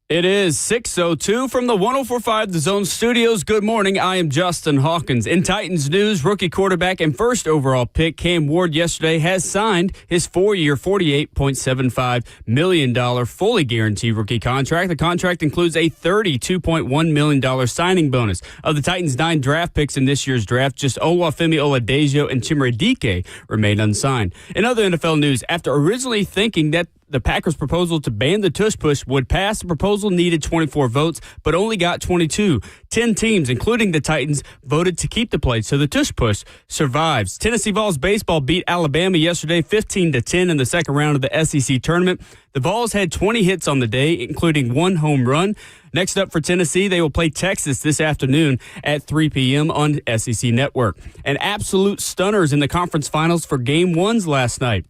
It is 6:02 from the 104.5 The Zone Studios. Good morning. I am Justin Hawkins. In Titans news, rookie quarterback and first overall pick Cam Ward yesterday has signed his 4-year, $48.75 million fully guaranteed rookie contract. The contract includes a $32.1 million signing bonus. Of the Titans' 9 draft picks in this year's draft, just Oluwafemi Oladejo and Chimere Dike remain unsigned. In other NFL news, after originally thinking that the Packers' proposal to ban the tush push would pass, the proposal needed 24 votes, but only got 22. 10 teams, including the Titans, voted to keep the play, so the tush push survives. Tennessee Vols baseball beat Alabama yesterday 15-10 in the second round of the SEC tournament. The Vols had 20 hits on the day, including 1 home run. Next up for Tennessee, they will play Texas this afternoon at 3 p.m. on SEC Network. And absolute stunners in the conference finals for Game 1s last night.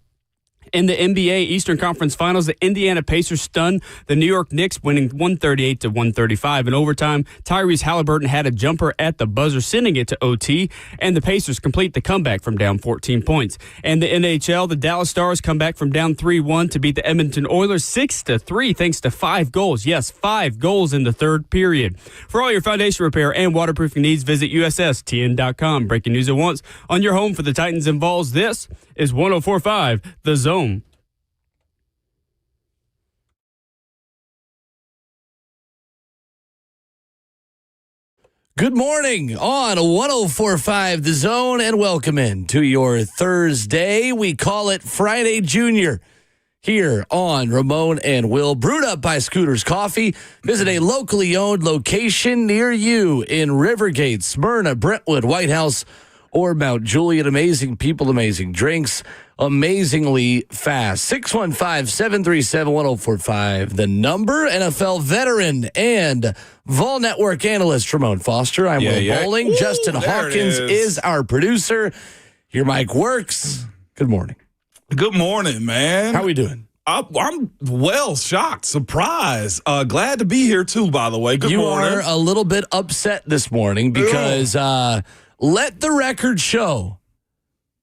In the NBA Eastern Conference Finals, the Indiana Pacers stunned the New York Knicks, winning 138-135. In overtime, Tyrese Halliburton had a jumper at the buzzer, sending it to OT, and the Pacers complete the comeback from down 14 points. And the NHL, the Dallas Stars come back from down 3-1 to beat the Edmonton Oilers 6-3 thanks to 5 goals. Yes, 5 goals in the third period. For all your foundation repair and waterproofing needs, visit USSTN.com. Breaking news at once on your home for the Titans and Vols. This is 104.5 The Zone. Good morning on 104.5 The Zone, and welcome in to your Thursday. We call it Friday Junior here on Ramon and Will, brewed up by Scooter's Coffee. Visit a locally owned location near you in Rivergate, Smyrna, Brentwood, White House, or Mount Juliet. Amazing people, amazing drinks, amazingly fast. 615-737-1045. The number. NFL veteran and Vol Network analyst Ramon Foster. I'm Will Bowling. Ooh, Justin Hawkins is our producer. Your mic works. Good morning. Good morning, man. How are we doing? I'm well, shocked, surprised. Glad to be here, too, by the way. Good morning. You are a little bit upset this morning because let the record show,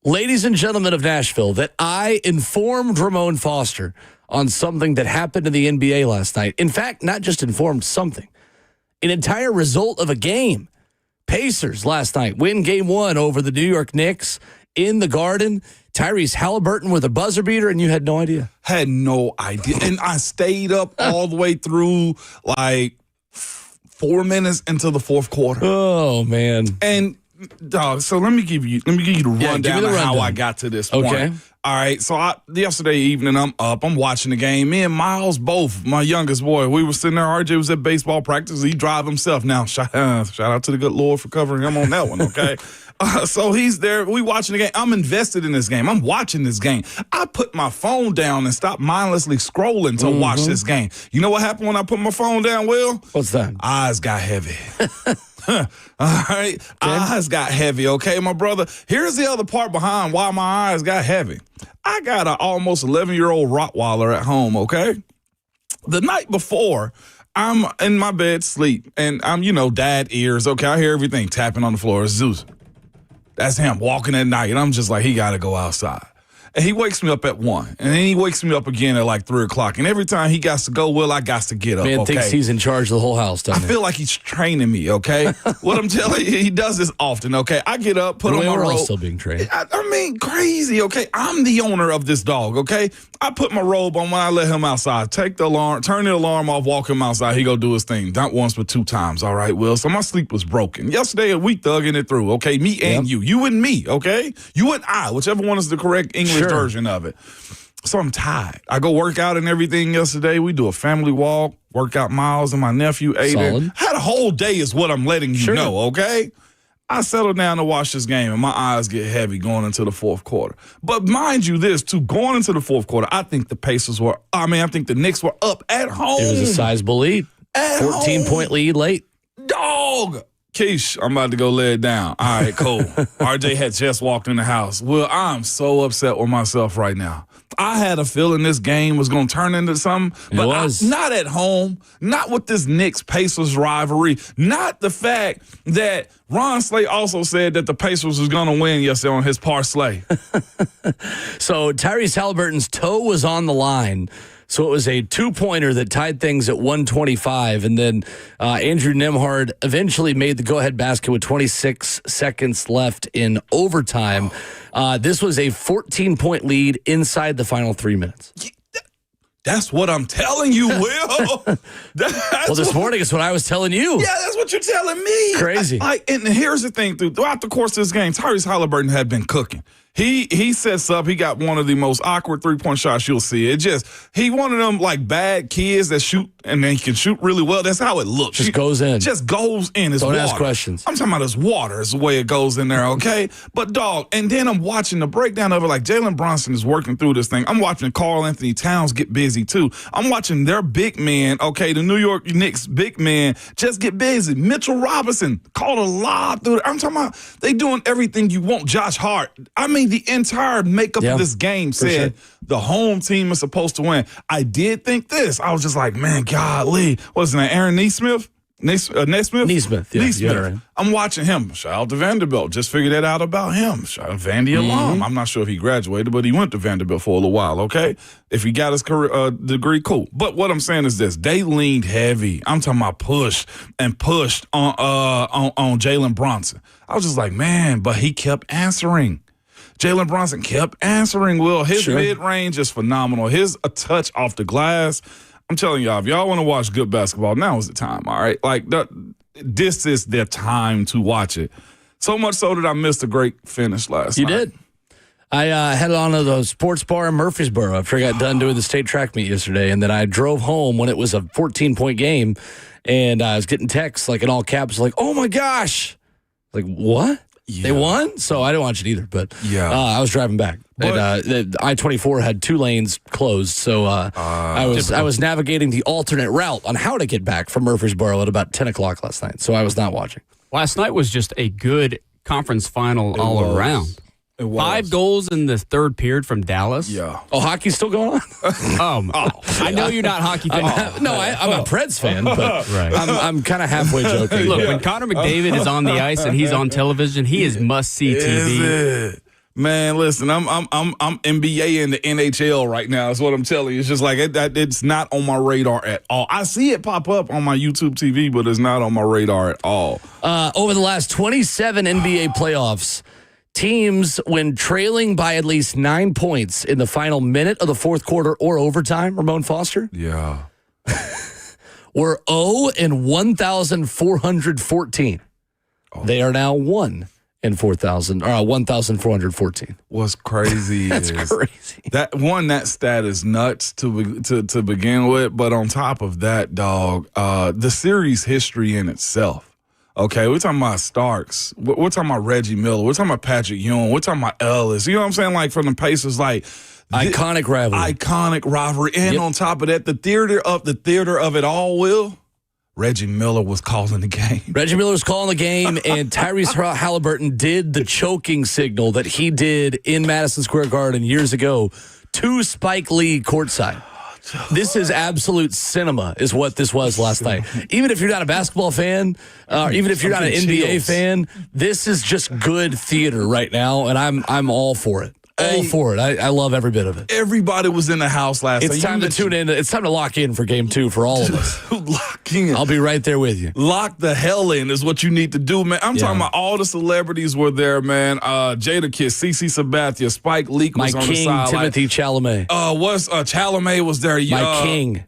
ladies and gentlemen of Nashville, that I informed Ramon Foster on something that happened in the NBA last night. In fact, not just informed something, an entire result of a game. Pacers last night win Game 1 over the New York Knicks in the Garden. Tyrese Halliburton with a buzzer beater, and you had no idea. Had no idea. And I stayed up all the way through like 4 minutes into the fourth quarter. Oh, man. And dog, so let me give you the rundown of how I got to this point. Okay. All right, so yesterday evening, I'm watching the game. Me and Miles, both, my youngest boy, we were sitting there. RJ was at baseball practice. He drive himself. Now, shout out to the good Lord for covering him on that one, okay? So he's there. We watching the game. I'm invested in this game. I'm watching this game. I put my phone down and stopped mindlessly scrolling to watch this game. You know what happened when I put my phone down, Will? What's that? Eyes got heavy. All right. Eyes got heavy, okay, my brother? Here's the other part behind why my eyes got heavy. I got an almost 11-year-old Rottweiler at home, okay? The night before, I'm in my bed sleep, and I'm, dad ears, okay? I hear everything tapping on the floor. It's Zeus. That's him walking at night, and I'm just like, he got to go outside. And he wakes me up at 1, and then he wakes me up again at like 3 o'clock. And every time he got to go, Will, I got to get up, Man thinks he's in charge of the whole house, doesn't he? I feel like he's training me, okay? What I'm telling you, he does this often, okay? I get up, put on my robe. We're all still being trained. I mean, crazy, okay? I'm the owner of this dog, okay? I put my robe on when I let him outside. Take the alarm, turn the alarm off, walk him outside. He go do his thing. Not once, but 2 times, all right, Will? So my sleep was broken. Yesterday, we thugging it through, okay? Me and you. You and me, okay? You and I, whichever one is the correct English version of it. So I'm tired. I go work out and everything yesterday. We do a family walk, work out Miles and my nephew, Aiden. Had a whole day is what I'm letting you know, okay? I settle down to watch this game, and my eyes get heavy going into the fourth quarter. But mind you this, too, going into the fourth quarter, I think the Knicks were up at home. It was a sizable lead. 14-point lead late. Dog. Keish, I'm about to go lay it down. All right, cool. RJ had just walked in the house. Well, I'm so upset with myself right now. I had a feeling this game was going to turn into something, but not at home, not with this Knicks-Pacers rivalry, not the fact that Ron Slay also said that the Pacers was going to win yesterday on his parlay. So Tyrese Halliburton's toe was on the line. So it was a 2-pointer that tied things at 125, and then Andrew Nembhard eventually made the go-ahead basket with 26 seconds left in overtime. This was a 14-point lead inside the final 3 minutes. That's what I'm telling you, Will. Well, this morning is what I was telling you. Yeah, that's what you're telling me. Crazy. And here's the thing. Throughout the course of this game, Tyrese Halliburton had been cooking. He sets up. He got one of the most awkward three-point shots you'll see. He one of them like bad kids that shoot and they can shoot really well. That's how it looks. Just goes in. Just goes in. It's Don't water. ask questions. I'm talking about it's water. It's the way it goes in there, okay? But, dog, and then I'm watching the breakdown of it. Like, Jalen Brunson is working through this thing. I'm watching Karl Anthony Towns get busy, too. I'm watching their big man, okay, the New York Knicks big man, just get busy. Mitchell Robinson caught a lob through it. I'm talking about they doing everything you want. Josh Hart. I mean, the entire makeup of this game said the home team is supposed to win. I did think this. I was just like, man, golly. What's his name? Aaron Nesmith? Nesmith? Nesmith, yeah. Nesmith. I'm watching him. Shout out to Vanderbilt. Just figured that out about him. Shout out Vandy alum. I'm not sure if he graduated, but he went to Vanderbilt for a little while, okay? If he got his career, degree, cool. But what I'm saying is this. They leaned heavy. I'm talking about pushed on Jalen Brunson. I was just like, man, but he kept answering. Jalen Brunson kept answering, Will. His mid-range is phenomenal. His a touch off the glass. I'm telling y'all, if y'all want to watch good basketball, now is the time, all right? Like, this is their time to watch it. So much so that I missed a great finish last night. You did. I headed on to the sports bar in Murfreesboro after I got done doing the state track meet yesterday, and then I drove home when it was a 14-point game, and I was getting texts, like, in all caps, like, oh, my gosh. Like, what? Yeah. They won? So I didn't watch it either, but I was driving back. And the I-24 had 2 lanes closed, so I was navigating the alternate route on how to get back from Murfreesboro at about 10 o'clock last night, so I was not watching. Last night was just a good conference final all around. It was. 5 goals in the third period from Dallas. Yeah. Oh, hockey's still going on? I know you're not a hockey fan. I'm a Preds fan, but I'm kind of halfway joking. Look, when Connor McDavid is on the ice and he's on television, he is must-see TV. Man, listen, I'm NBA in the NHL right now. Is what I'm telling you. It's just like it's not on my radar at all. I see it pop up on my YouTube TV, but it's not on my radar at all. Over the last 27 NBA playoffs, teams, when trailing by at least 9 points in the final minute of the fourth quarter or overtime, Ramon Foster, were 0 and 1,414. They are now 1 and 1,414. What's crazy That's crazy. That stat is nuts to begin with, but on top of that, dog, the series history in itself. Okay, we're talking about Starks. We're talking about Reggie Miller. We're talking about Patrick Ewing. We're talking about Ellis. You know what I'm saying? Like, from the Pacers, like iconic rivalry. And on top of that, the theater of it all, Will, Reggie Miller was calling the game. Reggie Miller was calling the game, and Tyrese Halliburton did the choking signal that he did in Madison Square Garden years ago to Spike Lee courtside. This is absolute cinema, is what this was last night. Even if you're not a basketball fan, even if you're not an NBA fan, this is just good theater right now, and I'm all for it. All for it. I love every bit of it. Everybody was in the house last night. It's time to tune in. It's time to lock in for game 2 for all of us. Lock in. I'll be right there with you. Lock the hell in is what you need to do, man. I'm talking about all the celebrities were there, man. Jada Kiss, CeCe Sabathia, Spike Lee was on the side. Timothy Chalamet. Chalamet was there. My king.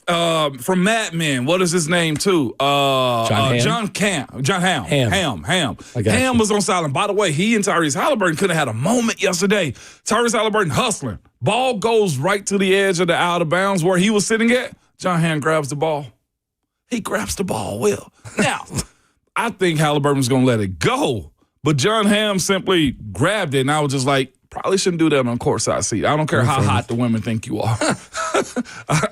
From Mad Men. What is his name, too? John Hamm. Ham was on silent. By the way, he and Tyrese Halliburton could have had a moment yesterday. Tyrese Halliburton hustling. Ball goes right to the edge of the out of bounds where he was sitting at. John Hamm grabs the ball. He grabs the ball, Will. Now, I think Halliburton's going to let it go. But John Hamm simply grabbed it, and I was just like, probably shouldn't do that on courtside seat. I don't care how hot the women think you are.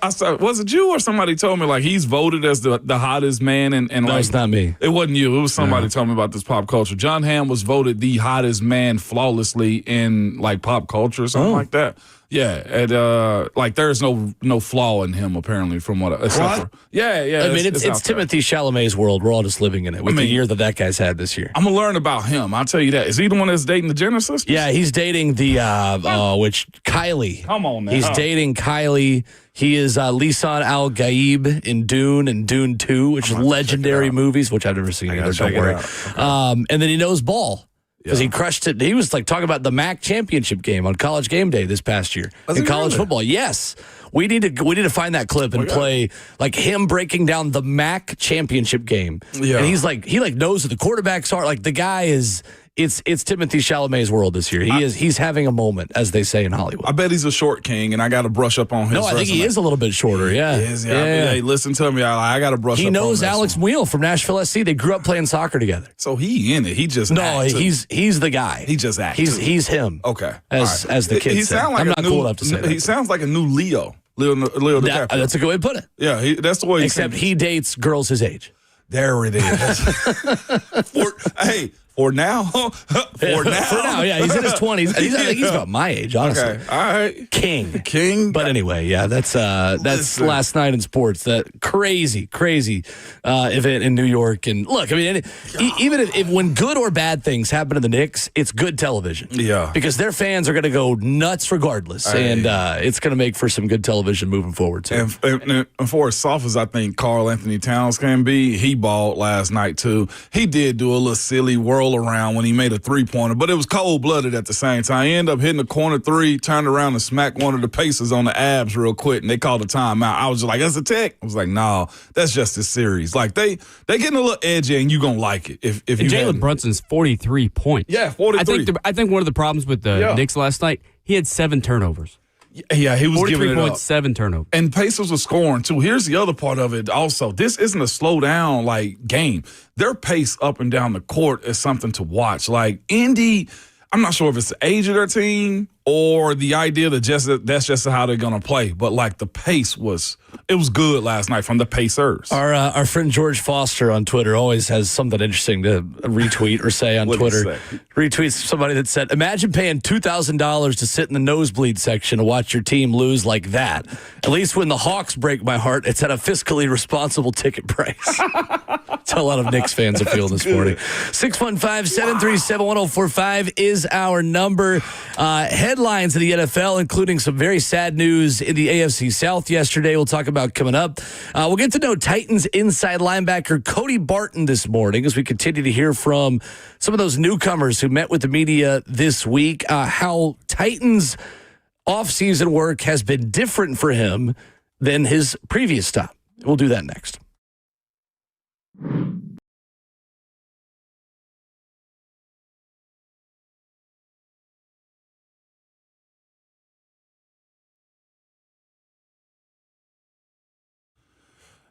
I saw, was it you or somebody told me, like, he's voted as the hottest man? And no, like, it's not me. It wasn't you. It was somebody told me about this pop culture. John Hamm was voted the hottest man flawlessly in, like, pop culture or something like that. Yeah, and like there's no flaw in him apparently from what except for yeah. I mean, it's Timothy Chalamet's world. We're all just living in it with the year that guy's had this year. I'm gonna learn about him. I'll tell you that. Is he the one that's dating the Jenner sisters? Yeah, he's dating the Kylie. Come on, man. He's dating Kylie. He is Lisan Al Gaib in Dune and Dune 2, which is legendary movies, which I've never seen either. Don't worry. Okay. And then he knows ball. Because he crushed it. He was like talking about the Mack championship game on College Game Day this past year in college football. Yes, we need to find that clip and play like him breaking down the Mack championship game. Yeah, and he knows who the quarterbacks are. Like the guy is. It's Timothy Chalamet's world this year. He's having a moment, as they say in Hollywood. I bet he's a short king, and I got to brush up on his No, I think he is a little bit shorter, yeah. He is, yeah. I mean, hey, listen to me. I got to brush up on He knows this Alex Will from Nashville SC. They grew up playing soccer together. So he in it. He just he's the guy. He just acts. He's him. Okay. As the kids say. I'm not cool enough to say that. He sounds like a new Leo DiCaprio. That's a good way to put it. Yeah, that's the way Except he dates girls his age. There it is. For now, yeah, he's in his 20s. I think he's about my age, honestly. Okay, all right, King. But anyway, yeah, that's last night in sports. That crazy event in New York. And look, I mean, even if when good or bad things happen to the Knicks, it's good television. Yeah, because their fans are going to go nuts regardless, and it's going to make for some good television moving forward too. And for as soft as I think Karl Anthony Towns can be, he balled last night too. He did do a little silly whirl around when he made a three-pointer, but it was cold-blooded at the same time. He ended up hitting a corner three, turned around and smacked one of the Pacers on the abs real quick, and they called a timeout. I was just like, that's a tech? I was like, no, that's just a series. Like, they getting a little edgy, and you going to like it. If you Jalen Brunson's 43 points. Yeah, 43. I think one of the problems with the Knicks last night, he had 7 turnovers. Yeah, he was giving it up. 43.7 turnovers. And Pacers were scoring, too. Here's the other part of it also. This isn't a slow-down, game. Their pace up and down the court is something to watch. Like, Indy, I'm not sure if it's the age of their team or the idea that that's just how they're going to play. But, the pace was good last night from the Pacers. Our friend George Foster on Twitter always has something interesting to retweet or say on Twitter. Retweets somebody that said, imagine paying $2,000 to sit in the nosebleed section and watch your team lose like that. At least when the Hawks break my heart, it's at a fiscally responsible ticket price. That's how a lot of Knicks fans are feeling this morning. 615-737-1045 is our number. Headlines of the NFL, including some very sad news in the AFC South yesterday. We'll talk about coming up. We'll get to know Titans inside linebacker Cody Barton this morning as we continue to hear from some of those newcomers who met with the media this week, how Titans offseason work has been different for him than his previous stop. We'll do that next.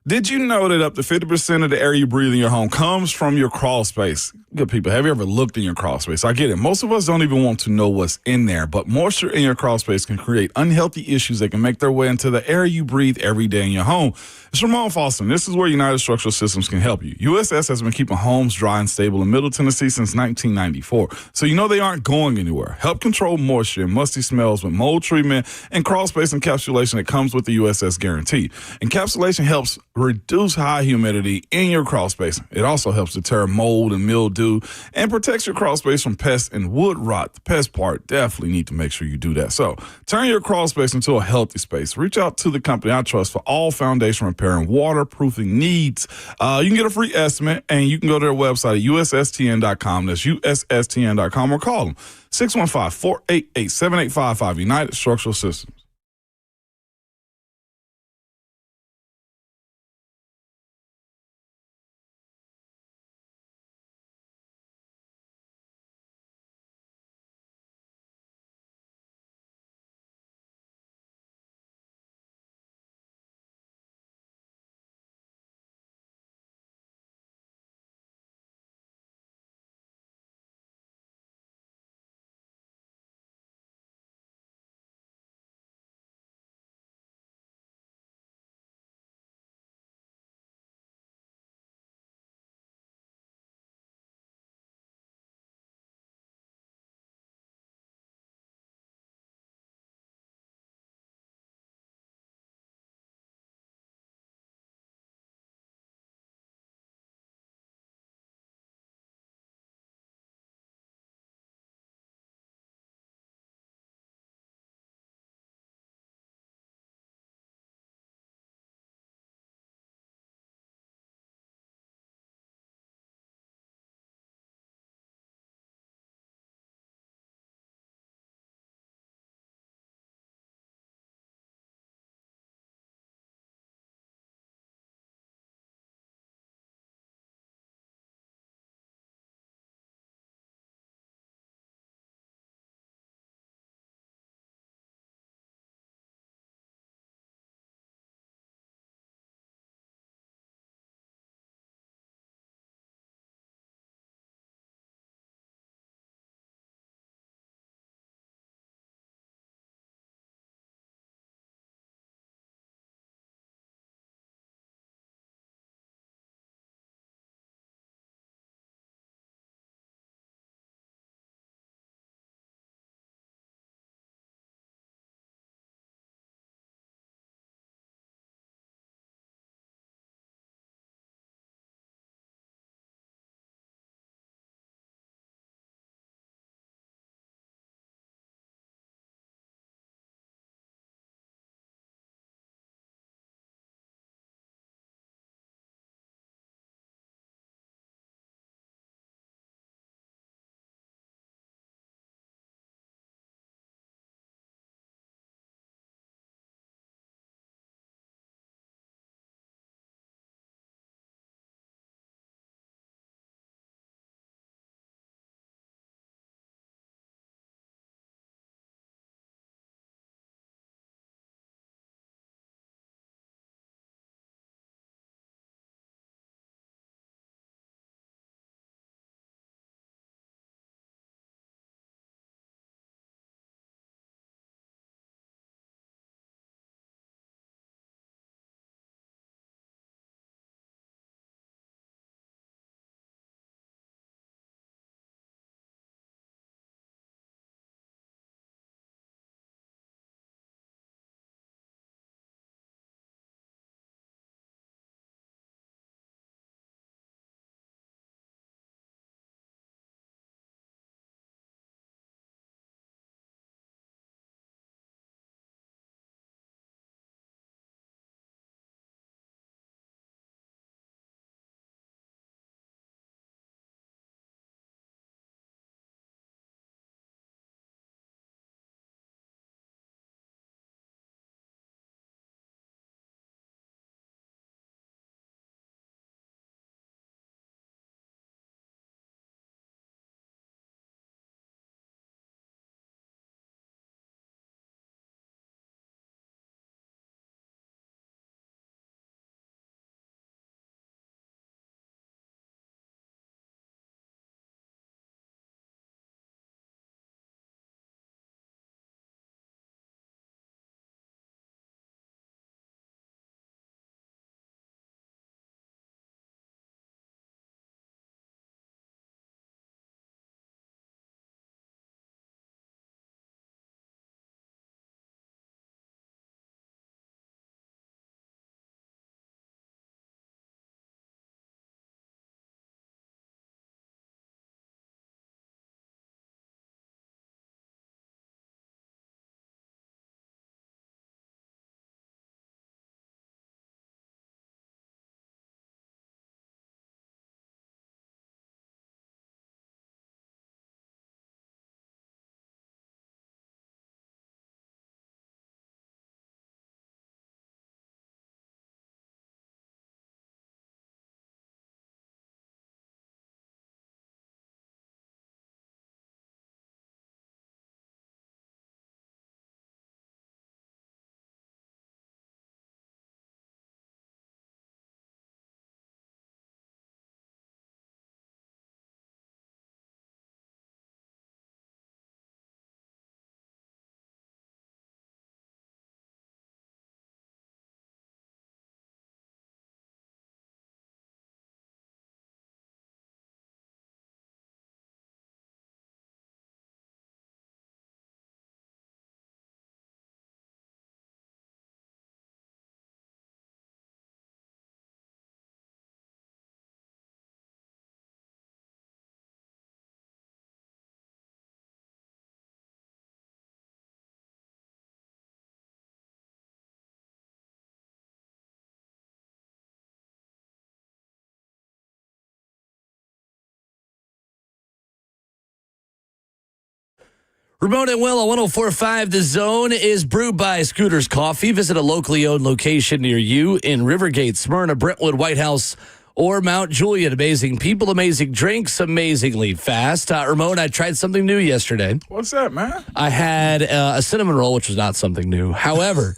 Did you know that up to 50% of the air you breathe in your home comes from your crawl space? Good people, have you ever looked in your crawl space? I get it. Most of us don't even want to know what's in there, but moisture in your crawl space can create unhealthy issues that can make their way into the air you breathe every day in your home. It's Ramon Will. This is where United Structural Systems can help you. USS has been keeping homes dry and stable in Middle Tennessee since 1994, so you know they aren't going anywhere. Help control moisture and musty smells with mold treatment and crawl space encapsulation that comes with the USS guarantee. Encapsulation helps reduce high humidity in your crawl space. It also helps deter mold and mildew and protects your crawl space from pests and wood rot. The pest part, definitely need to make sure you do that. So turn your crawl space into a healthy space. Reach out to the company I trust for all foundation repair and waterproofing needs. You can get a free estimate, and you can go to their website at ussTN.com. That's ussTN.com, or call them 615-488-7855. United Structural Systems. Ramon and Will on 104.5 The Zone is brewed by Scooters Coffee. Visit a locally owned location near you in Rivergate, Smyrna, Brentwood, White House, or Mount Juliet. Amazing people, amazing drinks, amazingly fast. Ramon, I tried something new yesterday. What's that, man? I had a cinnamon roll, which was not something new. However,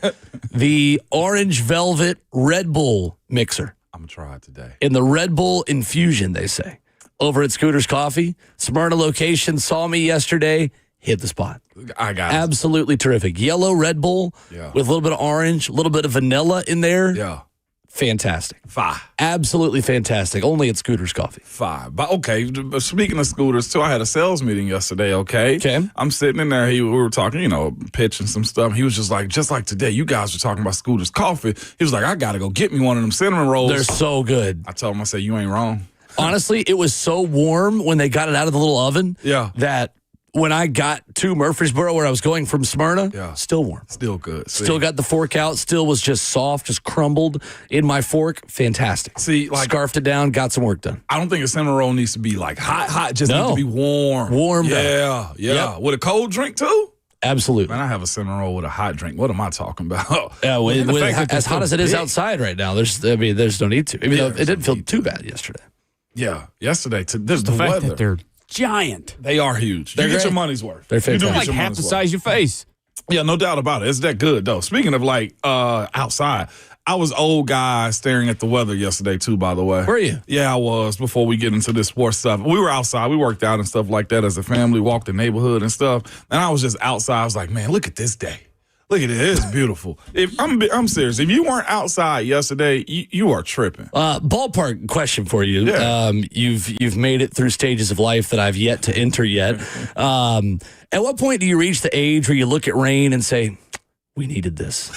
the orange velvet Red Bull mixer. I'm going to try it today. In the Red Bull infusion, they say. Over at Scooters Coffee, Smyrna location, saw me yesterday. Hit the spot. I got it. Absolutely terrific. Yellow Red Bull with a little bit of orange, a little bit of vanilla in there. Yeah. Fantastic. 5. Absolutely fantastic. Only at Scooters Coffee. 5. But okay, speaking of scooters, too, I had a sales meeting yesterday, okay? Okay. I'm sitting in there. We were talking, pitching some stuff. He was just like today, you guys were talking about Scooters Coffee. He was like, I got to go get me one of them cinnamon rolls. They're so good. I told him, I said, you ain't wrong. Honestly, it was so warm when they got it out of the little oven that when I got to Murfreesboro, where I was going from Smyrna, still warm. Still good. Still got the fork out. Still was just soft, just crumbled in my fork. Fantastic. See, like, scarfed it down, got some work done. I don't think a cinnamon roll needs to be like hot. Just needs to be warm. Warm. Yeah. Yep. With a cold drink, too? Absolutely. Man, I have a cinnamon roll with a hot drink. What am I talking about? Yeah, as hot as it is outside right now, there's no need to. Even though it didn't feel too bad yesterday. Yeah, yesterday. There's the the fact weather. that they're giant. They are huge. You get your money's worth. They're fantastic. You do Like half the size of your face. Yeah, no doubt about it. It's that good, though. Speaking of, outside, I was old guy staring at the weather yesterday, too, by the way. Were you? Yeah, I was, before we get into this sports stuff. We were outside. We worked out and stuff like that as a family, walked the neighborhood and stuff. And I was just outside. I was like, man, look at this day. Look at it. It's beautiful. I'm serious. If you weren't outside yesterday, you are tripping. Ballpark question for you. Yeah. You've made it through stages of life that I've yet to enter yet. At what point do you reach the age where you look at rain and say, we needed this?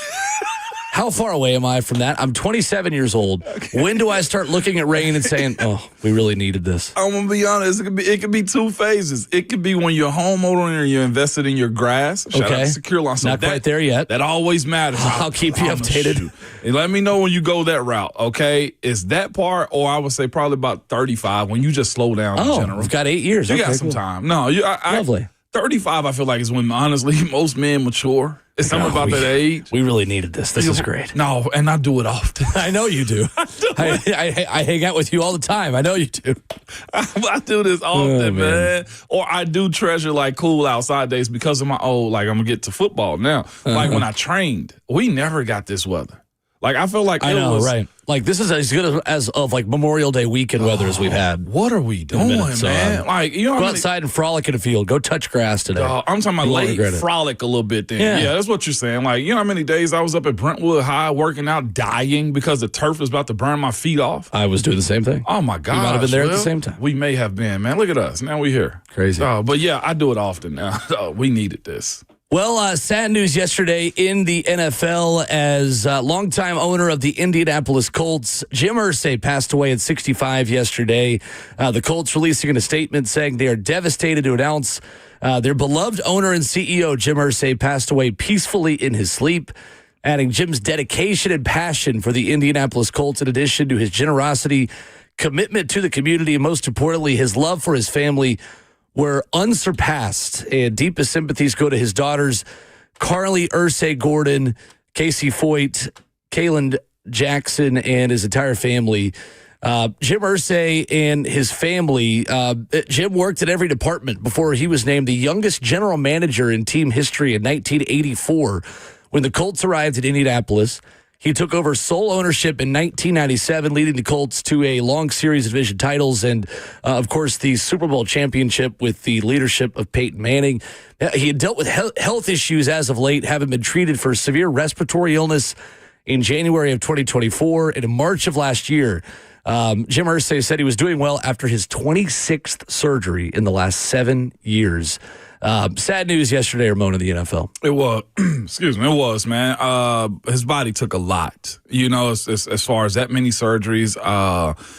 How far away am I from that? I'm 27 years old. Okay. When do I start looking at rain and saying, oh, we really needed this? I'm going to be honest. It could be 2 phases. It could be when you're a homeowner and you're invested in your grass. Shout out to Secure Lawn. Not quite there yet. That always matters. I'll keep you updated. And let me know when you go that route, okay? Is that part, or I would say probably about 35 when you just slow down in general. We've got 8 years. You got some time. No, Lovely. 35, I feel like, is when, honestly, most men mature. It's something about that age. We really needed this. This is great. No, and I do it often. I know you do. I hang out with you all the time. I know you do. I do this often, man. Or I do treasure cool outside days because of my I'm going to get to football now. Like when I trained, we never got this weather. I feel like right. This is as good as of Memorial Day weekend weather as we've had. What are we doing, man? Go outside and frolic in a field. Go touch grass today. I'm talking about late frolic a little bit then. Yeah, that's what you're saying. You know how many days I was up at Brentwood High working out, dying because the turf was about to burn my feet off? I was doing the same thing. Oh, my God. You might have been there at the same time. We may have been, man. Look at us. Now we're here. Crazy. But, yeah, I do it often now. We needed this. Well, sad news yesterday in the NFL as longtime owner of the Indianapolis Colts, Jim Irsay, passed away at 65 yesterday. The Colts releasing a statement saying they are devastated to announce their beloved owner and CEO, Jim Irsay, passed away peacefully in his sleep, adding Jim's dedication and passion for the Indianapolis Colts in addition to his generosity, commitment to the community, and most importantly, his love for his family were unsurpassed, and deepest sympathies go to his daughters, Carly Irsay Gordon, Casey Foyt, Kaylin Jackson, and his entire family. Jim Irsay and his family, Jim worked at every department before he was named the youngest general manager in team history in 1984 when the Colts arrived at Indianapolis. He took over sole ownership in 1997, leading the Colts to a long series of division titles and, of course, the Super Bowl championship with the leadership of Peyton Manning. He had dealt with health issues as of late, having been treated for severe respiratory illness in January of 2024. And in March of last year, Jim Irsay said he was doing well after his 26th surgery in the last 7 years. Sad news yesterday, Ramon, in the NFL. It was, excuse me, it was, man. His body took a lot, as far as that many surgeries.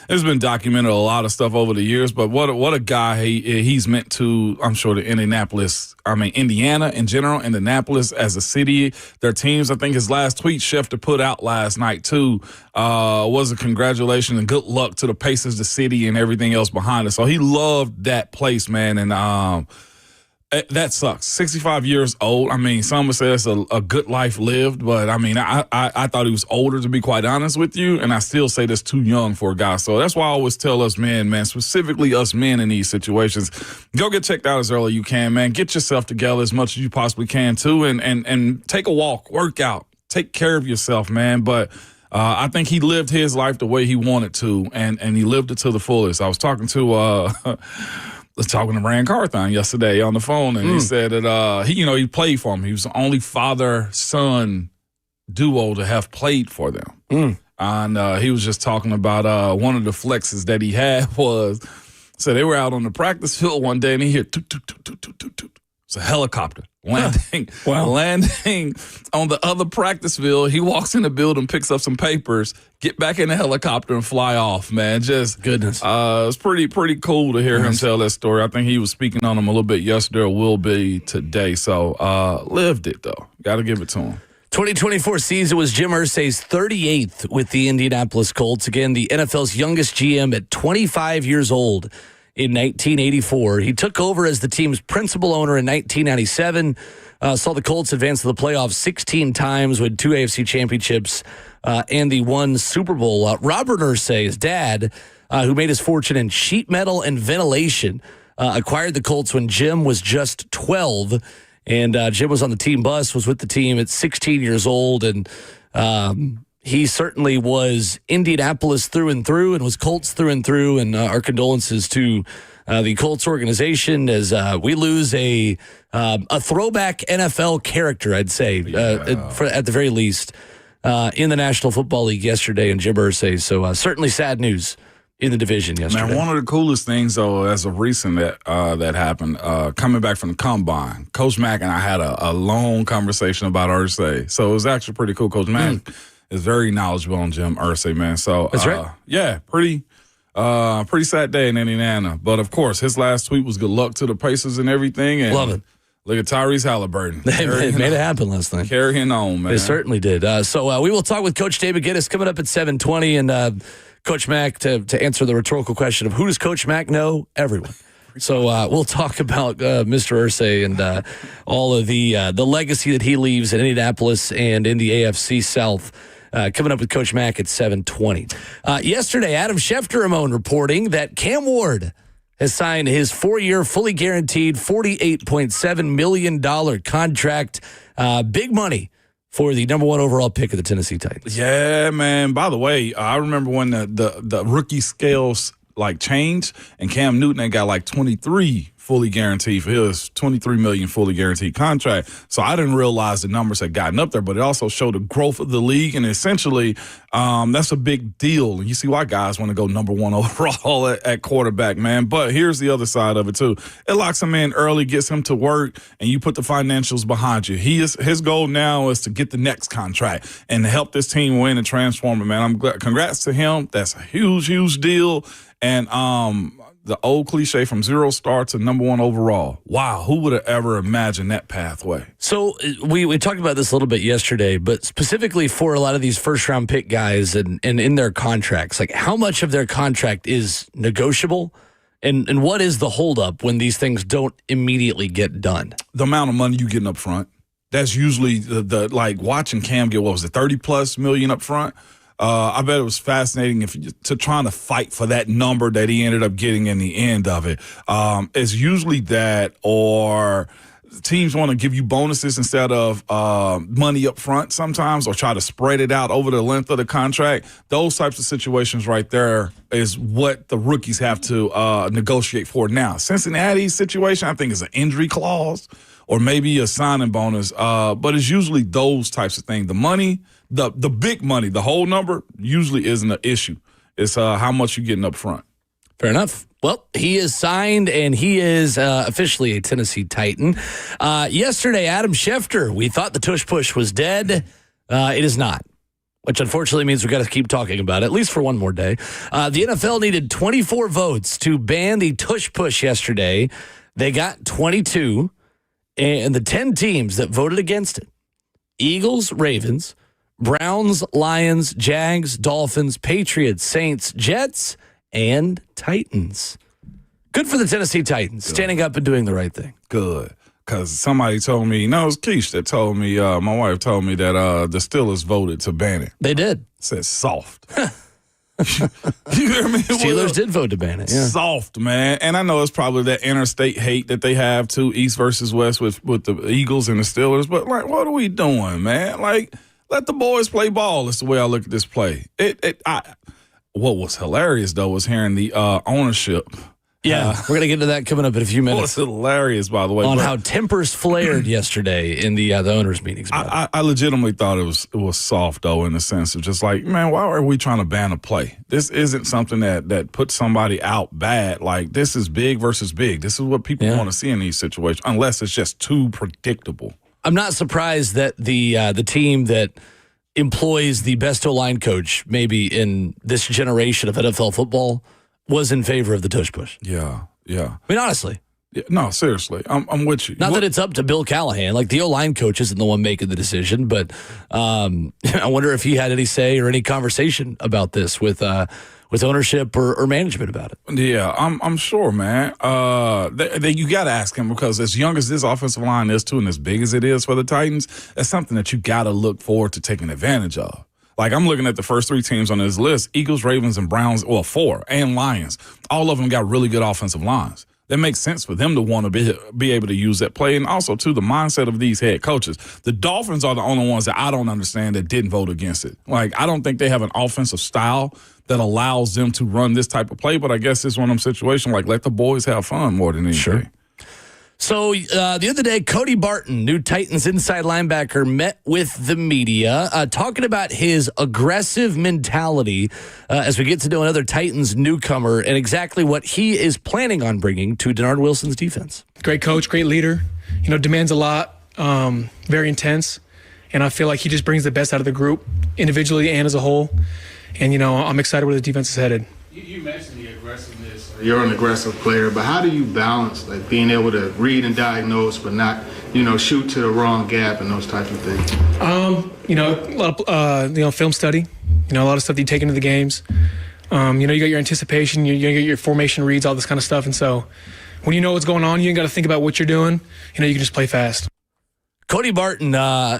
It's been documented a lot of stuff over the years, but what a guy he's meant to, I'm sure, Indiana in general, Indianapolis as a city, their teams. I think his last tweet Schefter put out last night, too, was a congratulations and good luck to the Pacers, the city, and everything else behind it. So he loved that place, man, and That sucks. 65 years old. I mean, some would say that's a good life lived, but I mean, I thought he was older, to be quite honest with you, and I still say that's too young for a guy. So that's why I always tell us men, man, specifically us men in these situations, go get checked out as early as you can, man. Get yourself together as much as you possibly can, too, and take a walk, work out, take care of yourself, man. But I think he lived his life the way he wanted to, and he lived it to the fullest. I was talking to Rand Carthon yesterday on the phone, and he said that he played for him. He was the only father-son duo to have played for them. And he was just talking about one of the flexes that he had was, so they were out on the practice field one day, and he heard toot, toot, toot, toot, toot, toot, toot. It's a helicopter landing on the other practice field. He walks in the building, picks up some papers, get back in the helicopter, and fly off, man. Just goodness. It's pretty cool to hear him tell that story. I think he was speaking on him a little bit yesterday, or will be today. So lived it, though. Got to give it to him. 2024 season was Jim Irsay's 38th with the Indianapolis Colts. Again, the NFL's youngest GM at 25 years old. In 1984, he took over as the team's principal owner in 1997, saw the Colts advance to the playoffs 16 times with 2 AFC championships and the 1 Super Bowl. Robert Irsay, his dad, who made his fortune in sheet metal and ventilation, acquired the Colts when Jim was just 12, and Jim was on the team bus, was with the team at 16 years old, and he certainly was Indianapolis through and through, and was Colts through and through. And our condolences to the Colts organization as we lose a throwback NFL character, I'd say, at the very least, in the National Football League yesterday in Jim Irsay. So certainly sad news in the division yesterday. Man, one of the coolest things, though, as of recent that happened, coming back from the Combine, Coach Mack and I had a long conversation about Irsay. So it was actually pretty cool. Coach Mack is very knowledgeable on Jim Irsay, man. So that's right. Yeah, pretty sad day in Indiana. But of course, his last tweet was good luck to the Pacers and everything. And love it. Look at Tyrese Halliburton. They made it happen last night. Carrying on, man. They certainly did. So we will talk with Coach David Gittes coming up at 7:20, and Coach Mack to answer the rhetorical question of who does Coach Mack know? Everyone. So we'll talk about Mr. Irsay and all of the legacy that he leaves in Indianapolis and in the AFC South. Coming up with Coach Mack at 7:20. Yesterday, Adam Schefter, Ramon, reporting that Cam Ward has signed his 4-year, fully guaranteed $48.7 million contract. Big money for the number 1 overall pick of the Tennessee Titans. Yeah, man. By the way, I remember when the rookie scales changed, and Cam Newton had got 23 fully guaranteed for his $23 million fully guaranteed contract. So I didn't realize the numbers had gotten up there, but it also showed the growth of the league, and essentially that's a big deal. You see why guys want to go number 1 overall at quarterback, man. But here's the other side of it too. It locks him in early, gets him to work, and you put the financials behind you. His goal now is to get the next contract and to help this team win and transform it, man. I'm glad. Congrats to him. That's a huge deal. And the old cliche from 0 star to number 1 overall. Wow, who would have ever imagined that pathway? So we talked about this a little bit yesterday, but specifically for a lot of these first-round pick guys and in their contracts, how much of their contract is negotiable? And what is the holdup when these things don't immediately get done? The amount of money you getting up front. That's usually the watching Cam get, what was it, 30+ million up front? I bet it was fascinating to trying to fight for that number that he ended up getting in the end of it. It's usually that, or teams want to give you bonuses instead of money up front sometimes, or try to spread it out over the length of the contract. Those types of situations right there is what the rookies have to negotiate for now. Cincinnati's situation, I think, is an injury clause or maybe a signing bonus, but it's usually those types of things. The money, the big money, the whole number usually isn't an issue. It's how much you're getting up front. Fair enough. Well, he is signed, and he is officially a Tennessee Titan. Yesterday, Adam Schefter, we thought the tush push was dead. It is not, which unfortunately means we've got to keep talking about it, at least for one more day. The NFL needed 24 votes to ban the tush push yesterday. They got 22, and the 10 teams that voted against it, Eagles, Ravens, Browns, Lions, Jags, Dolphins, Patriots, Saints, Jets, and Titans. Good for the Tennessee Titans, standing up and doing the right thing. Good. because somebody told me, no, it was Keish that told me, my wife told me that the Steelers voted to ban it. They did. It said soft. You hear me? Steelers did vote to ban it. Yeah. Soft, man. And I know it's probably that interstate hate that they have too, East versus West with the Eagles and the Steelers. But, like, what are we doing, man? Like, let the boys play ball. That's the way I look at this play. What was hilarious, though, was hearing the ownership. Yeah, we're going to get to that coming up in a few minutes. Well, it's hilarious, by the way. On how tempers flared yesterday in the owners' meetings. I legitimately thought it was soft, though, in the sense of just like, man, why are we trying to ban a play? This isn't something that puts somebody out bad. Like, this is big versus big. This is what people want to see in these situations, unless it's just too predictable. I'm not surprised that the team that employs the best O-line coach maybe in this generation of NFL football was in favor of the tush push. Yeah. I mean, honestly. Yeah, no, seriously. I'm with you. Not that it's up to Bill Callahan. Like, the O-line coach isn't the one making the decision, but I wonder if he had any say or any conversation about this with ownership or management about it. Yeah, I'm sure, man. You got to ask him, because as young as this offensive line is, too, and as big as it is for the Titans, that's something that you got to look forward to taking advantage of. Like, I'm looking at the first three teams on this list, Eagles, Ravens, and Browns, well, four, and Lions. All of them got really good offensive lines. That makes sense for them to want to be able to use that play. And also, too, the mindset of these head coaches. The Dolphins are the only ones that I don't understand that didn't vote against it. Like, I don't think they have an offensive style that allows them to run this type of play, but I guess it's one of them situations, like, let the boys have fun more than anything. Sure. So the other day, Cody Barton, new Titans inside linebacker, met with the media, talking about his aggressive mentality as we get to know another Titans newcomer and exactly what he is planning on bringing to Denard Wilson's defense. Great coach, great leader, demands a lot, very intense, and I feel like he just brings the best out of the group, individually and as a whole, and, I'm excited where the defense is headed. You mentioned the aggressiveness. You're an aggressive player, but how do you balance like being able to read and diagnose, but not, shoot to the wrong gap and those types of things? A lot of, film study. A lot of stuff that you take into the games. You got your anticipation, you get your formation reads, all this kind of stuff, and so when you know what's going on, you ain't got to think about what you're doing. You can just play fast. Cody Barton,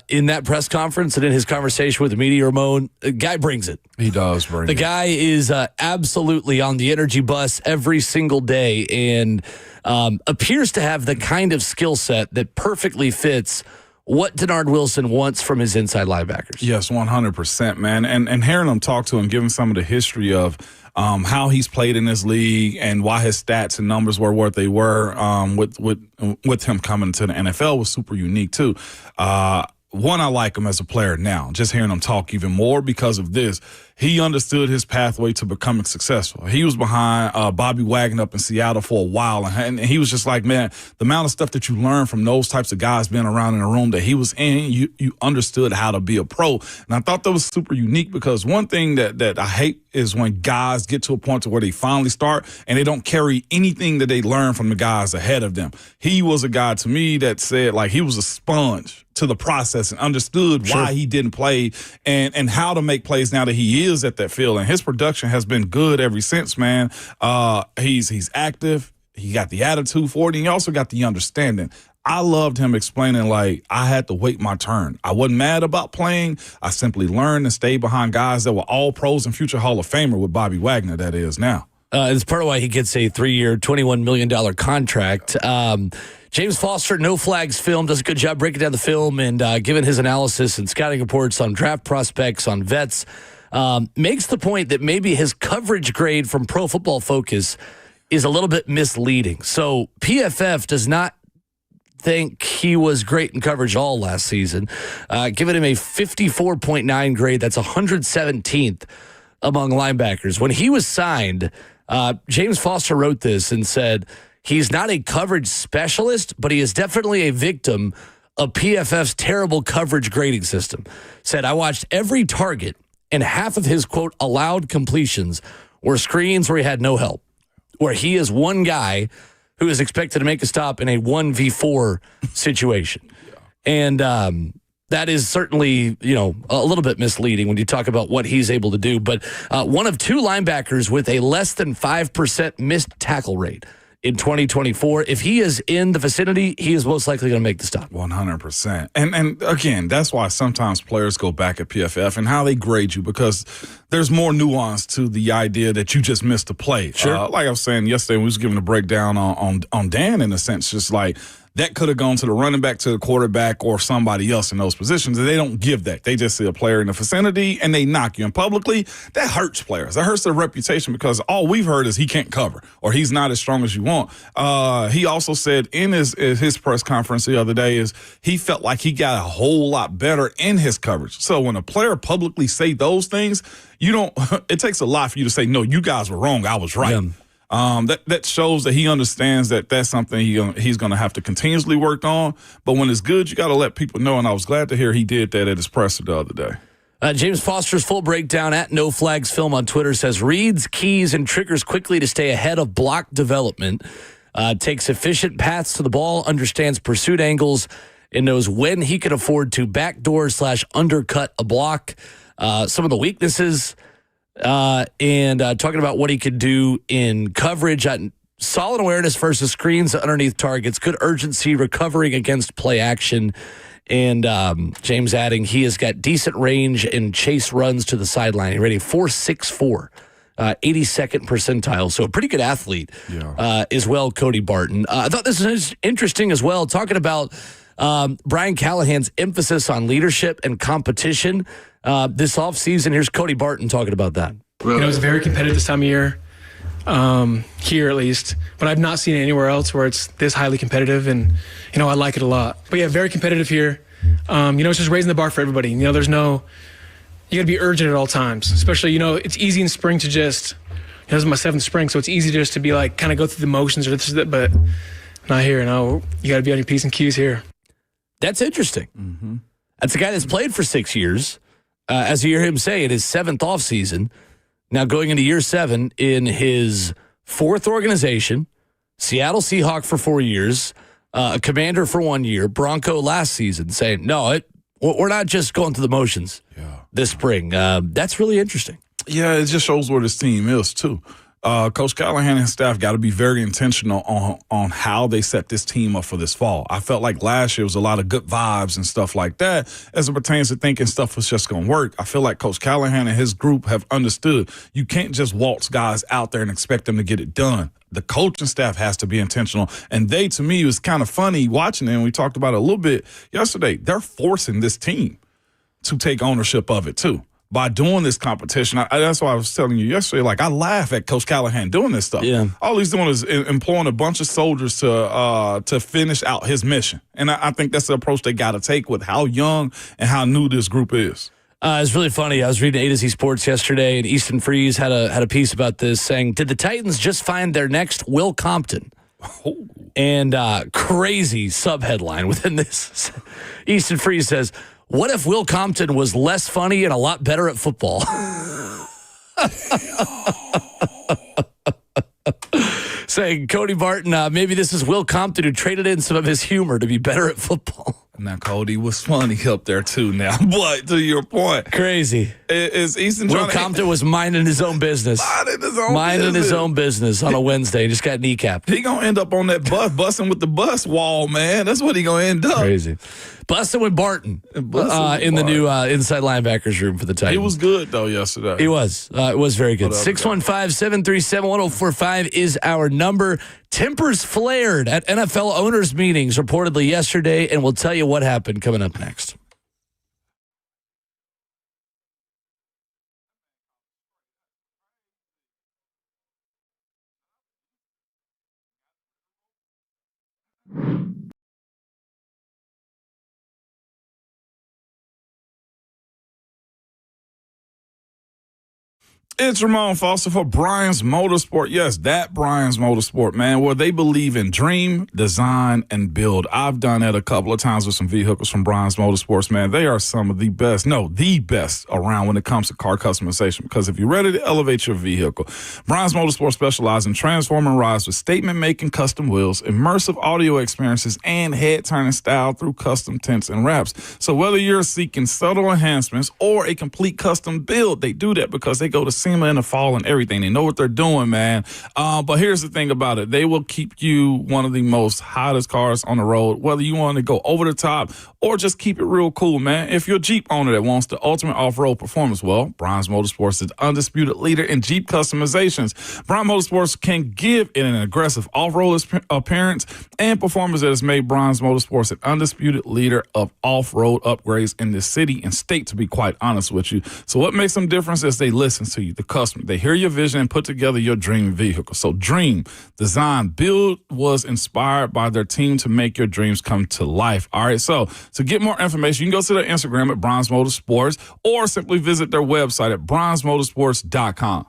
in that press conference and in his conversation with the media, Ramon, the guy brings it. He does bring it. The guy is absolutely on the energy bus every single day and appears to have the kind of skill set that perfectly fits what Denard Wilson wants from his inside linebackers. Yes, 100%, man. And hearing him talk to him, give him some of the history of how he's played in this league and why his stats and numbers were what they were with him coming to the NFL was super unique too. One, I like him as a player now. Just hearing him talk even more because of this. He understood his pathway to becoming successful. He was behind Bobby Wagner up in Seattle for a while, and he was just like, man, the amount of stuff that you learn from those types of guys being around in a room that he was in, you understood how to be a pro. And I thought that was super unique because one thing that I hate is when guys get to a point to where they finally start and they don't carry anything that they learn from the guys ahead of them. He was a guy to me that said, like, he was a sponge to the process and understood why he didn't play and how to make plays now that he is at that field. And his production has been good ever since, man. He's active. He got the attitude for it. And he also got the understanding. I loved him explaining, like, I had to wait my turn. I wasn't mad about playing. I simply learned and stayed behind guys that were all pros and future Hall of Famer with Bobby Wagner, that is now. It's part of why he gets a 3-year, $21 million contract. James Foster, No Flags Film, does a good job breaking down the film and giving his analysis and scouting reports on draft prospects, on vets. Makes the point that maybe his coverage grade from Pro Football Focus is a little bit misleading. So PFF does not think he was great in coverage all last season, giving him a 54.9 grade. That's 117th among linebackers. When he was signed, James Foster wrote this and said, he's not a coverage specialist, but he is definitely a victim of PFF's terrible coverage grading system. Said, I watched every target, and half of his, quote, allowed completions were screens where he had no help, where he is one guy who is expected to make a stop in a 1v4 situation. And that is certainly, a little bit misleading when you talk about what he's able to do. But one of two linebackers with a less than 5% missed tackle rate in 2024. If he is in the vicinity, he is most likely going to make the stop. 100%. And again, that's why sometimes players go back at PFF and how they grade you, because there's more nuance to the idea that you just missed a play. Sure. Like I was saying yesterday, we was giving a breakdown on Dan, in a sense, just like that could have gone to the running back, to the quarterback, or somebody else in those positions. And they don't give that. They just see a player in the vicinity and they knock you. And publicly, that hurts players. That hurts their reputation, because all we've heard is he can't cover or he's not as strong as you want. He also said in his press conference the other day is he felt like he got a whole lot better in his coverage. So when a player publicly say those things, it takes a lot for you to say, no, you guys were wrong, I was right. Yeah. That shows that he understands that that's something he's going to have to continuously work on. But when it's good, you got to let people know. And I was glad to hear he did that at his presser the other day. James Foster's full breakdown at No Flags Film on Twitter says reads, keys, and triggers quickly to stay ahead of block development. Takes efficient paths to the ball, understands pursuit angles, and knows when he can afford to backdoor/undercut a block. Some of the weaknesses. And talking about what he could do in coverage, solid awareness versus screens underneath targets, good urgency, recovering against play action, and James adding he has got decent range and chase runs to the sideline. He rated 4.64, 82nd percentile, so a pretty good athlete as well, Cody Barton. I thought this was interesting as well, talking about Brian Callahan's emphasis on leadership and competition this offseason. Here's Cody Barton talking about that. It's very competitive this time of year, here at least, but I've not seen it anywhere else where it's this highly competitive, and, I like it a lot. But yeah, very competitive here. It's just raising the bar for everybody. You got to be urgent at all times, especially, it's easy in spring to just, this is my 7th spring, so it's easy just to be like, kind of go through the motions or this, but not here. No, you got to be on your P's and Q's here. That's interesting. Mm-hmm. That's a guy that's played for 6 years. As you hear him say, it is 7th offseason. Now going into year 7 in his 4th organization, Seattle Seahawk for 4 years, a Commander for 1 year, Bronco last season, saying, no, we're not just going through the motions this spring. That's really interesting. Yeah, it just shows where this team is, too. Coach Callahan and his staff got to be very intentional on how they set this team up for this fall. I felt like last year was a lot of good vibes and stuff like that as it pertains to thinking stuff was just going to work. I feel like Coach Callahan and his group have understood you can't just waltz guys out there and expect them to get it done. The coaching staff has to be intentional. And to me, it was kind of funny watching it, and we talked about it a little bit yesterday. They're forcing this team to take ownership of it, too. By doing this competition, that's why I was telling you yesterday, like, I laugh at Coach Callahan doing this stuff. Yeah. All he's doing is employing a bunch of soldiers to finish out his mission. And I think that's the approach they got to take with how young and how new this group is. It's really funny. I was reading A to Z Sports yesterday, and Easton Freeze had a piece about this saying, did the Titans just find their next Will Compton? Oh. And crazy sub-headline within this. Easton Freeze says, what if Will Compton was less funny and a lot better at football? Saying, Cody Barton, maybe this is Will Compton who traded in some of his humor to be better at football. Now, Cody was funny up there, too, now. But to your point. Crazy. Is Easton Will Compton was minding his own business. Minding his own business on a Wednesday. He just got kneecapped. He going to end up on that bus, busting with the bus wall, man. That's what he going to end up. Crazy. Busting with Barton in the new inside linebackers room for the Titans. He was good, though, yesterday. He was. It was very good. 615-737-1045 is our number. Tempers flared at NFL owners' meetings reportedly yesterday, and we'll tell you what happened coming up next. It's Ramon Foster for Brian's Motorsport. Yes, that Brian's Motorsport, man, where they believe in dream, design, and build. I've done that a couple of times with some vehicles from Brian's Motorsports, man. They are some of the best around when it comes to car customization, because if you're ready to elevate your vehicle, Brian's Motorsport specializes in transforming rides with statement-making custom wheels, immersive audio experiences, and head-turning style through custom tints and wraps. So whether you're seeking subtle enhancements or a complete custom build, they do that because they go to SEMA in the fall and everything. They know what they're doing, man. But here's the thing about it. They will keep you one of the most hottest cars on the road, whether you want to go over the top or just keep it real cool, man. If you're a Jeep owner that wants the ultimate off-road performance, well, Bronze Motorsports is the undisputed leader in Jeep customizations. Bronze Motorsports can give it an aggressive off-road appearance and performance that has made Bronze Motorsports an undisputed leader of off-road upgrades in this city and state, to be quite honest with you. So what makes them different is they listen to you, the customer. They hear your vision and put together your dream vehicle. So dream, design, build was inspired by their team to make your dreams come to life. All right, so to get more information, you can go to their Instagram at Bronze Motorsports or simply visit their website at bronzemotorsports.com.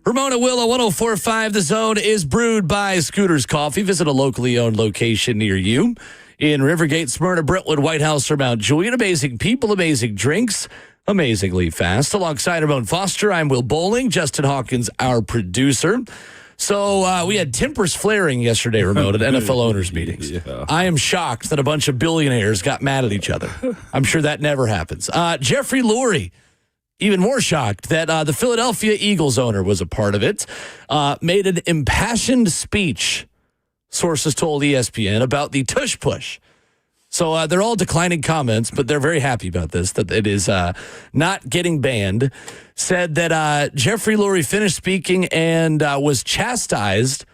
Ramon Will, 104.5 The Zone is brewed by Scooters Coffee. Visit a locally owned location near you in Rivergate, Smyrna, Brentwood, White House, or Mount Juliet. Amazing people, amazing drinks, amazingly fast. Alongside Ramon Foster, I'm Will Bowling. Justin Hawkins, our producer. So we had tempers flaring yesterday, Ramon, at NFL owners' meetings. Yeah. I am shocked that a bunch of billionaires got mad at each other. I'm sure that never happens. Jeffrey Lurie, even more shocked that the Philadelphia Eagles owner was a part of it, made an impassioned speech, sources told ESPN, about the tush push. So they're all declining comments, but they're very happy about this, that it is not getting banned. Said that Jeffrey Lurie finished speaking and was chastised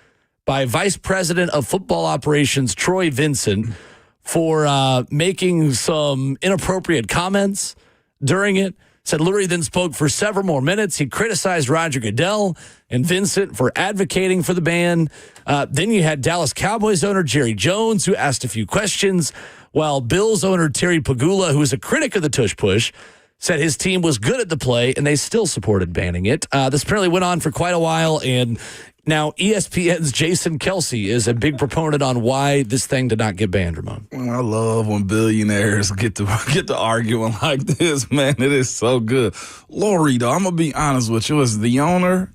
by Vice President of Football Operations Troy Vincent for making some inappropriate comments during it. Said Lurie then spoke for several more minutes. He criticized Roger Goodell and Vincent for advocating for the ban. Then you had Dallas Cowboys owner Jerry Jones, who asked a few questions, while Bills owner Terry Pagula, who is a critic of the tush push, said his team was good at the play and they still supported banning it. This apparently went on for quite a while, and now ESPN's Jason Kelsey is a big proponent on why this thing did not get banned, Ramon. I love when billionaires get to arguing like this, man. It is so good. Lurie, though, I'm going to be honest with you, as the owner,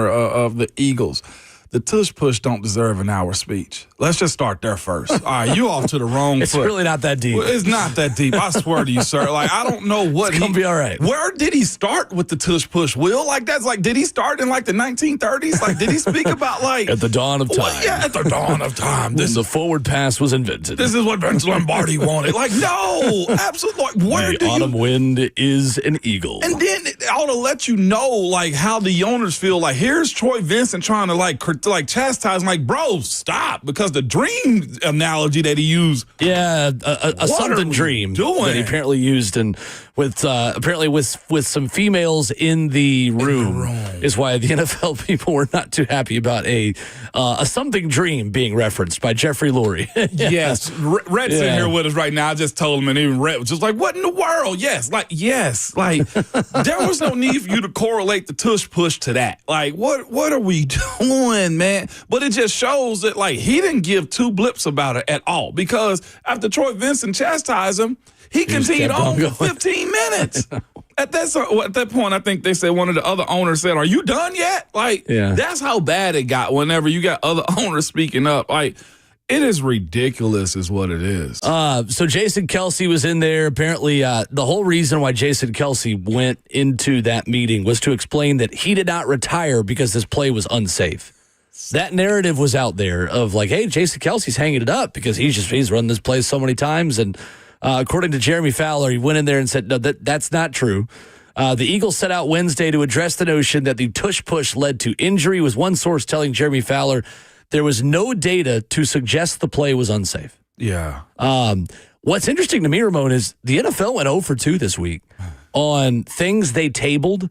of the Eagles, the tush push don't deserve an hour speech. Let's just start there first. All right, you off to the wrong It's foot. really not that deep. Well, it's not that deep. I swear to you, sir. Like, I don't know what it's going to be all right. Where did he start with the tush push, Will? Like, that's like, did he start in like the 1930s? Like, did he speak about like at the dawn of time? Well, yeah, at the dawn of time. When the forward pass was invented. This is what Vince Lombardi wanted. Like, no, absolutely. Like, where the autumn wind is an eagle. And then it ought to let you know, like, how the owners feel. Like, here's Troy Vincent trying to like chastise. I'm like, bro, stop, because the dream analogy that he used. Yeah, a something dream that he apparently used, and with apparently with some females in the room is why the NFL people were not too happy about a something dream being referenced by Jeffrey Lurie. Yes, Rhett's in here with us right now. I just told him, and even Rhett was just like, "What in the world?" Yes, there was no need for you to correlate the tush push to that. Like, what are we doing, man? But it just shows that, like, he didn't give two blips about it at all, because after Troy Vincent chastised him, he continued on for 15 minutes. At that point, I think they said, one of the other owners said, "Are you done yet?" Like, That's how bad it got whenever you got other owners speaking up. Like, it is ridiculous is what it is. So Jason Kelsey was in there. Apparently, the whole reason why Jason Kelsey went into that meeting was to explain that he did not retire because this play was unsafe. That narrative was out there of like, hey, Jason Kelsey's hanging it up because he's run this play so many times. And according to Jeremy Fowler, he went in there and said, no, that's not true. The Eagles set out Wednesday to address the notion that the tush push led to injury, with one source telling Jeremy Fowler there was no data to suggest the play was unsafe. Yeah. What's interesting to me, Ramon, is the NFL went 0 for 2 this week on things they tabled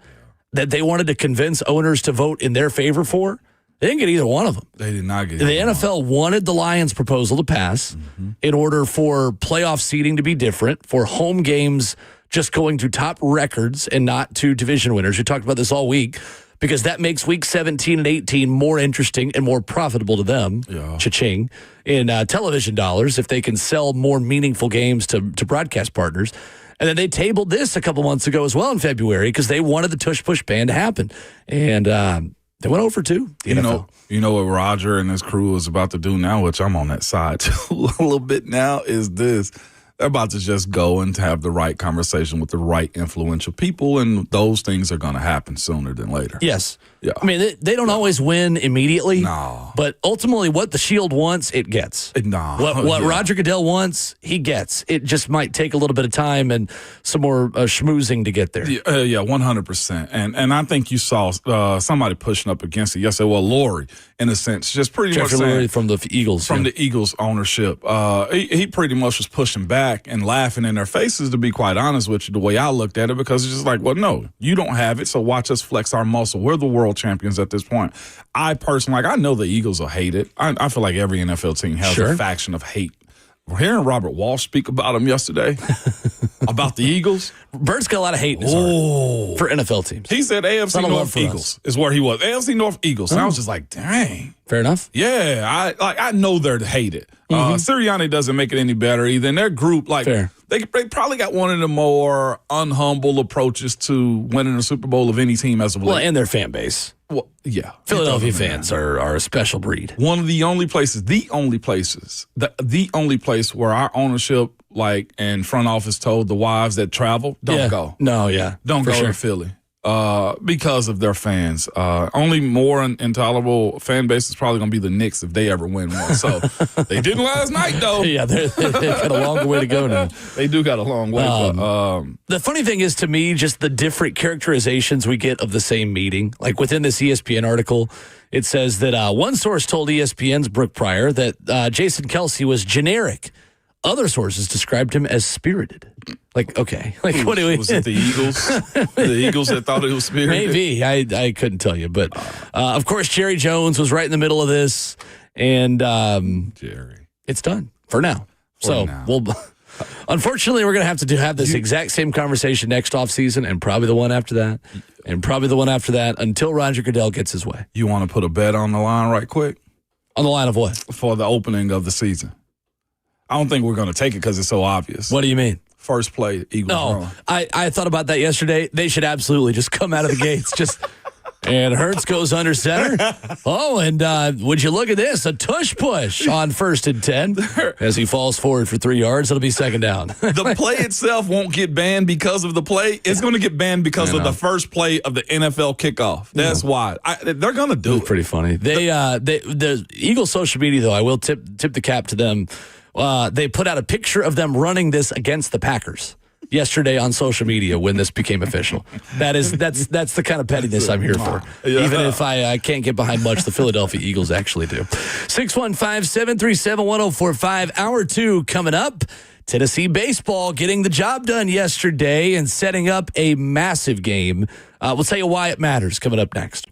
that they wanted to convince owners to vote in their favor for. They didn't get either one of them. They did not get the NFL wanted the Lions' proposal to pass in order for playoff seeding to be different, for home games just going to top records and not to division winners. We talked about this all week, because that makes week 17 and 18 more interesting and more profitable to them, cha-ching, in television dollars, if they can sell more meaningful games to broadcast partners. And then they tabled this a couple months ago as well in February, because they wanted the tush push ban to happen. And they went 0 for 2. You know what Roger and his crew is about to do now, which I'm on that side too a little bit now, is this. They're about to just go and have the right conversation with the right influential people, and those things are going to happen sooner than later. Yes. Yeah. I mean, they don't always win immediately. No. But ultimately, what the Shield wants, it gets. What Roger Goodell wants, he gets. It just might take a little bit of time and some more schmoozing to get there. 100%. And I think you saw somebody pushing up against it yesterday. Well, Lurie, in a sense, just pretty much saying, from the Eagles. From the Eagles ownership. He pretty much was pushing back and laughing in their faces, to be quite honest with you, the way I looked at it, because it's just like, well, no, you don't have it, so watch us flex our muscle. We're the world champions at this point. I personally, I know the Eagles will hate it. I feel like every NFL team has a faction of hate Hearing Robert Walsh speak about him yesterday, about the Eagles. Bert's got a lot of hate in his heart for NFL teams. He said AFC North Eagles is where he was. AFC North Eagles. And I was just like, dang. Fair enough. Yeah, I know they're hated. Sirianni doesn't make it any better either. And their group, they probably got one of the more unhumble approaches to winning a Super Bowl of any team as of late. Well, and their fan base. Well, yeah. Philadelphia fans are a special breed. One of the only places, the only place where our ownership, and front office told the wives that travel, don't go. No, yeah. Don't go to Philly. Because of their fans. Only more intolerable fan base is probably going to be the Knicks if they ever win one. So they didn't last night, though. Yeah, they've got a long way to go now. They do got a long way. The funny thing is, to me, just the different characterizations we get of the same meeting. Like within this ESPN article, it says that one source told ESPN's Brooke Pryor that Jason Kelsey was generic. Other sources described him as spirited. Okay. What do we... Was it the Eagles? The Eagles that thought it was spirited? Maybe. I couldn't tell you. But, of course, Jerry Jones was right in the middle of this. And Jerry, it's done for now. We'll... Unfortunately, we're going to have this exact same conversation next offseason and probably the one after that and probably the one after that until Roger Goodell gets his way. You want to put a bet on the line right quick? On the line of what? For the opening of the season. I don't think we're going to take it because it's so obvious. What do you mean? First play, Eagles run. I thought about that yesterday. They should absolutely just come out of the gates. And Hurts goes under center. Oh, and would you look at this? A tush push on 1st and 10 as he falls forward for 3 yards. It'll be second down. The play itself won't get banned because of the play. It's going to get banned because of the first play of the NFL kickoff. That's why. They're going to do it. Pretty funny. The Eagles social media, though, I will tip the cap to them. They put out a picture of them running this against the Packers yesterday on social media when this became official. That's the kind of pettiness I'm here for. Yeah. Even if I can't get behind much, the Philadelphia Eagles actually do. 615-737-1045. Hour 2 coming up. Tennessee baseball getting the job done yesterday and setting up a massive game. We'll tell you why it matters coming up next.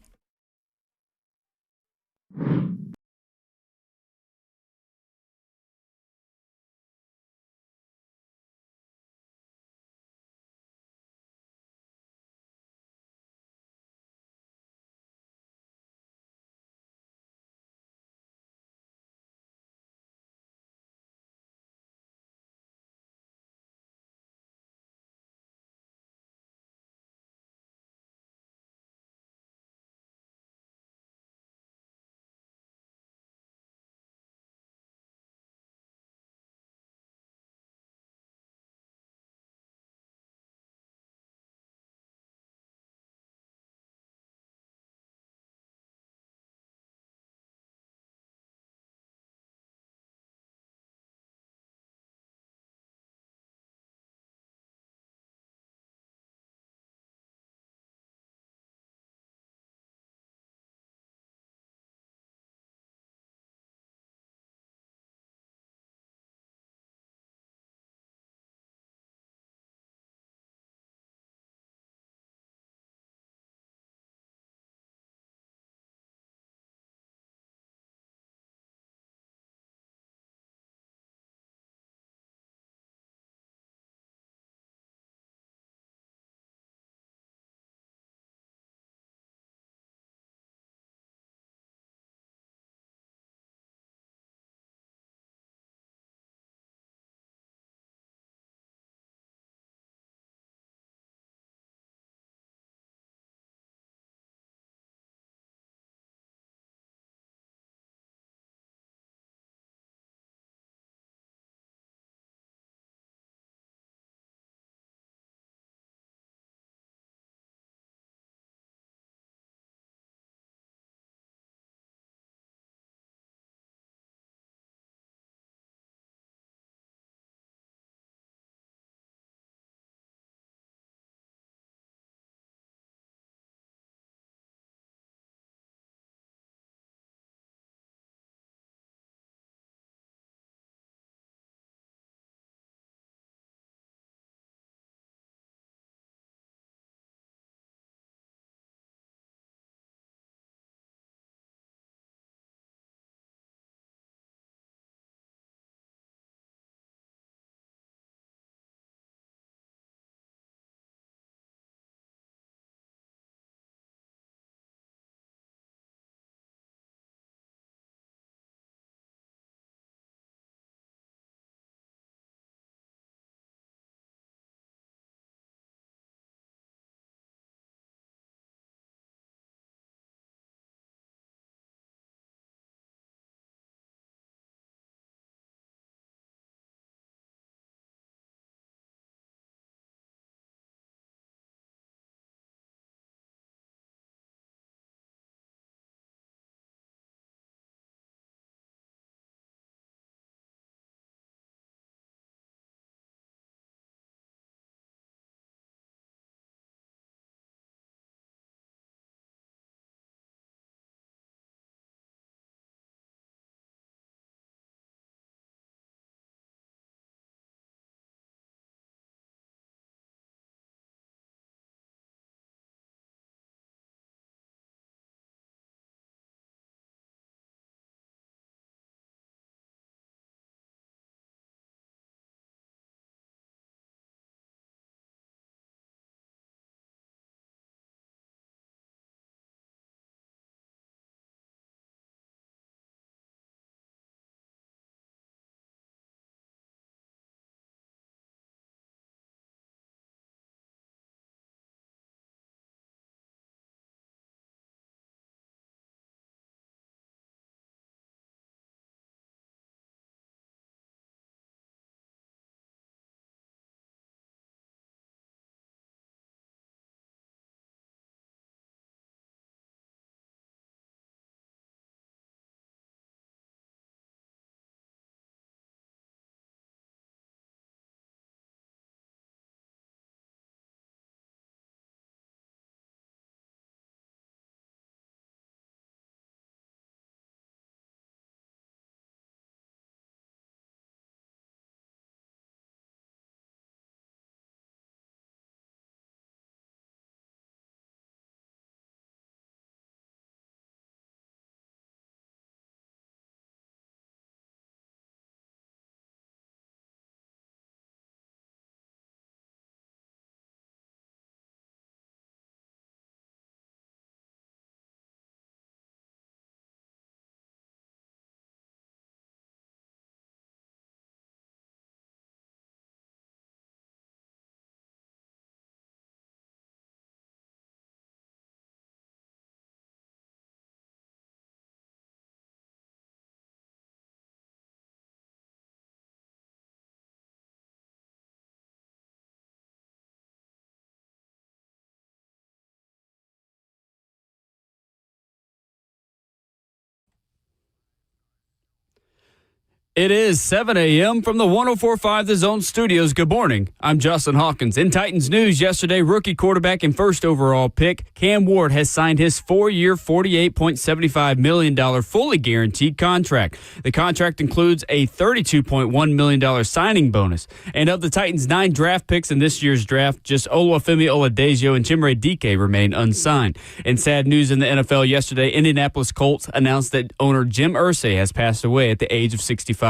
It is 7 a.m. from the 104.5 The Zone Studios. Good morning. I'm Justin Hawkins. In Titans news yesterday, rookie quarterback and first overall pick Cam Ward has signed his 4-year, $48.75 million fully guaranteed contract. The contract includes a $32.1 million signing bonus. And of the Titans' 9 draft picks in this year's draft, just Oluwafemi Oladejo and Chimere Dike remain unsigned. In sad news in the NFL yesterday, Indianapolis Colts announced that owner Jim Irsay has passed away at the age of 65.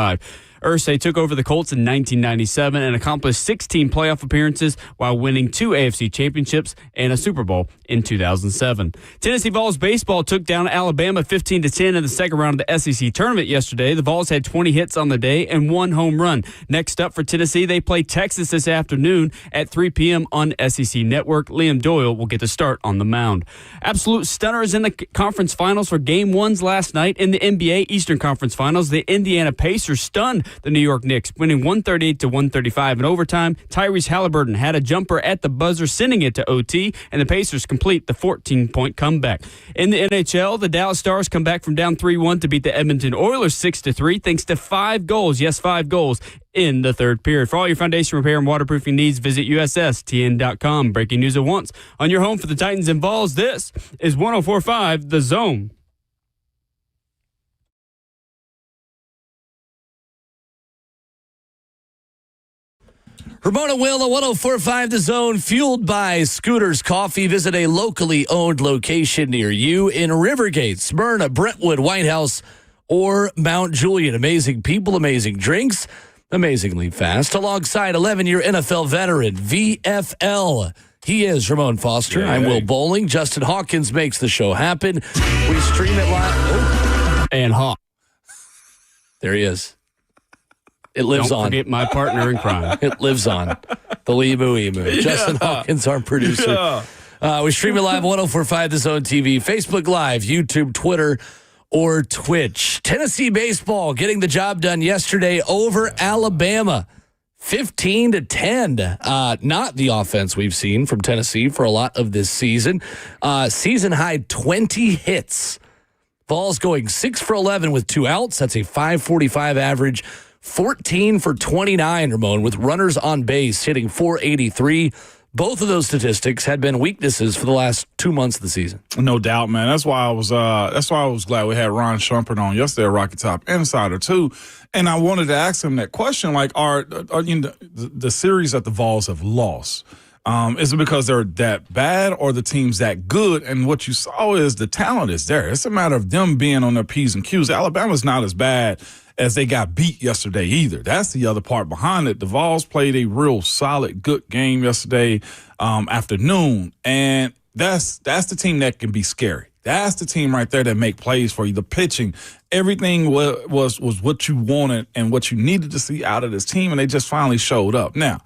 Irsay took over the Colts in 1997 and accomplished 16 playoff appearances while winning 2 AFC championships and a Super Bowl in 2007. Tennessee Vols baseball took down Alabama 15-10 in the second round of the SEC tournament yesterday. The Vols had 20 hits on the day and 1 home run. Next up for Tennessee, they play Texas this afternoon at 3 p.m. on SEC Network. Liam Doyle will get the start on the mound. Absolute stunners in the conference finals for Game 1s last night. In the NBA Eastern Conference Finals, the Indiana Pacers stunned the New York Knicks, winning 138-135 in overtime. Tyrese Halliburton had a jumper at the buzzer, sending it to OT, and the Pacers complete the 14-point comeback. In the NHL, the Dallas Stars come back from down 3-1 to beat the Edmonton Oilers 6-3, thanks to 5 goals, yes, 5 goals, in the third period. For all your foundation repair and waterproofing needs, visit USSTN.com. Breaking news at once on your home for the Titans and Vols. This is 104.5 The Zone. Ramon Will, 104.5 The Zone, fueled by Scooters Coffee. Visit a locally owned location near you in Rivergate, Smyrna, Brentwood, White House, or Mount Juliet. Amazing people, amazing drinks, amazingly fast. Alongside 11-year NFL veteran, VFL. He is Ramon Foster. I'm Will Bowling. Justin Hawkins makes the show happen. We stream it live. Oh. And Hawk. There he is. It lives Don't on. forget my partner in crime. It lives on. The Emu. Justin Hawkins, our producer. We stream it live 104.5 The Zone TV, Facebook Live, YouTube, Twitter, or Twitch. Tennessee baseball getting the job done yesterday over Alabama. 15-10. Not the offense we've seen from Tennessee for a lot of this season. Season high 20 hits. Vols going 6 for 11 with 2 outs. That's a .545 average. 14 for 29, Ramon, with runners on base, hitting .483. Both of those statistics had been weaknesses for the last 2 months of the season. No doubt, man. That's why I was glad we had Ron Shumpert on yesterday at Rocky Top Insider too. And I wanted to ask him that question: like, are you know, the series that the Vols have lost? Is it because they're that bad or the team's that good? And what you saw is the talent is there. It's a matter of them being on their P's and Q's. Alabama's not as bad as they got beat yesterday either. That's the other part behind it. The Vols played a real solid, good game yesterday afternoon, and that's the team that can be scary. That's the team right there that make plays for you. The pitching, everything was what you wanted and what you needed to see out of this team, and they just finally showed up. Now,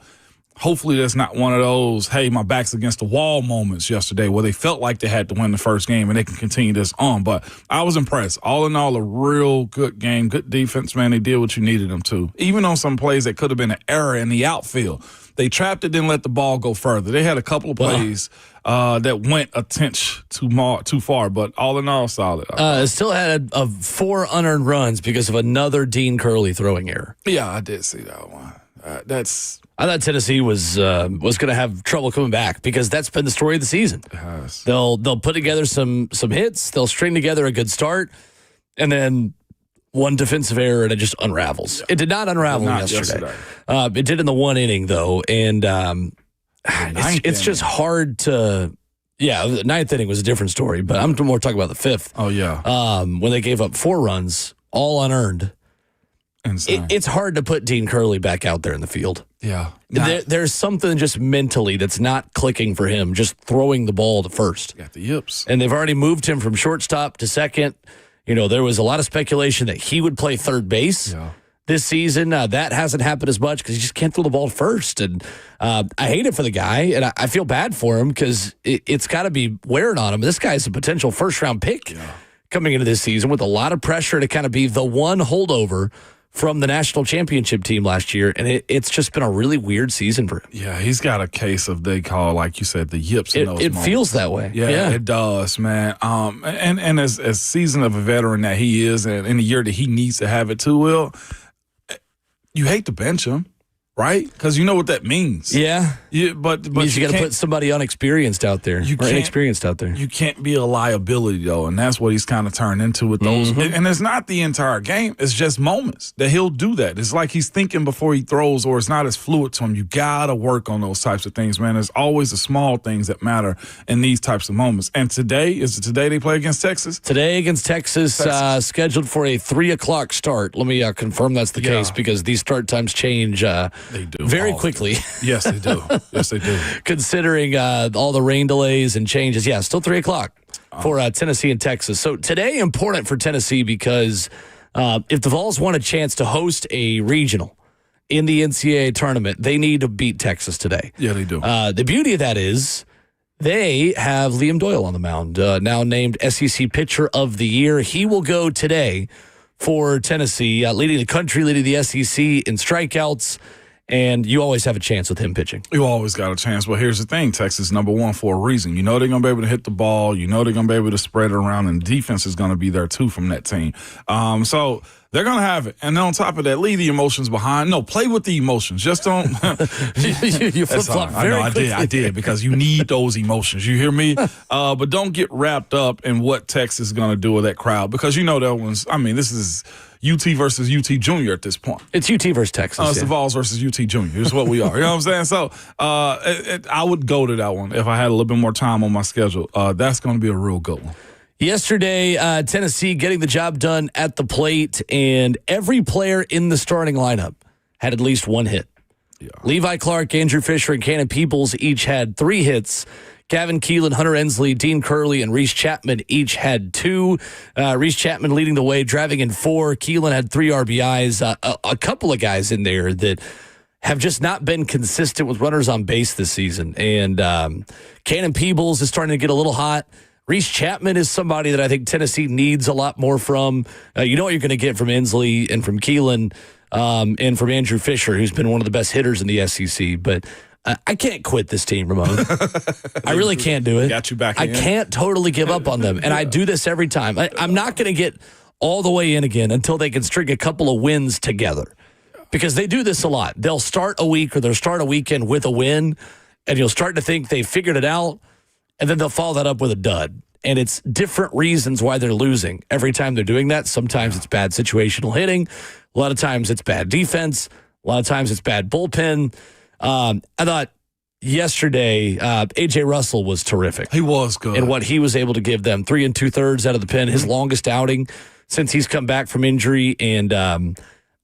hopefully that's not one of those, hey, my back's against the wall moments yesterday where they felt like they had to win the first game and they can continue this on. But I was impressed. All in all, a real good game, good defense, man. They did what you needed them to. Even on some plays that could have been an error in the outfield. They trapped it, didn't let the ball go further. They had a couple of plays that went a tinge too far, but all in all, solid. Still had 4 unearned runs because of another Dean Curley throwing error. Yeah, I did see that one. I thought Tennessee was going to have trouble coming back because that's been the story of the season. Yes. They'll put together some hits, they'll string together a good start, and then one defensive error and it just unravels. Yeah. It did not unravel yesterday. It did in the 1 inning though, and it's just hard to. Yeah, the 9th inning was a different story, but I'm more talking about the 5th. Oh yeah, when they gave up 4 runs, all unearned. It's hard to put Dean Curley back out there in the field. Yeah. There's something just mentally that's not clicking for him, just throwing the ball to first. Got the yips. And they've already moved him from shortstop to second. You know, there was a lot of speculation that he would play third base this season. That hasn't happened as much because he just can't throw the ball to first. And I hate it for the guy, and I feel bad for him because it's got to be wearing on him. This guy's a potential first-round pick coming into this season with a lot of pressure to kind of be the one holdover from the national championship team last year, and it's just been a really weird season for him. Yeah, he's got a case of, they call, like you said, the yips in those It moments. feels that way. Yeah, it does, man. And as seasoned of a veteran that he is, and in the year that he needs to have it too, Will, you hate to bench him, right? Because you know what that means. Yeah. But means you got to put somebody inexperienced out there. You can't be a liability, though, and that's what he's kind of turned into with those. And it's not the entire game. It's just moments that he'll do that. It's like he's thinking before he throws, or it's not as fluid to him. You got to work on those types of things, man. It's always the small things that matter in these types of moments. And today they play against Texas? Today against Texas. Scheduled for a 3 o'clock start. Let me confirm that's the case, because these start times change they do very quickly. Yes, they do. Yes, they do. Considering all the rain delays and changes. Yeah, still 3 o'clock for Tennessee and Texas. So today important for Tennessee because if the Vols want a chance to host a regional in the NCAA tournament, they need to beat Texas today. Yeah, they do. The beauty of that is they have Liam Doyle on the mound, now named SEC Pitcher of the Year. He will go today for Tennessee, leading the country, leading the SEC in strikeouts. And you always have a chance with him pitching. You always got a chance. But here's the thing. Texas is number one for a reason. You know they're going to be able to hit the ball. You know they're going to be able to spread it around. And defense is going to be there, too, from that team. So they're going to have it. And then on top of that, leave the emotions behind. No, play with the emotions. Just don't. you flip-flop very quickly. I did, because you need those emotions. You hear me? But don't get wrapped up in what Texas is going to do with that crowd. Because you know that one's, this is UT versus UT Junior at this point. It's UT versus Texas. It's the Vols versus UT Junior. It's what we are. You know what I'm saying? So I would go to that one if I had a little bit more time on my schedule. That's going to be a real good one. Yesterday, Tennessee getting the job done at the plate, and every player in the starting lineup had at least one hit. Yeah. Levi Clark, Andrew Fisher, and Cannon Peoples each had 3 hits. Gavin Keelan, Hunter Ensley, Dean Curley, and Reese Chapman each had 2. Reese Chapman leading the way, driving in 4. Keelan had 3 RBIs. A couple of guys in there that have just not been consistent with runners on base this season. And Cannon Peoples is starting to get a little hot. Reese Chapman is somebody that I think Tennessee needs a lot more from. You know what you're going to get from Ensley and from Keelan and from Andrew Fisher, who's been one of the best hitters in the SEC. But I can't quit this team, Ramon. I really can't do it. Got you back in. I can't totally give up on them. And I do this every time. I'm not going to get all the way in again until they can string a couple of wins together. Because they do this a lot. They'll start a week or they'll start a weekend with a win, and you'll start to think they figured it out, and then they'll follow that up with a dud. And it's different reasons why they're losing every time they're doing that. Sometimes it's bad situational hitting. A lot of times it's bad defense. A lot of times it's bad bullpen. I thought yesterday A.J. Russell was terrific. He was good. And what he was able to give them, 3 2/3 out of the pen, his longest outing since he's come back from injury. And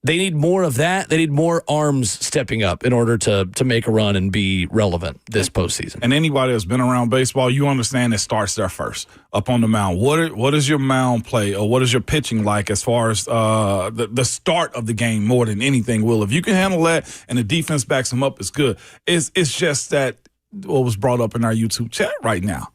they need more of that. They need more arms stepping up in order to make a run and be relevant this postseason. And anybody that's been around baseball, you understand it starts there first, up on the mound. What is your mound play, or what is your pitching like as far as the start of the game more than anything, Will? If you can handle that and the defense backs them up, it's good. It's just that what was brought up in our YouTube chat right now,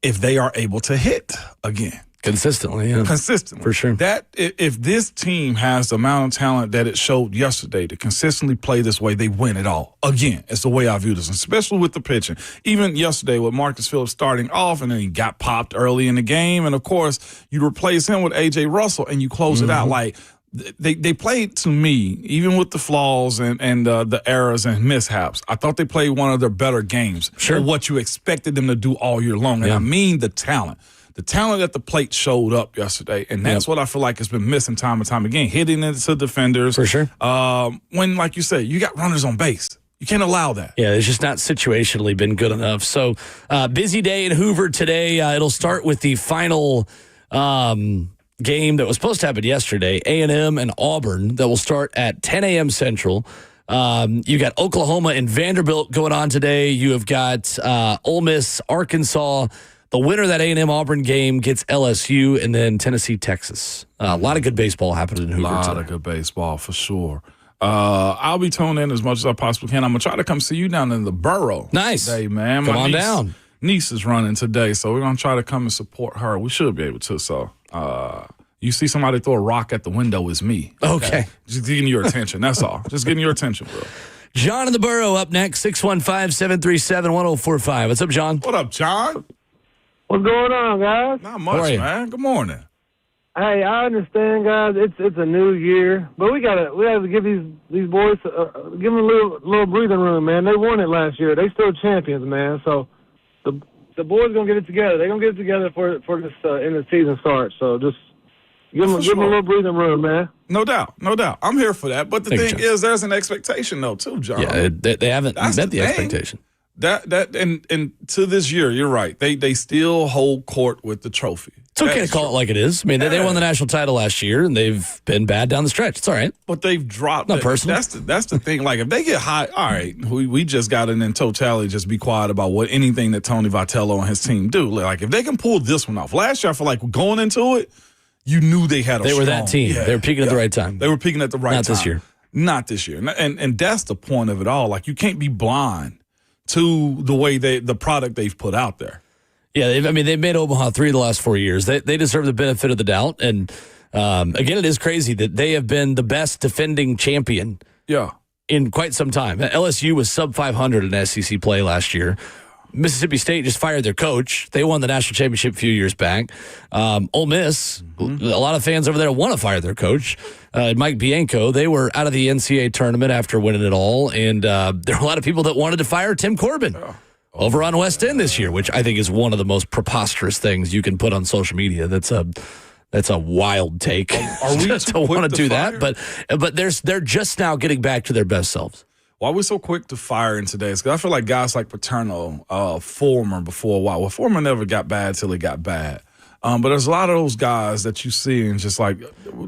if they are able to hit again. Consistently, yeah. Consistently. For sure. That if this team has the amount of talent that it showed yesterday to consistently play this way, they win it all. Again, it's the way I view this, especially with the pitching. Even yesterday with Marcus Phillips starting off, and then he got popped early in the game. And, of course, you replace him with A.J. Russell, and you close it out. Like, they played, to me, even with the flaws and the errors and mishaps, I thought they played one of their better games. Sure. For what you expected them to do all year long. And I mean the talent. The talent at the plate showed up yesterday, and that's what I feel like has been missing time and time again, hitting into defenders. For sure. When, like you said, you got runners on base. You can't allow that. Yeah, it's just not situationally been good enough. So, busy day in Hoover today. It'll start with the final game that was supposed to happen yesterday, A&M and Auburn, that will start at 10 a.m. Central. You got Oklahoma and Vanderbilt going on today. You have got Ole Miss, Arkansas. The winner of that A&M Auburn game gets LSU, and then Tennessee, Texas. A lot of good baseball happening in Hoover today. A lot of good baseball, for sure. I'll be tuned in as much as I possibly can. I'm going to try to come see you down in the borough. Nice. Today, man. Come on down. Niece is running today, so we're going to try to come and support her. We should be able to, so you see somebody throw a rock at the window, is me. Okay. Just getting your attention, that's all. Just getting your attention, bro. John in the borough up next, 615-737-1045. What's up, John? What up, John? What's going on, guys? Not much, man. Good morning. Hey, I understand, guys. It's a new year, but we gotta give these boys give them a little breathing room, man. They won it last year. They still champions, man. So the boys gonna get it together. They're gonna get it together for this in the season starts. So just give them a little breathing room, man. No doubt. I'm here for that. But the thing is, there's an expectation though too, John. Yeah, they haven't met the expectation. That and to this year, you're right. They still hold court with the trophy. It's okay to call it like it is. I mean, they won the national title last year, and they've been bad down the stretch. It's all right. But they've dropped. Not personal. That's the thing. Like, if they get high, all right, we just got to in totality just be quiet about anything that Tony Vitello and his team do. Like, if they can pull this one off. Last year, I feel like going into it, you knew they had They were that team. They were peaking at the right time. They were peaking at the right time. Not this year. And that's the point of it all. Like, you can't be blind to the way the product they've put out there. Yeah, they've made Omaha 3 the last 4 years. They deserve the benefit of the doubt. And again, it is crazy that they have been the best defending champion in quite some time. LSU was sub 500 in SEC play last year. Mississippi State just fired their coach. They won the national championship a few years back. Ole Miss, a lot of fans over there want to fire their coach, Mike Bianco. They were out of the NCAA tournament after winning it all. And there are a lot of people that wanted to fire Tim Corbin. Over on West End this year, which I think is one of the most preposterous things you can put on social media. That's a wild take. Are we to want to do that? But they're just now getting back to their best selves. Why are we so quick to fire in today's? Because I feel like guys like Paterno, Former before a while. Well, Former never got bad till he got bad. But there's a lot of those guys that you see and just like,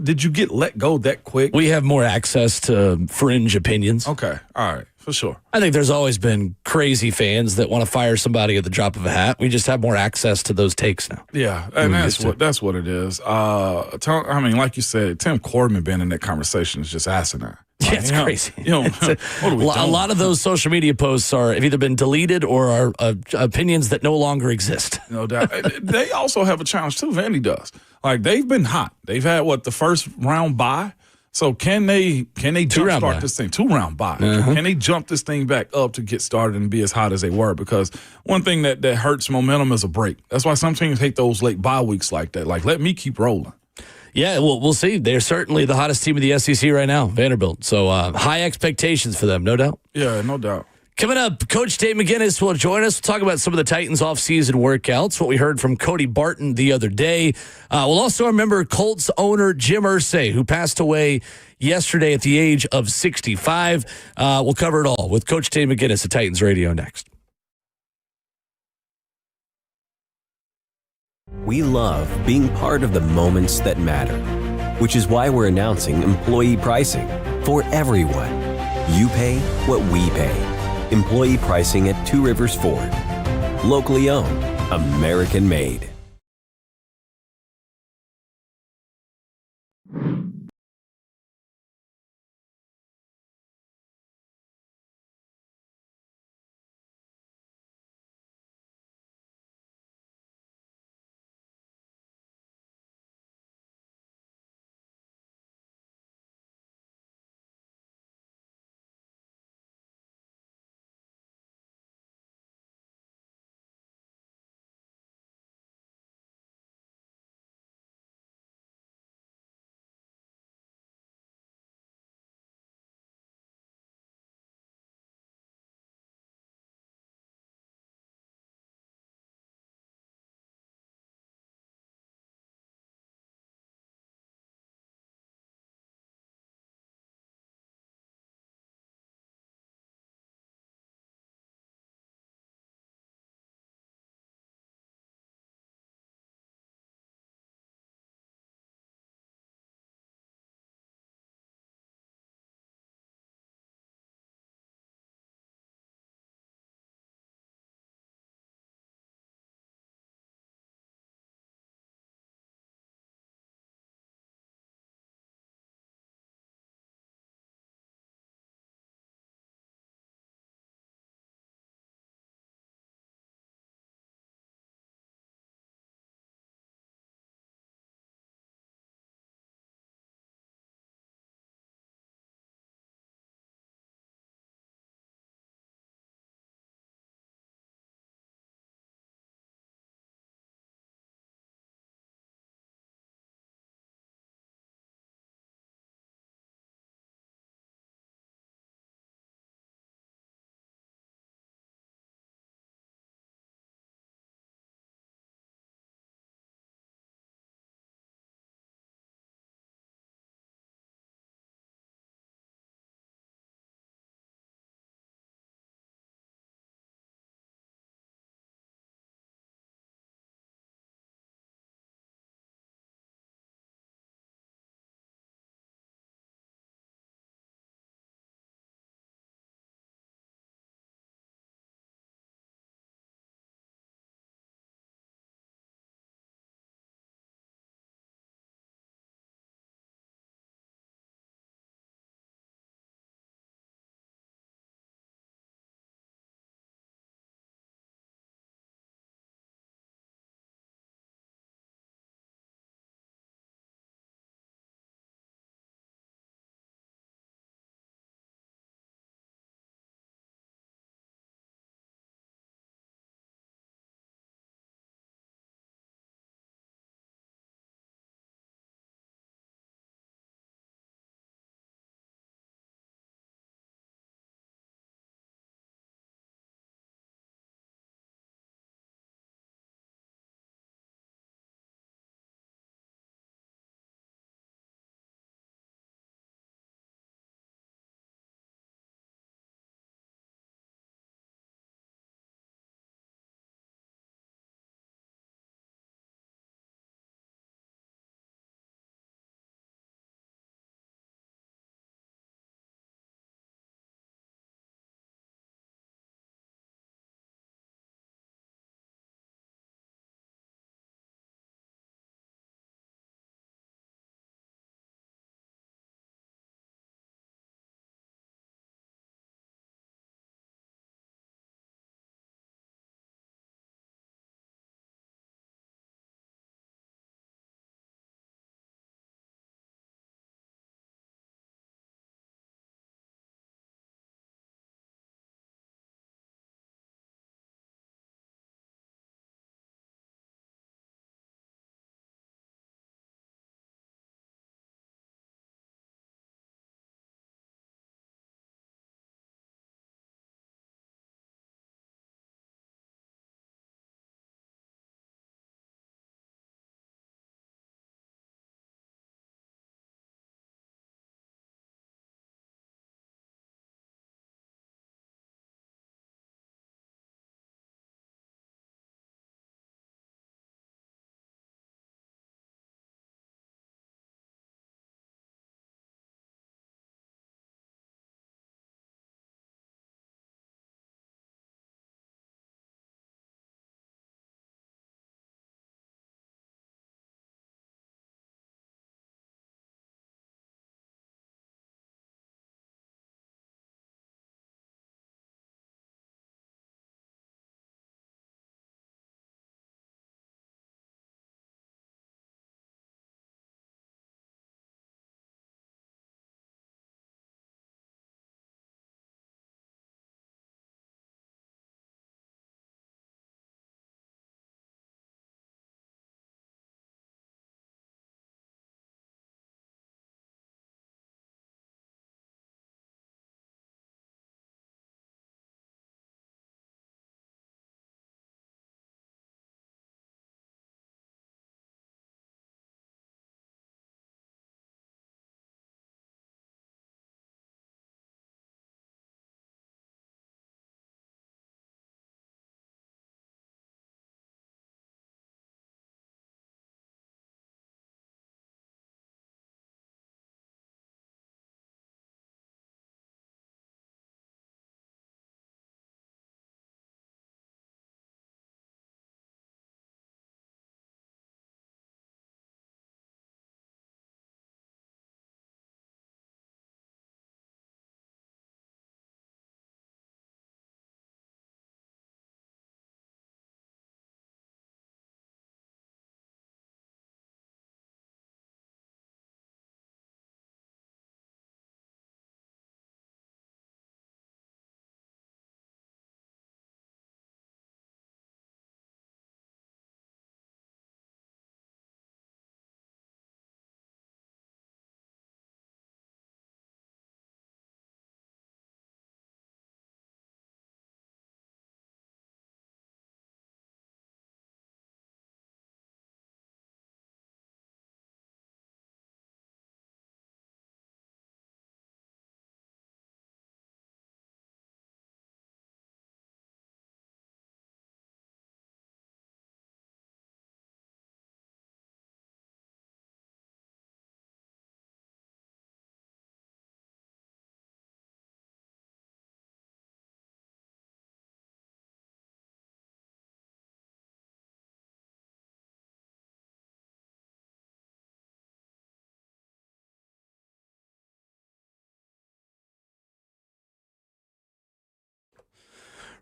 did you get let go that quick? We have more access to fringe opinions. Okay, all right. For sure. I think there's always been crazy fans that want to fire somebody at the drop of a hat. We just have more access to those takes now. Yeah, and that's what it is. I mean, like you said, Tim Corbin being in that conversation is just asinine. Yeah, it's crazy. What are we doing? A lot of those social media posts have either been deleted or are opinions that no longer exist. No doubt. They also have a challenge too. Vandy does. Like, they've been hot. They've had the first round bye. So can they jumpstart this thing? 2-round bye. Can they jump this thing back up to get started and be as hot as they were? Because one thing that hurts momentum is a break. That's why some teams hate those late bye weeks like that. Like, let me keep rolling. Yeah, well, we'll see. They're certainly the hottest team in the SEC right now, Vanderbilt. So high expectations for them, no doubt. Yeah, no doubt. Coming up, Coach Dave McGinnis will join us. We'll talk about some of the Titans offseason workouts, what we heard from Cody Barton the other day. We'll also remember Colts owner Jim Irsay, who passed away yesterday at the age of 65. We'll cover it all with Coach Dave McGinnis at Titans Radio next. We love being part of the moments that matter, which is why we're announcing employee pricing for everyone. You pay what we pay. Employee pricing at Two Rivers Ford. Locally owned, American made.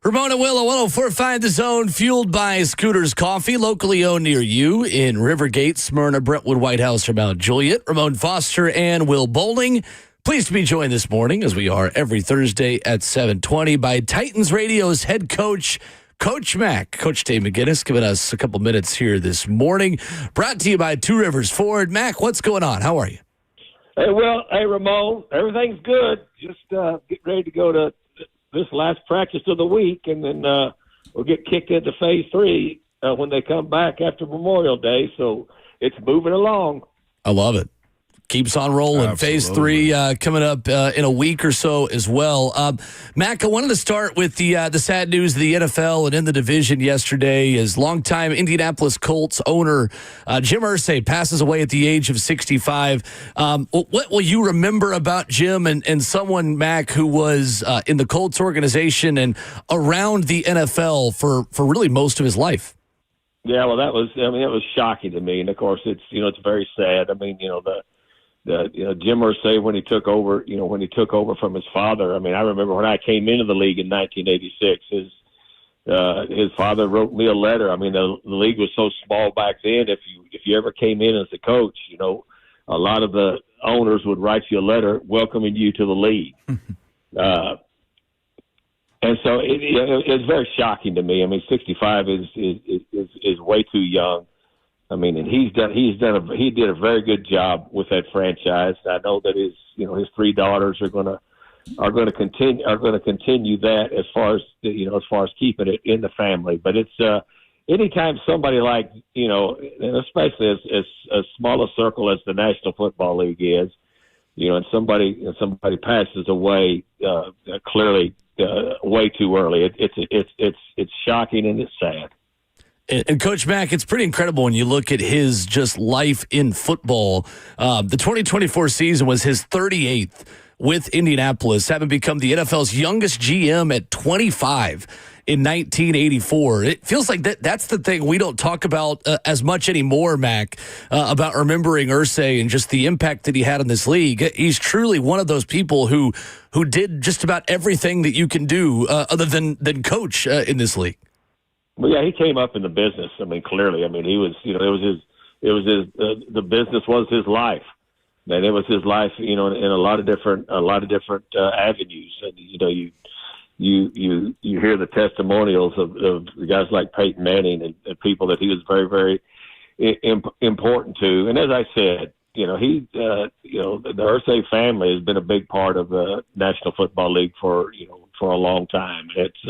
Ramon Will, 104.5 The Zone, fueled by Scooters Coffee, locally owned near you in Rivergate, Smyrna, Brentwood, White House, or Mount Juliet. Ramon Foster and Will Bowling. Pleased to be joined this morning, as we are every Thursday at 7:20, by Titans Radio's head coach, Coach Mack. Coach Dave McGinnis giving us a couple minutes here this morning. Brought to you by Two Rivers Ford. Mack, what's going on? How are you? Hey, Ramon, everything's good. Just get ready to go to this last practice of the week, and then we'll get kicked into Phase 3 when they come back after Memorial Day. So it's moving along. I love it. Keeps on rolling. Absolutely. Phase 3 coming up in a week or so as well. Mack, I wanted to start with the sad news of the NFL and in the division yesterday as longtime Indianapolis Colts owner Jim Irsay passes away at the age of 65. What will you remember about Jim and someone, Mack, who was in the Colts organization and around the NFL for really most of his life? Yeah, well, it was shocking to me, and of course, it's very sad. Jim Irsay, when he took over from his father. I mean, I remember when I came into the league in 1986, his father wrote me a letter. I mean, the league was so small back then. If you ever came in as a coach, a lot of the owners would write you a letter welcoming you to the league. And so it's very shocking to me. I mean, 65 is way too young. I mean, and he did a very good job with that franchise. I know that his three daughters are going to continue that as far as keeping it in the family. But it's anytime somebody like and especially as small a circle as the National Football League is, and somebody passes away clearly way too early. It's shocking and it's sad. And Coach Mack, it's pretty incredible when you look at his just life in football. The 2024 season was his 38th with Indianapolis, having become the NFL's youngest GM at 25 in 1984. It feels like that's the thing we don't talk about as much anymore, Mack, about remembering Irsay and just the impact that he had on this league. He's truly one of those people who did just about everything that you can do other than coach in this league. Well, yeah, he came up in the business. I mean, clearly, I mean, he was, the business was his life, and it was his life, in a lot of different avenues. And you hear the testimonials of guys like Peyton Manning and people that he was very, very important to. And as I said, the Irsay family has been a big part of the National Football League for a long time. It's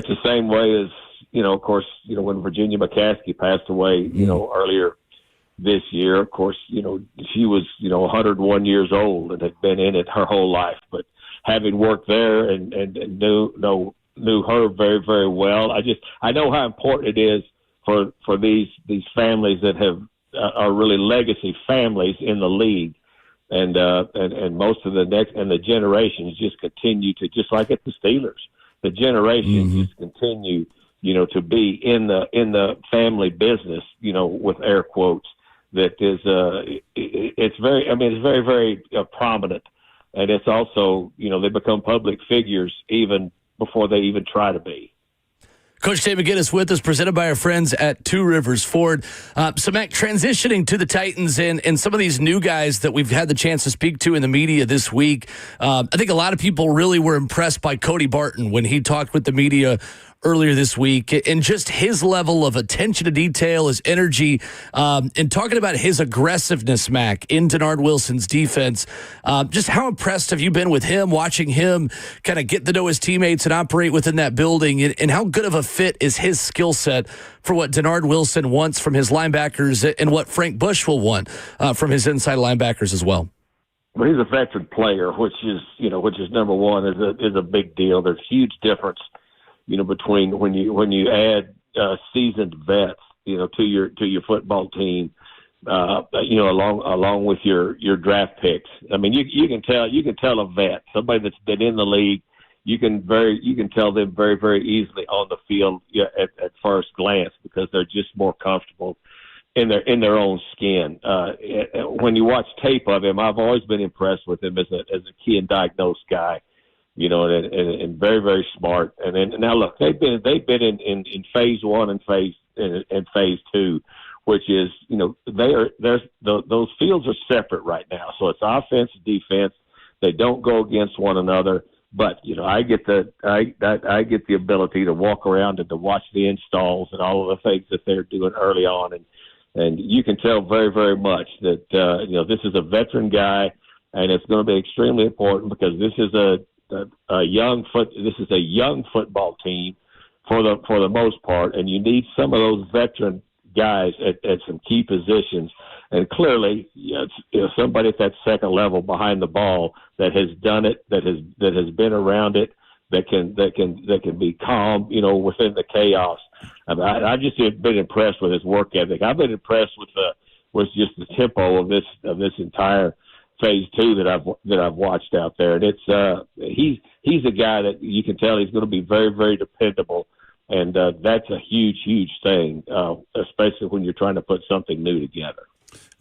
the same way as, of course, when Virginia McCaskey passed away, earlier this year, of course, she was, 101 years old and had been in it her whole life. But having worked there and knew her very, very well, I know how important it is for these families that are really legacy families in the league. And most of the generations just continue to, just like at the Steelers, the generations just continue, to be in the family business, with air quotes. That is, it's very, very prominent, and it's also, they become public figures even before they even try to be. Coach Dave McGinnis with us, presented by our friends at Two Rivers Ford. So, Mack, transitioning to the Titans and some of these new guys that we've had the chance to speak to in the media this week, I think a lot of people really were impressed by Cody Barton when he talked with the media earlier this week, and just his level of attention to detail, his energy, and talking about his aggressiveness, Mack, in Denard Wilson's defense. Just how impressed have you been with him, watching him kind of get to know his teammates and operate within that building, and how good of a fit is his skill set for what Denard Wilson wants from his linebackers and what Frank Bush will want from his inside linebackers as well? Well, he's a veteran player, which is number one, is a big deal. There's a huge difference, between when you add seasoned vets, to your football team, along with your draft picks. I mean, you can tell a vet, somebody that's been in the league, you can tell them very, very easily on the field at first glance, because they're just more comfortable in their own skin. When you watch tape of him, I've always been impressed with him as a key and diagnosed guy. and very, very smart. And then now look, they've been in phase one and phase two, which is, those fields are separate right now. So it's offense, defense. They don't go against one another. But I get the ability to walk around and to watch the installs and all of the things that they're doing early on, and you can tell very, very much that this is a veteran guy, and it's going to be extremely important because this is a young football team for the most part, and you need some of those veteran guys at some key positions. And clearly, somebody at that second level behind the ball that has done it, that has been around it, that can be calm, within the chaos. I just have been impressed with his work ethic. I've been impressed with just the tempo of this entire phase two that I've watched out there. And it's he's a guy that you can tell he's going to be very, very dependable. And that's a huge, huge thing, especially when you're trying to put something new together.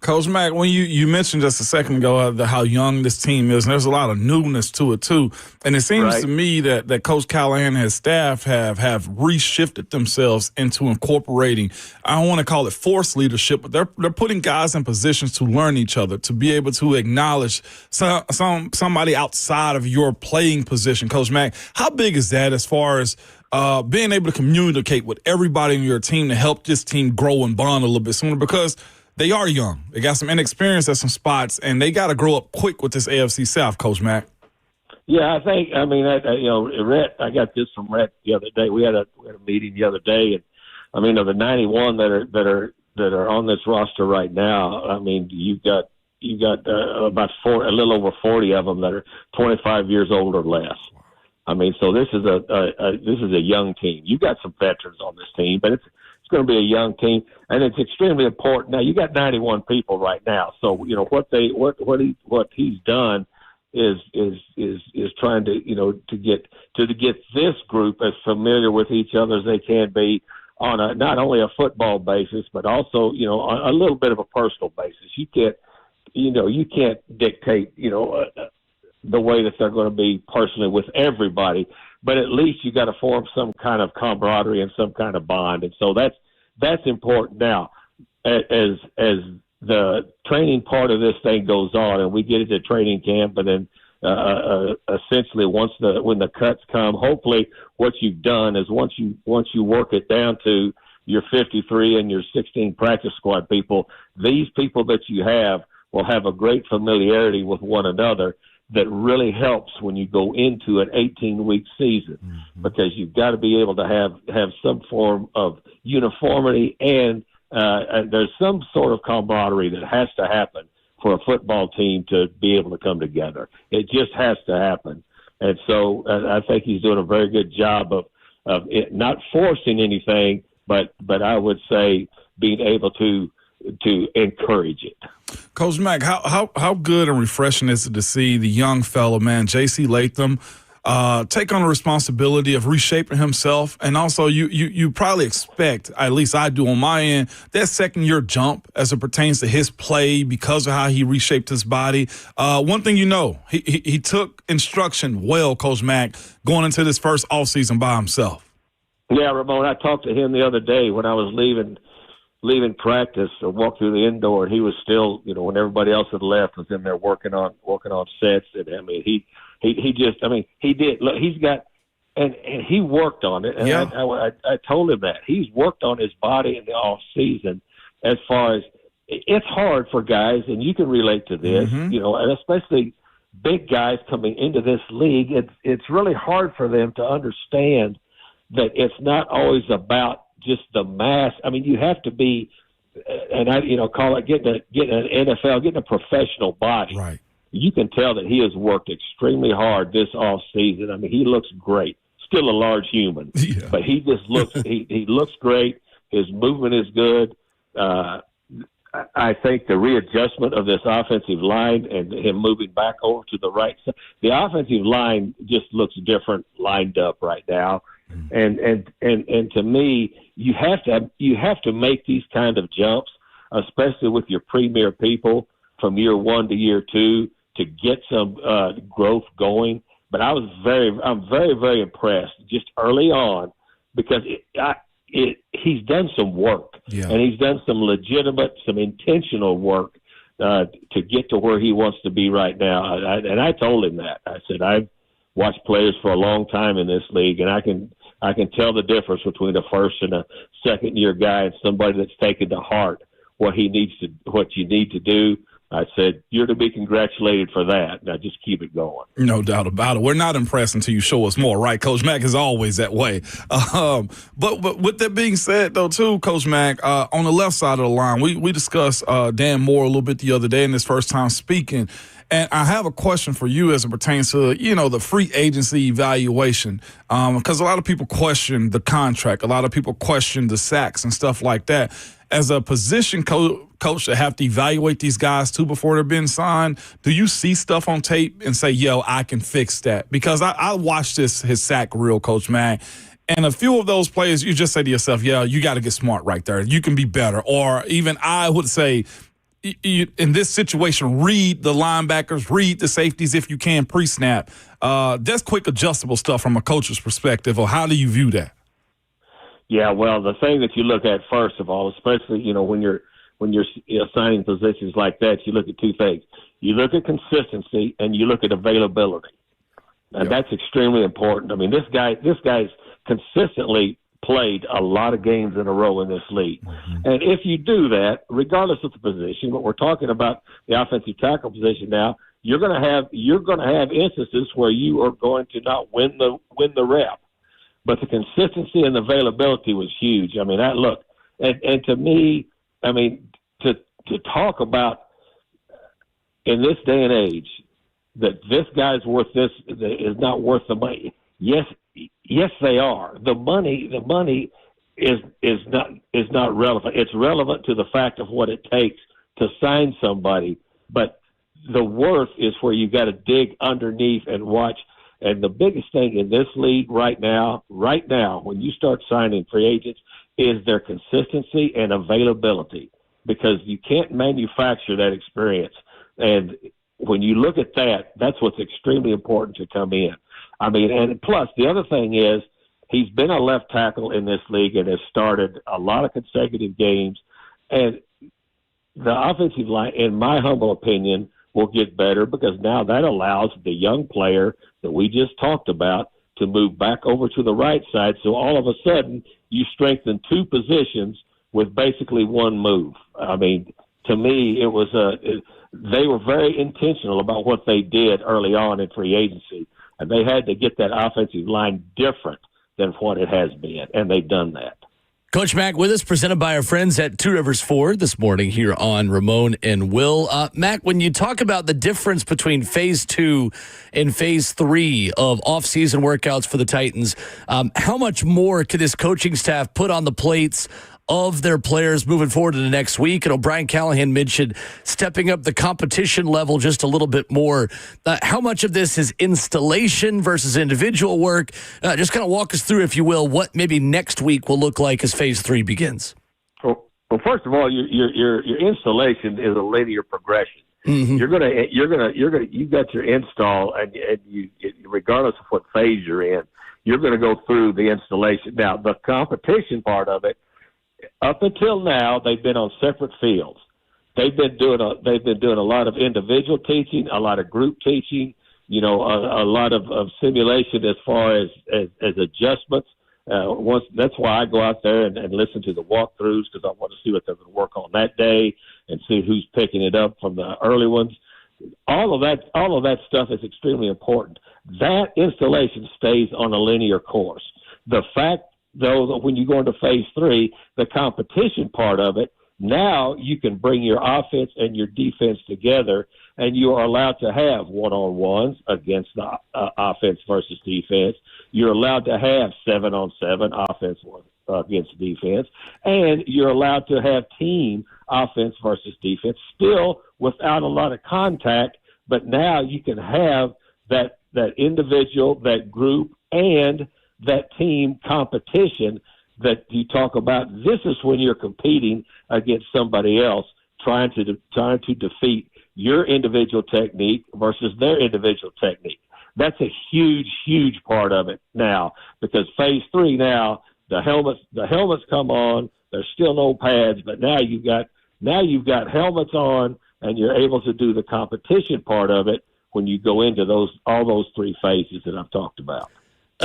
Coach Mack, when you mentioned just a second ago how young this team is, and there's a lot of newness to it too. And it seems to me that Coach Callahan and his staff have reshifted themselves into incorporating, I don't want to call it forced leadership, but they're putting guys in positions to learn each other, to be able to acknowledge somebody outside of your playing position. Coach Mack, how big is that as far as being able to communicate with everybody in your team to help this team grow and bond a little bit sooner? Because they are young. They got some inexperience at some spots, and they got to grow up quick with this AFC South, Coach Mack. Yeah, Rhett, I got this from Rhett the other day. We had a meeting the other day, and of the 91 that are on this roster right now, you've got about a little over 40 of them that are 25 years old or less. So this is a young team. You've got some veterans on this team, but it's going to be a young team, and it's extremely important. Now you got 91 people right now, so what he's done is trying to get this group as familiar with each other as they can be on not only a football basis, but also on a little bit of a personal basis. You can't dictate the way that they're going to be personally with everybody, but at least you got to form some kind of camaraderie and some kind of bond. And so that's important. Now, as the training part of this thing goes on and we get into training camp, and then essentially when the cuts come, hopefully what you've done is once you work it down to your 53 and your 16 practice squad people, these people that you have will have a great familiarity with one another that really helps when you go into an 18-week season, because you've got to be able to have some form of uniformity and there's some sort of camaraderie that has to happen for a football team to be able to come together. It just has to happen. And so I think he's doing a very good job of it, not forcing anything, but I would say being able to encourage it. Coach Mack, how good and refreshing is it to see the young fellow, man, J.C. Latham, take on the responsibility of reshaping himself, and also you probably expect, at least I do on my end, that second-year jump as it pertains to his play because of how he reshaped his body. One thing he took instruction well, Coach Mack, going into this first offseason by himself. Yeah, Ramon, I talked to him the other day when I was leaving practice. I walked through the indoor, and he was still, when everybody else had left, was in there working on sets. And he did. Look, he's got, and he worked on it. And yeah. I told him that he's worked on his body in the off season. As far as it's hard for guys, and you can relate to this, and especially big guys coming into this league. It's really hard for them to understand that it's not always about just the mass. You have to be, and call it getting an NFL, getting a professional body. Right. You can tell that he has worked extremely hard this off season. He looks great. Still a large human, but he just looks. he looks great. His movement is good. I think the readjustment of this offensive line and him moving back over to the right side, the offensive line just looks different lined up right now. And to me, you have to make these kind of jumps, especially with your premier people from year one to year two, to get some growth going. But I'm very, very impressed just early on because he's done some work, and he's done some legitimate, some intentional work to get to where he wants to be right now. And I told him that. I said, I've watched players for a long time in this league, and I can tell the difference between a first and a second-year guy and somebody that's taken to heart what you need to do. I said, you're to be congratulated for that. Now just keep it going. No doubt about it. We're not impressed until you show us more, right? Coach Mack is always that way. But with that being said, though, too, Coach Mack, on the left side of the line, we discussed Dan Moore a little bit the other day in his first time speaking. And I have a question for you as it pertains to, the free agency evaluation, because a lot of people question the contract. A lot of people question the sacks and stuff like that. As a position coach that have to evaluate these guys, too, before they're being signed, do you see stuff on tape and say, I can fix that? Because I watched his sack reel, Coach Mack, and a few of those players, you just say to yourself, you got to get smart right there. You can be better. Or even I would say, in this situation, read the linebackers, read the safeties if you can pre-snap. That's quick adjustable stuff from a coach's perspective. Or how do you view that? Yeah, well, the thing that you look at first of all, especially when you're signing positions like that, you look at two things. You look at consistency and you look at availability, and that's extremely important. I mean, this guy's consistently played a lot of games in a row in this league. Mm-hmm. And if you do that, regardless of the position, but we're talking about the offensive tackle position now, you're going to have instances where you are going to not win the rep. But the consistency and availability was huge. I mean, and to me, I mean, to talk about in this day and age that this guy's worth this is not worth the money. Yes, they are. The money is not relevant. It's relevant to the fact of what it takes to sign somebody, but the worth is where you got to dig underneath and watch. And the biggest thing in this league right now, when you start signing free agents, is their consistency and availability, because you can't manufacture that experience. And when you look at that, that's what's extremely important to come in. I mean, and plus the other thing is he's been a left tackle in this league and has started a lot of consecutive games. And the offensive line, in my humble opinion, will get better because now that allows the young player that we just talked about to move back over to the right side. So all of a sudden you strengthen two positions with basically one move. I mean, to me, they were very intentional about what they did early on in free agency, and they had to get that offensive line different than what it has been, and they've done that. Coach Mack with us, presented by our friends at Two Rivers Ford this morning here on Ramon and Will. Mack, when you talk about the difference between Phase 2 and Phase 3 of off-season workouts for the Titans, how much more could this coaching staff put on the plates of their players moving forward to the next week? And O'Brien Callahan mentioned stepping up the competition level just a little bit more. How much of this is installation versus individual work? Just kind of walk us through, if you will, what maybe next week will look like as Phase 3 begins. Well, first of all, your installation is a linear progression. Mm-hmm. You've got your install, and you, regardless of what phase you're in, you're going to go through the installation. Now, the competition part of it, up until now, they've been on separate fields. They've been doing a lot of individual teaching, a lot of group teaching, a lot of simulation as far as adjustments. That's why I go out there and listen to the walkthroughs, because I want to see what they're going to work on that day and see who's picking it up from the early ones. All of that stuff is extremely important. That installation stays on a linear course. The fact, though, that when you go into Phase 3, the competition part of it, now you can bring your offense and your defense together, and you are allowed to have one-on-ones against the offense versus defense. You're allowed to have 7-on-7 offense against defense, and you're allowed to have team offense versus defense, still without a lot of contact, but now you can have that individual, that group, and that team competition that you talk about. This is when you're competing against somebody else, trying to defeat your individual technique versus their individual technique. That's a huge, huge part of it now, because phase 3 now, the helmets come on. There's still no pads, but now you've got helmets on, and you're able to do the competition part of it when you go into all those 3 phases that I've talked about.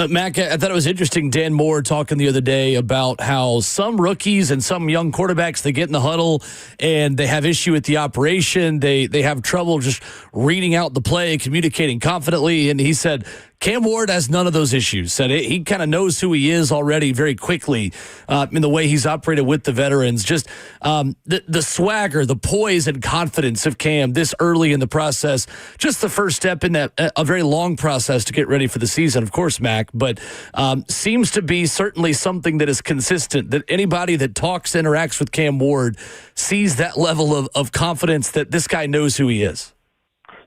Mack, I thought it was interesting, Dan Moore talking the other day about how some rookies and some young quarterbacks, they get in the huddle and they have issue with the operation. They have trouble just reading out the play, communicating confidently. And he said Cam Ward has none of those issues. Said he kind of knows who he is already very quickly in the way he's operated with the veterans. Just the swagger, the poise and confidence of Cam this early in the process. Just the first step in a very long process to get ready for the season, of course, Mac. But seems to be certainly something that is consistent, that anybody that interacts with Cam Ward sees that level of confidence that this guy knows who he is.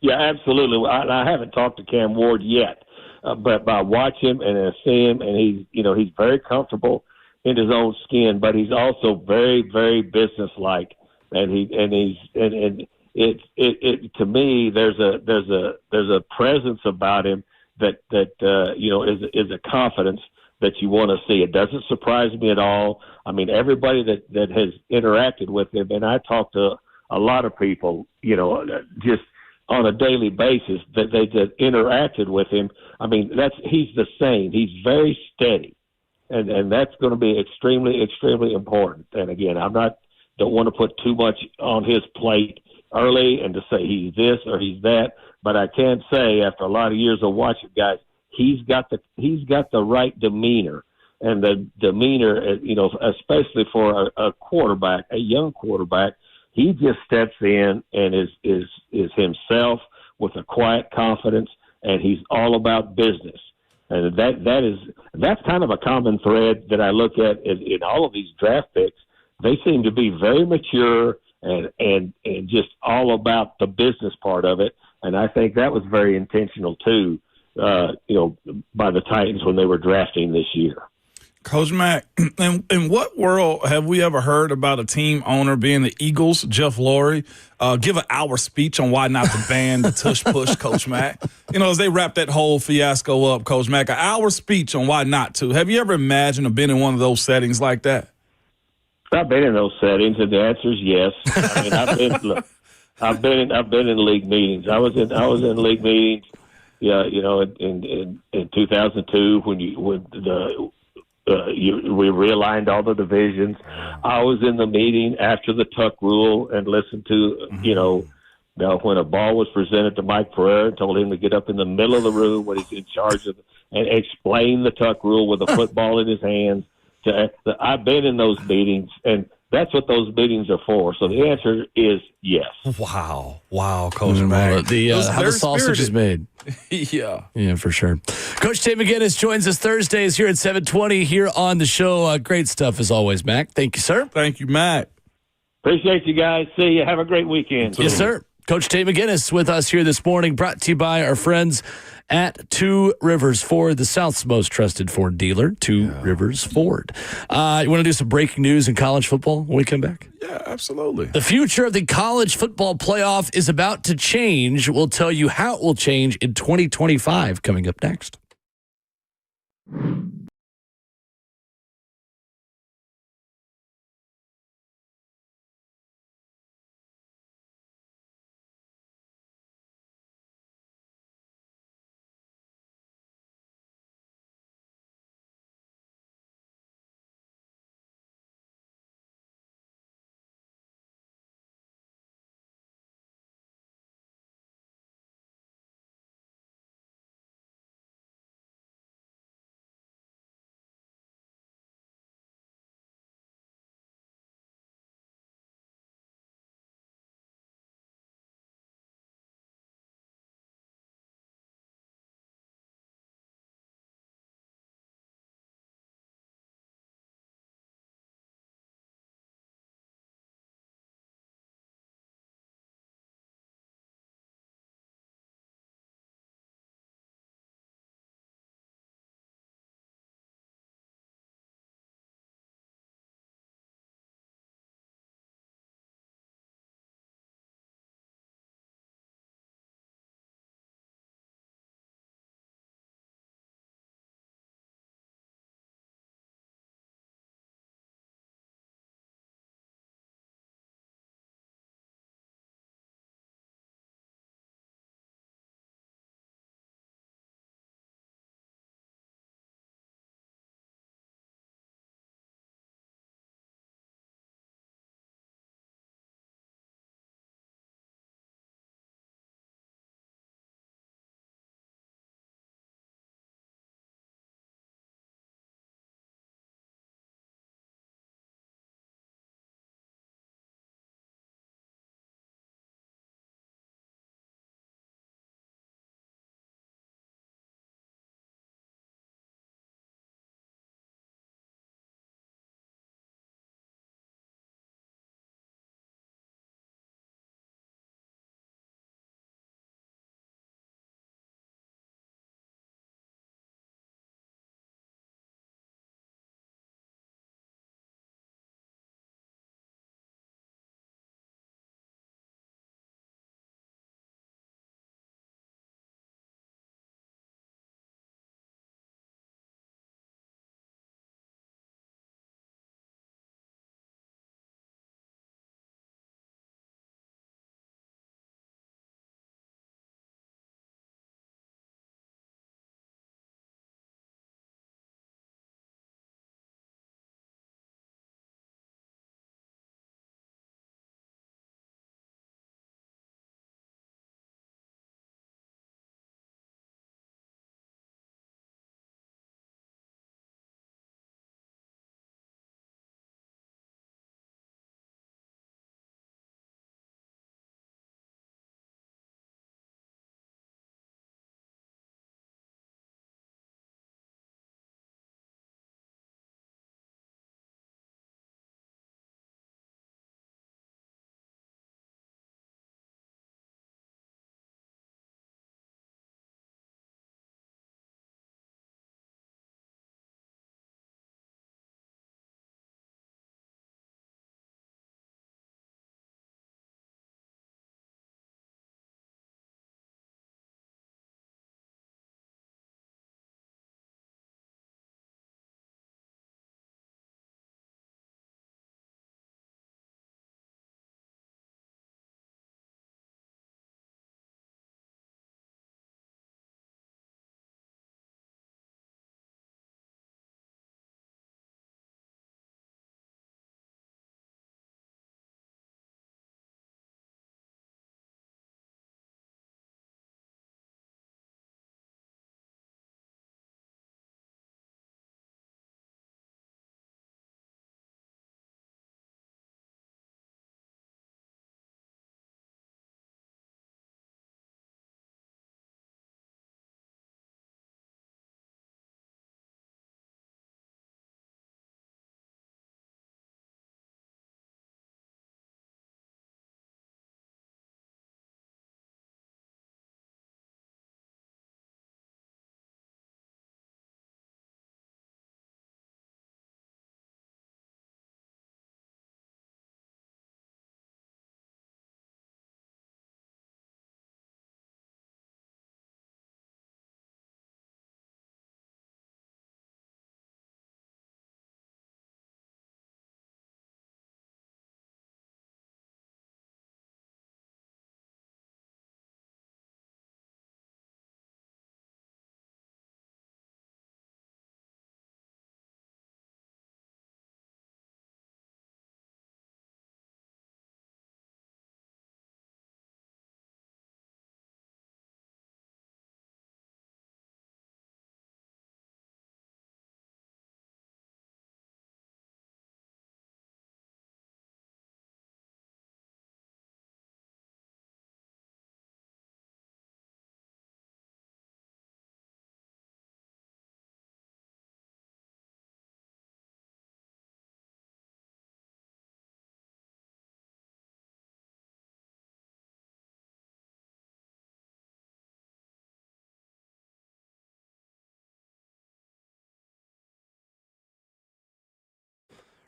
Yeah, absolutely. I haven't talked to Cam Ward yet, but I watch him and I see him, and he's very comfortable in his own skin, but he's also very, very businesslike, and it to me there's a presence about him that is a confidence that you want to see. It doesn't surprise me at all. I mean, everybody that has interacted with him, and I talk to a lot of people, just on a daily basis that interacted with him. I mean, he's the same. He's very steady, and that's going to be extremely, extremely important. And again, don't want to put too much on his plate early and to say he's this or he's that. But I can say, after a lot of years of watching guys, he's got the right demeanor, and the demeanor, especially for a quarterback, a young quarterback, he just steps in and is himself with a quiet confidence, and he's all about business. And that's kind of a common thread that I look at in all of these draft picks. They seem to be very mature and just all about the business part of it. And I think that was very intentional too, by the Titans when they were drafting this year. Coach Mack, in what world have we ever heard about a team owner being the Eagles, Jeff Lurie, give an hour speech on why not to ban the tush push, Coach Mack? As they wrap that whole fiasco up, Coach Mack, an hour speech on why not to. Have you ever imagined or been in one of those settings like that? I've been in those settings, and the answer is yes. I mean, I've been in league meetings. I was in league meetings, in 2002 we realigned all the divisions. I was in the meeting after the tuck rule and listened to, when a ball was presented to Mike Pereira, told him to get up in the middle of the room when he's in charge of and explain the tuck rule with a football in his hands. I've been in those meetings, and that's what those meetings are for. So the answer is yes. Wow, Coach Mack. How the sausage is made. Yeah, for sure. Coach Tay McGinnis joins us Thursdays here at 7:20 here on the show. Great stuff as always, Mac. Thank you, sir. Thank you, Mac. Appreciate you guys. See you. Have a great weekend. Yes, sir. Coach Tay McGinnis with us here this morning, brought to you by our friends at Two Rivers Ford, the South's most trusted Ford dealer, Two Rivers Ford. You want to do some breaking news in college football when we come back? Yeah, absolutely. The future of the college football playoff is about to change. We'll tell you how it will change in 2025 coming up next.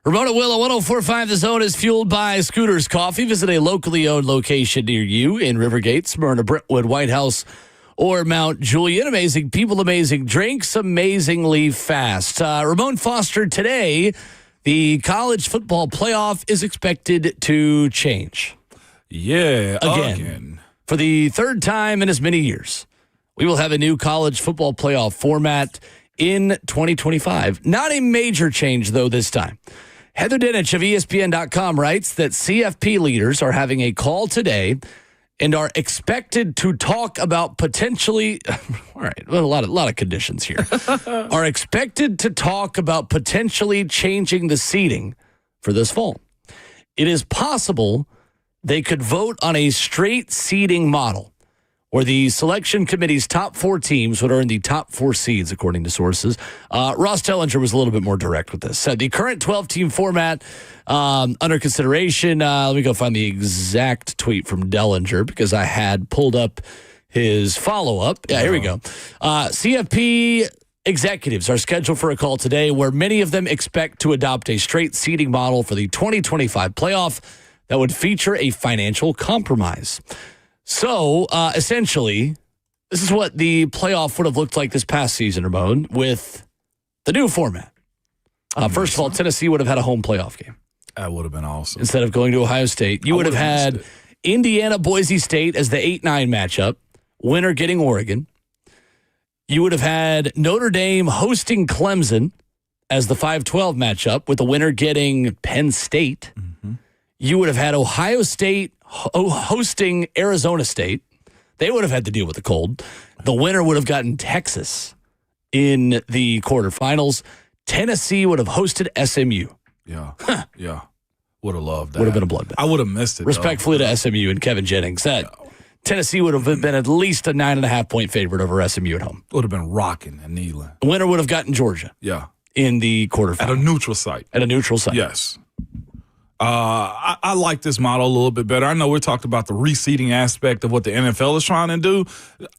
Ramon Will, 104.5 The Zone is fueled by Scooters Coffee. Visit a locally owned location near you in Rivergate, Smyrna, Brentwood, White House, or Mount Juliet. Amazing people, amazing drinks, amazingly fast. Ramon Foster, today, the college football playoff is expected to change. Yeah, Again. For the third time in as many years, we will have a new college football playoff format in 2025. Not a major change, though, this time. Heather Dinich of ESPN.com writes that CFP leaders are having a call today and are expected to talk about potentially, all right, well, a lot of conditions here, are expected to talk about potentially changing the seating for this fall. It is possible they could vote on a straight seeding model where the selection committee's top 4 teams would earn the top 4 seeds, according to sources. Ross Tellinger was a little bit more direct with this. Said the current 12-team format under consideration. Let me go find the exact tweet from Dellinger because I had pulled up his follow-up. Yeah, here we go. CFP executives are scheduled for a call today where many of them expect to adopt a straight seeding model for the 2025 playoff that would feature a financial compromise. So, essentially, this is what the playoff would have looked like this past season, Ramon, with the new format. First of all, Tennessee would have had a home playoff game. That would have been awesome. Instead of going to Ohio State. You would have had Indiana, Boise State as the 8-9 matchup, winner getting Oregon. You would have had Notre Dame hosting Clemson as the 5-12 matchup, with the winner getting Penn State. Mm-hmm. You would have had Ohio State hosting Arizona State. They would have had to deal with the cold. The winner would have gotten Texas in the quarterfinals. Tennessee would have hosted SMU. Yeah. Yeah. Would have loved that. Would have been a bloodbath. I would have missed it. Respectfully to SMU and Kevin Jennings. Tennessee would have been at least a 9.5-point favorite over SMU at home. Would have been rocking and kneeling. The winner would have gotten Georgia. Yeah. In the quarterfinals. At a neutral site. Yes. I like this model a little bit better. I know we talked about the reseeding aspect of what the NFL is trying to do.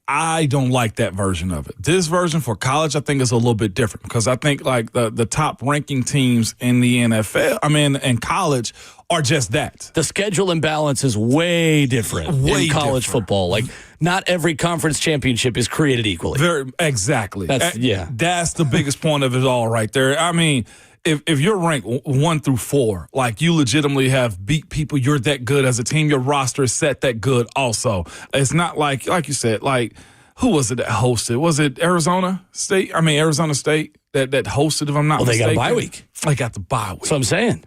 I don't like that version of it. This version for college, I think, is a little bit different because I think like the top ranking teams in the NFL, in college, are just that. The schedule imbalance is way different in college football. Like, not every conference championship is created equally. Exactly. That's the biggest point of it all right there. I mean, if you're ranked 1 through 4, like you legitimately have beat people, you're that good as a team, your roster is set that good also. It's not like you said, like, who was it that hosted? Was it Arizona State? Arizona State that hosted, if I'm not mistaken. They got a bye week. They got the bye week. That's what I'm saying.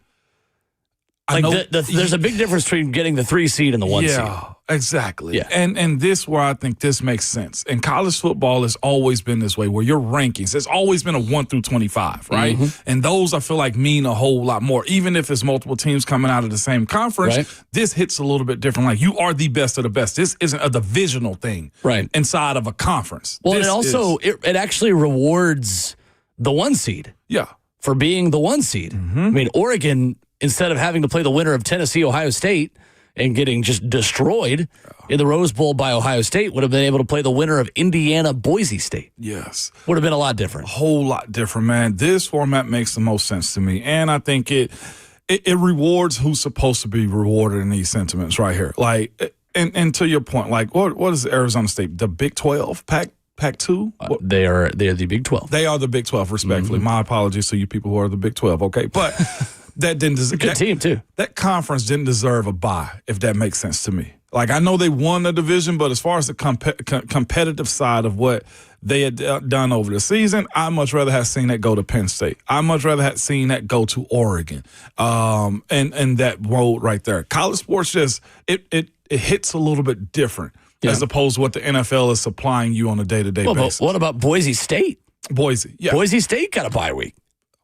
Like there's a big difference between getting the 3 seed and the 1 seed. Yeah, exactly. Yeah. And this where I think this makes sense. And college football has always been this way, where your rankings, it's always been a 1 through 25, right? Mm-hmm. And those I feel like mean a whole lot more. Even if it's multiple teams coming out of the same conference, right, this hits a little bit different. Like, you are the best of the best. This isn't a divisional thing, right, inside of a conference. Well, it actually rewards the 1 seed. Yeah. For being the 1 seed. Mm-hmm. Oregon, instead of having to play the winner of Tennessee, Ohio State, and getting just destroyed in the Rose Bowl by Ohio State, would have been able to play the winner of Indiana, Boise State. Yes. Would have been a lot different. A whole lot different, man. This format makes the most sense to me. And I think it rewards who's supposed to be rewarded in these sentiments right here. Like, and to your point, like, what is Arizona State? The Big 12? Pac-2? They are the Big 12. They are the Big 12, respectfully. Mm-hmm. My apologies to you people who are the Big 12, okay? But that didn't deserve. Good team, too. That conference didn't deserve a bye, if that makes sense to me. Like, I know they won the division, but as far as the competitive side of what they had done over the season, I much rather have seen that go to Penn State. I much rather have seen that go to Oregon, and that road right there. College sports just it hits a little bit different. Yeah. As opposed to what the NFL is supplying you on a day-to-day basis. What about Boise State? Boise, yeah. Boise State got a bye week.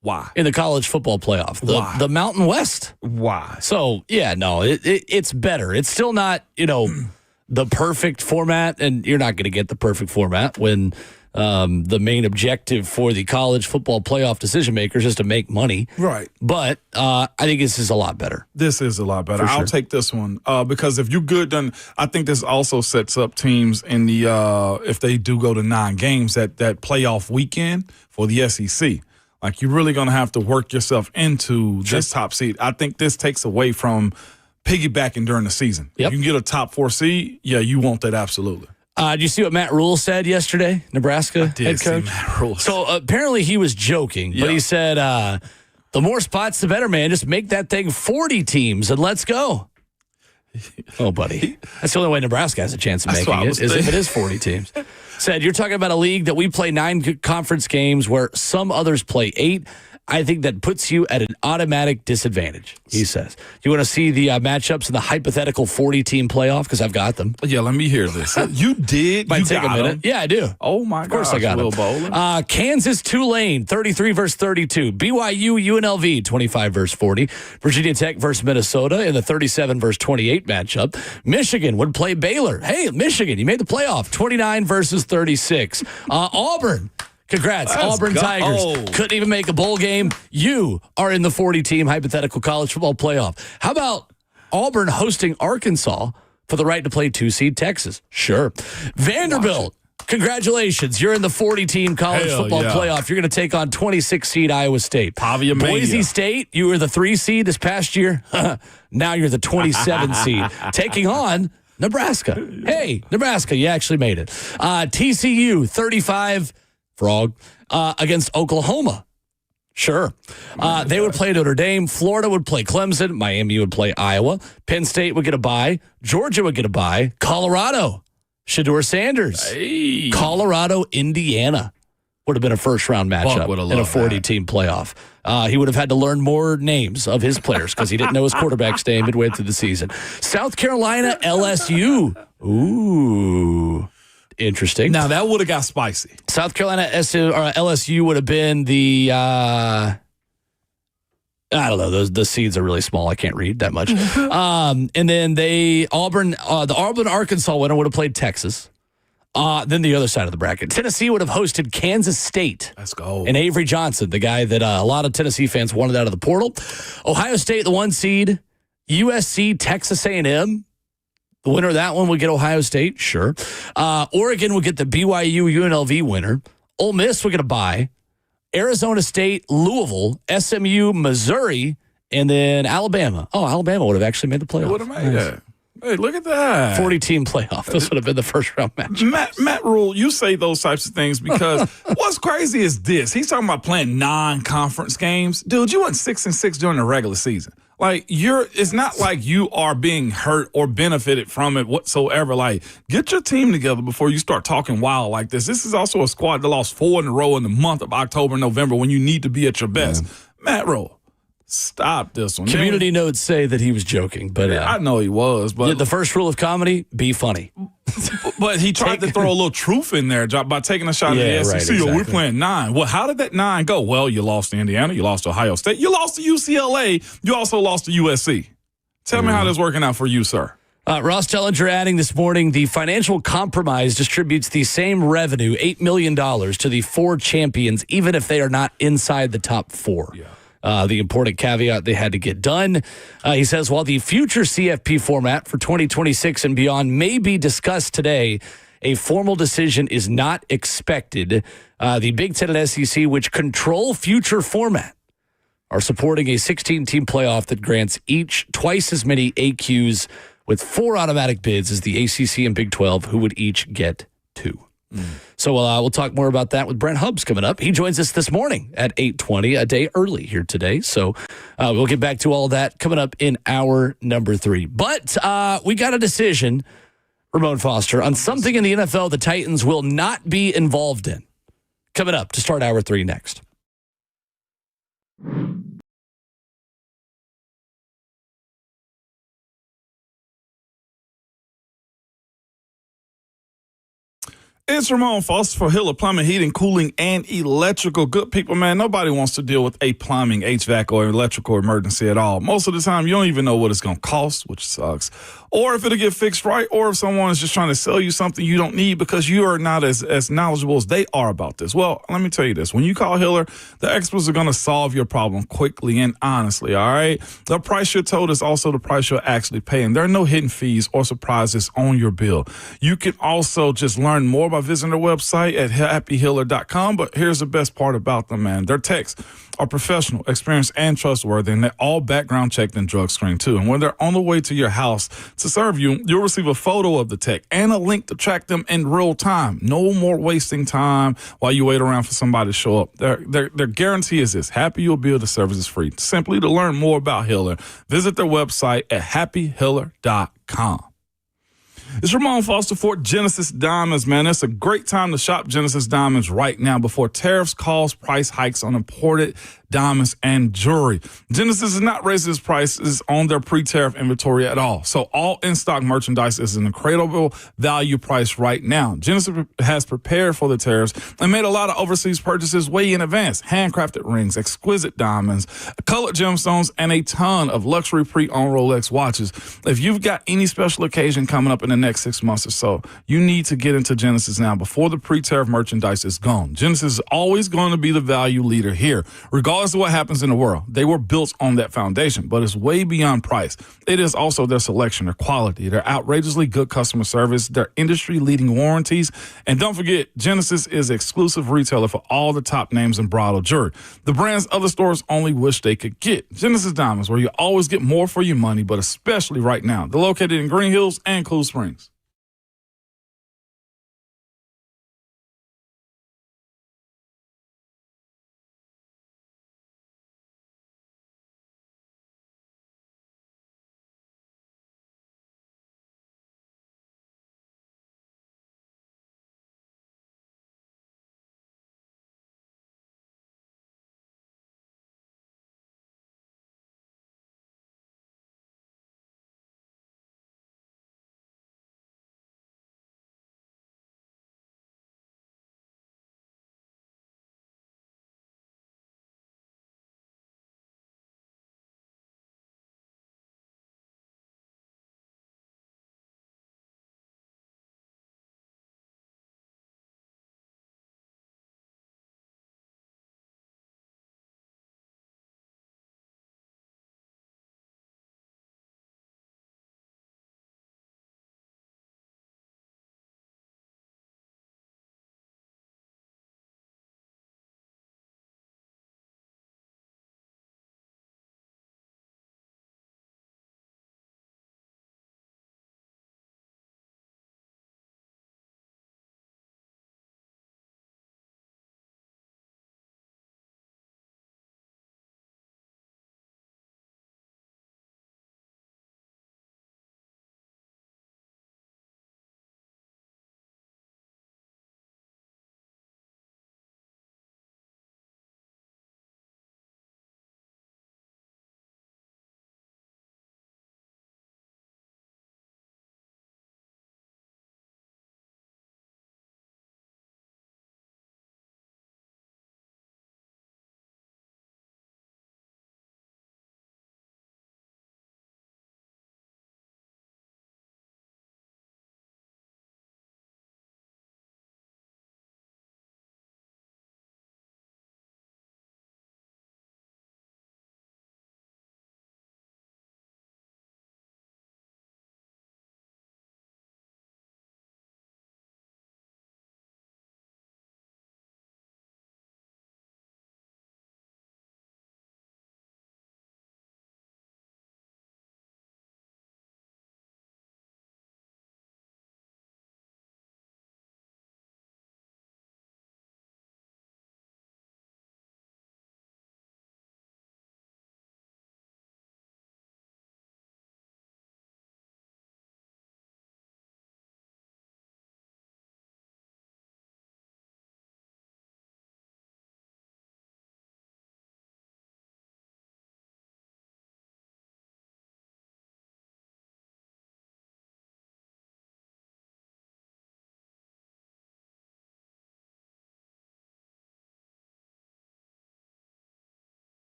Why? In the college football playoff. The Mountain West. Why? So, yeah, no, it's better. It's still not, the perfect format, and you're not going to get the perfect format when the main objective for the college football playoff decision makers is to make money. Right. But I think this is a lot better. This is a lot better. I'll take this one because if you're good, then I think this also sets up teams in the if they do go to 9 games, that playoff weekend for the SEC. Like, you're really going to have to work yourself into this top seed. I think this takes away from piggybacking during the season. Yep. If you can get a top 4 seed, yeah, you want that absolutely. Did you see what Matt Rule said yesterday, Nebraska head coach? Matt Rule. So apparently he was joking, but he said, the more spots, the better, man. Just make that thing 40 teams and let's go. Oh, buddy. That's the only way Nebraska has a chance of making it, is if it is 40 teams. Said, you're talking about a league that we play 9 conference games where some others play 8. I think that puts you at an automatic disadvantage, he says. You want to see the matchups in the hypothetical 40-team playoff? Because I've got them. Yeah, let me hear this. You did? Might you take got a minute. them. Yeah, I do. Oh, my God. Of course I got them. Kansas, Tulane, 33 versus 32. BYU, UNLV, 25 versus 40. Virginia Tech versus Minnesota in the 37 versus 28 matchup. Michigan would play Baylor. Hey, Michigan, you made the playoff. 29 versus 36. Auburn. Congrats, Let's Auburn go. Tigers. Couldn't even make a bowl game. You are in the 40-team hypothetical college football playoff. How about Auburn hosting Arkansas for the right to play 2-seed Texas? Sure. Vanderbilt, congratulations. You're in the 40-team college football playoff. You're going to take on 26-seed Iowa State. Pavia Boise Mania. State, you were the 3-seed this past year. Now you're the 27-seed. Taking on Nebraska. Hey, Nebraska, you actually made it. TCU, 35 Frog, against Oklahoma. Sure. They would play Notre Dame. Florida would play Clemson. Miami would play Iowa. Penn State would get a bye. Georgia would get a bye. Colorado, Shedeur Sanders. Hey. Colorado, Indiana would have been a first-round matchup in a 40-team playoff. He would have had to learn more names of his players because he didn't know his quarterback's name midway through the season. South Carolina, LSU. Ooh. Interesting. Now, that would have got spicy. South Carolina LSU would have been the, I don't know, the seeds are really small. I can't read that much. And then the Auburn Arkansas winner would have played Texas. Then the other side of the bracket. Tennessee would have hosted Kansas State. Let's go. And Avery Johnson, the guy that a lot of Tennessee fans wanted out of the portal. Ohio State, the 1 seed. USC, Texas A&M. The winner of that one would get Ohio State, sure. Oregon would get the BYU UNLV winner. Ole Miss would get a bye. Arizona State, Louisville, SMU, Missouri, and then Alabama. Oh, Alabama would have actually made the playoff. Would have made that. Hey, look at that. 40-team playoff. This would have been the first-round match. Matt Rule, you say those types of things because what's crazy is this. He's talking about playing non-conference games. Dude, you went 6-6 during the regular season. Like, it's not like you are being hurt or benefited from it whatsoever. Like, get your team together before you start talking wild like this. This is also a squad that lost 4 in a row in the month of October and November when you need to be at your best. Matt Rule, stop this one. Community notes say that he was joking, but I know he was. But the first rule of comedy, be funny. But he tried to throw a little truth in there by taking a shot at the SEC. Right, exactly. We're playing 9. Well, how did that 9 go? Well, you lost to Indiana. You lost to Ohio State. You lost to UCLA. You also lost to USC. Tell me how this is working out for you, sir. Ross Tellinger adding this morning, the financial compromise distributes the same revenue, $8 million, to the 4 champions, even if they are not inside the top 4. Yeah. The important caveat they had to get done. He says, while the future CFP format for 2026 and beyond may be discussed today, a formal decision is not expected. The Big Ten and SEC, which control future format, are supporting a 16-team playoff that grants each twice as many AQs with 4 automatic bids as the ACC and Big 12, who would each get 2. So we'll talk more about that with Brent Hubs coming up. He joins us this morning at 8:20, a day early here today. So we'll get back to all that coming up in hour number 3. But we got a decision, Ramon Foster, on something in the NFL the Titans will not be involved in. Coming up to start hour 3 next. It's Ramon Foster for Hiller Plumbing, Heating, Cooling, and Electrical. Good people, man, nobody wants to deal with a plumbing, HVAC, or electrical emergency at all. Most of the time, you don't even know what it's going to cost, which sucks. Or if it'll get fixed right, or if someone is just trying to sell you something you don't need because you are not as knowledgeable as they are about this. Well, let me tell you this. When you call Hiller, the experts are going to solve your problem quickly and honestly, all right? The price you're told is also the price you're actually paying. There are no hidden fees or surprises on your bill. You can also just learn more about visiting their website at happyhealer.com. But here's the best part about them, man. Their techs are professional, experienced, and trustworthy, and they're all background checked and drug screened, too. And when they're on the way to your house to serve you, you'll receive a photo of the tech and a link to track them in real time. No more wasting time while you wait around for somebody to show up. Their guarantee is this: Happy You'll Build the service is free. Simply to learn more about Healer, visit their website at happyhealer.com. It's Ramon Foster for Genesis Diamonds, man. It's a great time to shop Genesis Diamonds right now before tariffs cause price hikes on imported diamonds and jewelry. Genesis is not raising its prices on their pre-tariff inventory at all. So all in-stock merchandise is an incredible value price right now. Genesis has prepared for the tariffs and made a lot of overseas purchases way in advance. Handcrafted rings, exquisite diamonds, colored gemstones, and a ton of luxury pre-owned Rolex watches. If you've got any special occasion coming up in the next 6 months or so, you need to get into Genesis now before the pre-tariff merchandise is gone. Genesis is always going to be the value leader here, regardless of what happens in the world. They were built on that foundation, but it's way beyond price. It is also their selection, their quality, their outrageously good customer service, their industry-leading warranties. And don't forget, Genesis is an exclusive retailer for all the top names in bridal jewelry. The brands other stores only wish they could get. Genesis Diamonds, where you always get more for your money, but especially right now. They're located in Green Hills and Cool Springs.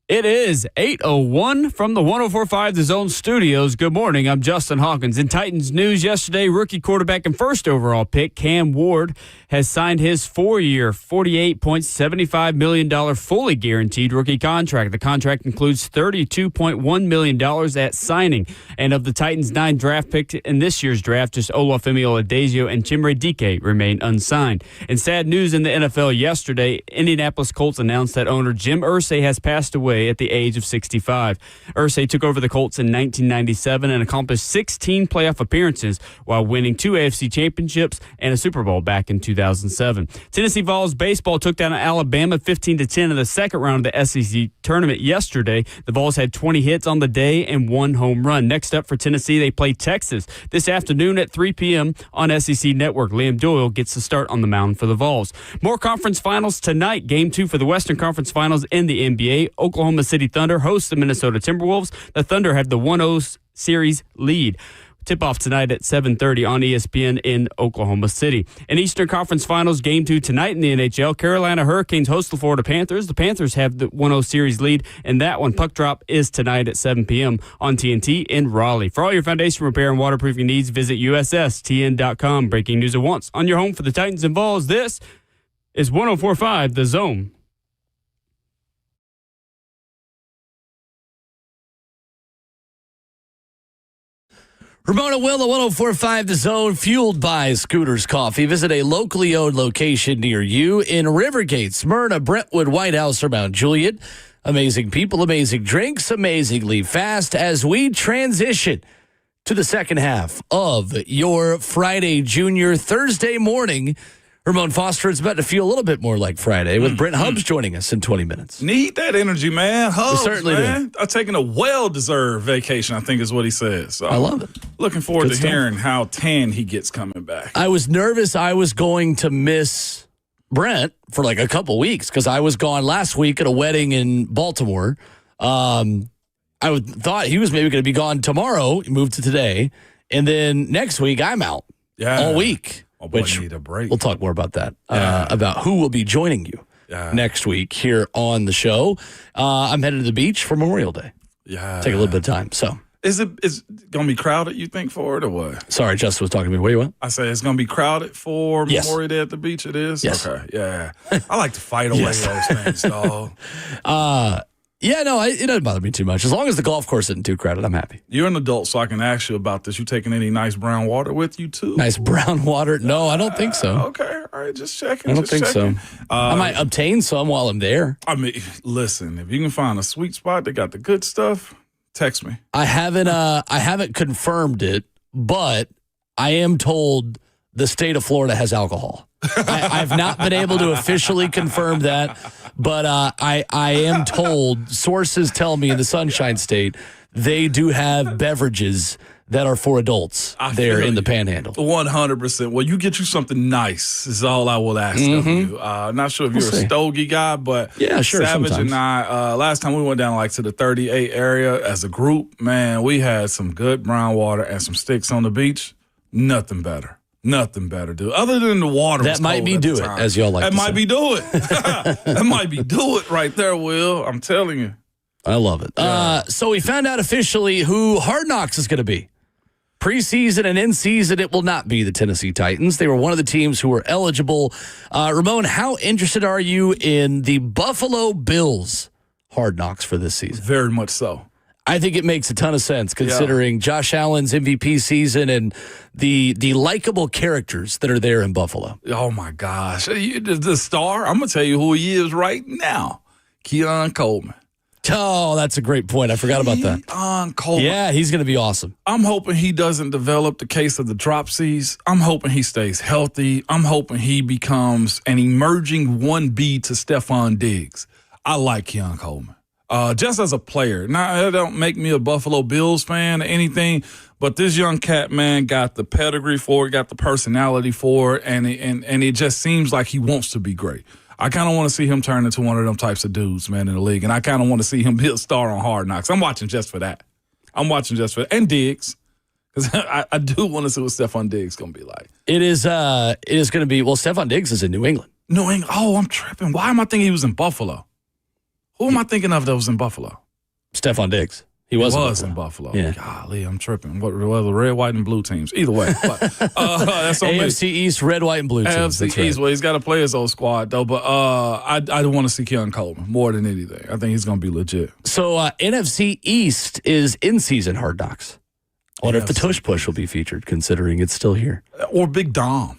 It is 8:01 from the 104.5 The Zone Studios. Good morning. I'm Justin Hawkins. In Titans news yesterday, rookie quarterback and first overall pick Cam Ward has signed his 4-year, $48.75 million fully guaranteed rookie contract. The contract includes $32.1 million at signing. And of the Titans' 9 draft picks in this year's draft, just Olufemi Oladezio and Chimere Dike remain unsigned. In sad news in the NFL yesterday, Indianapolis Colts announced that owner Jim Irsay has passed away at the age of 65. Irsay took over the Colts in 1997 and accomplished 16 playoff appearances while winning 2 AFC championships and a Super Bowl back in 2007. Tennessee Vols baseball took down Alabama 15-10 in the second round of the SEC tournament yesterday. The Vols had 20 hits on the day and 1 home run. Next up for Tennessee, they play Texas this afternoon at 3 p.m. on SEC Network. Liam Doyle gets the start on the mound for the Vols. More conference finals tonight. Game 2 for the Western Conference Finals in the NBA. Oklahoma City Thunder hosts the Minnesota Timberwolves. The Thunder have the 1-0 series lead. Tip-off tonight at 7:30 on ESPN in Oklahoma City. In Eastern Conference Finals, Game 2 tonight in the NHL, Carolina Hurricanes host the Florida Panthers. The Panthers have the 1-0 series lead, and that one, puck drop, is tonight at 7 p.m. on TNT in Raleigh. For all your foundation repair and waterproofing needs, visit USSTN.com. Breaking news at once on your home for the Titans and Vols. This is 104.5 The Zone. Ramon Will at 104.5 The Zone, fueled by Scooters Coffee. Visit a locally owned location near you in Rivergate, Smyrna, Brentwood, White House, or Mount Juliet. Amazing people, amazing drinks, amazingly fast as we transition to the second half of your Friday Junior Thursday morning. Ramon Foster is about to feel a little bit more like Friday with Brent Hubs joining us in 20 minutes. Need that energy, man. Hubs, We certainly man. I'm taking a well-deserved vacation, I think is what he said. So I love it. Looking forward Good to stuff. hearing how tan he gets coming back. I was nervous I was going to miss Brent for like a couple weeks because I was gone last week at a wedding in Baltimore. Thought he was maybe going to be gone tomorrow, moved to today, and then next week I'm out all week. Oh, boy, which need a break. we'll talk more about that, about who will be joining you next week here on the show. I'm headed to the beach for Memorial Day. Yeah. Take a little bit of time. So, Is it going to be crowded, you think, for it or what? sorry, Justin was talking to me. Where you went? I say it's going to be crowded for Yes. Memorial Day at the beach. It is? Yes. Okay, yeah. I like to fight away Yes. those things, dog. Yeah, no, it doesn't bother me too much. As long as the golf course isn't too crowded, I'm happy. You're an adult, so I can ask you about this. You taking any nice brown water with you, too? Nice brown water. No, I don't think so. Okay, all right, just checking. I don't think so. checking. I might obtain some while I'm there. I mean, listen, if you can find a sweet spot that got the good stuff, text me. I haven't confirmed it, but I am told the state of Florida has alcohol. I've not been able to officially confirm that, but I am told, sources tell me in the Sunshine State, they do have beverages that are for adults there in the Panhandle. 100%. Well, you get you something nice is all I will ask of you. Not sure if you're a stogie guy, but yeah, sure, Savage sometimes. and I, last time we went down like to the 38 area as a group, man, we had some good brown water and some sticks on the beach. Nothing better. Nothing better, dude. Other than the water. That might be do it, as y'all like to say. That might be do it. That might be do it right there, Will. I'm telling you. I love it. So we found out officially who Hard Knocks is going to be. Preseason and in season, it will not be the Tennessee Titans. They were one of the teams who were eligible. Ramon, how interested are you in the Buffalo Bills Hard Knocks for this season? Very much so. I think it makes a ton of sense considering Josh Allen's MVP season and the likable characters that are there in Buffalo. Oh, my gosh. The star, I'm going to tell you who he is right now. Keon Coleman. Oh, that's a great point. I forgot about that. Keon Coleman. Yeah, he's going to be awesome. I'm hoping he doesn't develop the case of the dropsies. I'm hoping he stays healthy. I'm hoping he becomes an emerging 1B to Stephon Diggs. I like Keon Coleman. Just as a player. Now, that don't make me a Buffalo Bills fan or anything, but this young cat, man, got the pedigree for it, got the personality for it, and it just seems like he wants to be great. I kind of want to see him turn into one of them types of dudes, man, in the league, and I kind of want to see him be a star on Hard Knocks. I'm watching just for that. And Diggs, because I do want to see what Stephon Diggs going to be like. It is going to be, well, Stephon Diggs is in New England. New England. Oh, I'm tripping. Why am I thinking he was in Buffalo? Who am I thinking of that was in Buffalo? Stephon Diggs. He was in Buffalo. Yeah. Golly, I'm tripping. What were the red, white, and blue teams? Either way. But, that's on AFC me. East, red, white, and blue teams. AFC East. Well, he's got to play his old squad, though. But I want to see Keon Coleman more than anything. I think he's going to be legit. So NFC East is in-season Hard Knocks. I wonder if the Tush Push will be featured, considering it's still here. Or Big Dom.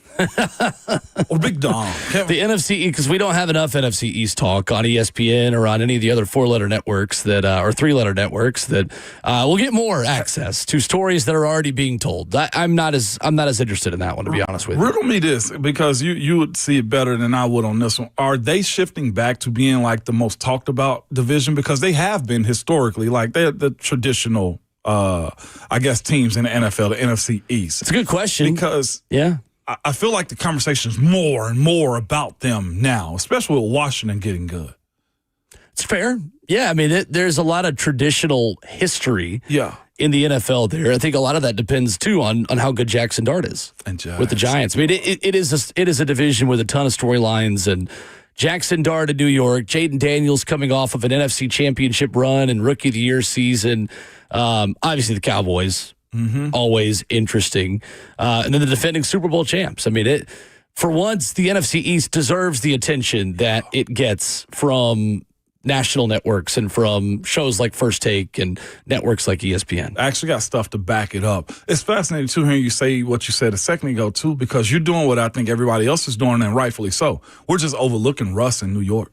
Or Big Dom. The NFC, because we don't have enough NFC East talk on ESPN or on any of the other 4-letter networks that, or 3-letter networks that will get more access to stories that are already being told. I'm not as interested in that one, to be honest with you. Riddle me this, because you would see it better than I would on this one. Are they shifting back to being like the most talked about division? Because they have been historically, like they're the traditional I guess teams in the NFL, the NFC East. It's a good question. Because I feel like the conversation is more and more about them now, especially with Washington getting good. It's fair. Yeah, I mean, there's a lot of traditional history in the NFL there. I think a lot of that depends, too, on how good Jackson Dart is with the Giants. I mean, it is a division with a ton of storylines, and Jackson Dart in New York, Jaden Daniels coming off of an NFC championship run and Rookie of the Year season. Obviously, the Cowboys, always interesting. And then the defending Super Bowl champs. I mean, for once, the NFC East deserves the attention that it gets from national networks and from shows like First Take and networks like ESPN. I actually got stuff to back it up. It's fascinating, too, hearing you say what you said a second ago, too, because you're doing what I think everybody else is doing, and rightfully so. We're just overlooking Russ in New York.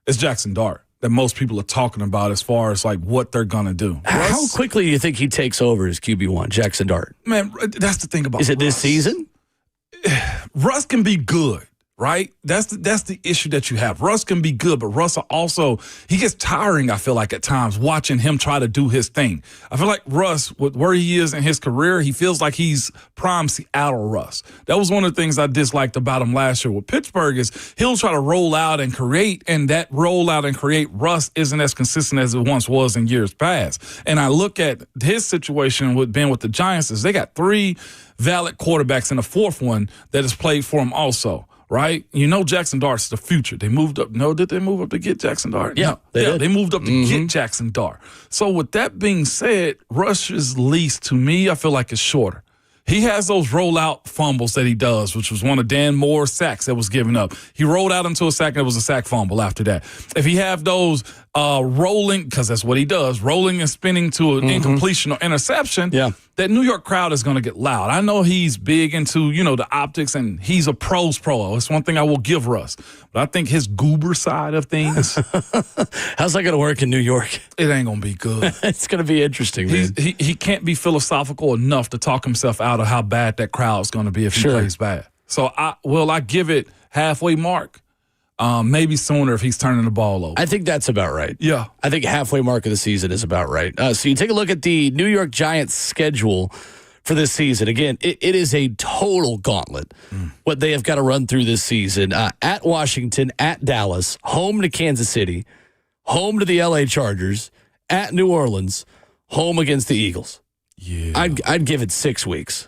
It's Jackson Dart that most people are talking about as far as, like, what they're going to do. How quickly do you think he takes over as QB1, Jackson Dart? Man, that's the thing about Is it Russ. this season? Russ can be good. Right? That's the issue that you have. Russ can be good, but Russ also, he gets tiring, I feel like, at times, watching him try to do his thing. I feel like Russ, with where he is in his career, he feels like he's prime Seattle Russ. That was one of the things I disliked about him last year with Pittsburgh is he'll try to roll out and create, and that roll out and create Russ isn't as consistent as it once was in years past. And I look at his situation with being with the Giants is they got 3 valid quarterbacks and a 4th one that has played for him also. Right? You know Jackson Dart's the future. They moved up. No, did they move up to get Jackson Dart? Yeah, they moved up to get Jackson Dart. So with that being said, Rush's lease, to me, I feel like it's shorter. He has those rollout fumbles that he does, which was one of Dan Moore's sacks that was given up. He rolled out into a sack, and it was a sack fumble after that. If he have those rolling, because that's what he does, rolling and spinning to an incompletion or interception, that New York crowd is going to get loud. I know he's big into, the optics, and he's a pro's pro. It's one thing I will give Russ. But I think his goober side of things. How's that going to work in New York? It ain't going to be good. It's going to be interesting, man. He can't be philosophical enough to talk himself out of how bad that crowd's going to be if he plays bad. So I give it halfway mark. Maybe sooner if he's turning the ball over. I think that's about right. Yeah. I think halfway mark of the season is about right. So you take a look at the New York Giants schedule for this season. Again, it is a total gauntlet, what they have got to run through this season. At Washington, at Dallas, home to Kansas City, home to the LA Chargers, at New Orleans, home against the Eagles. Yeah. I'd give it 6 weeks.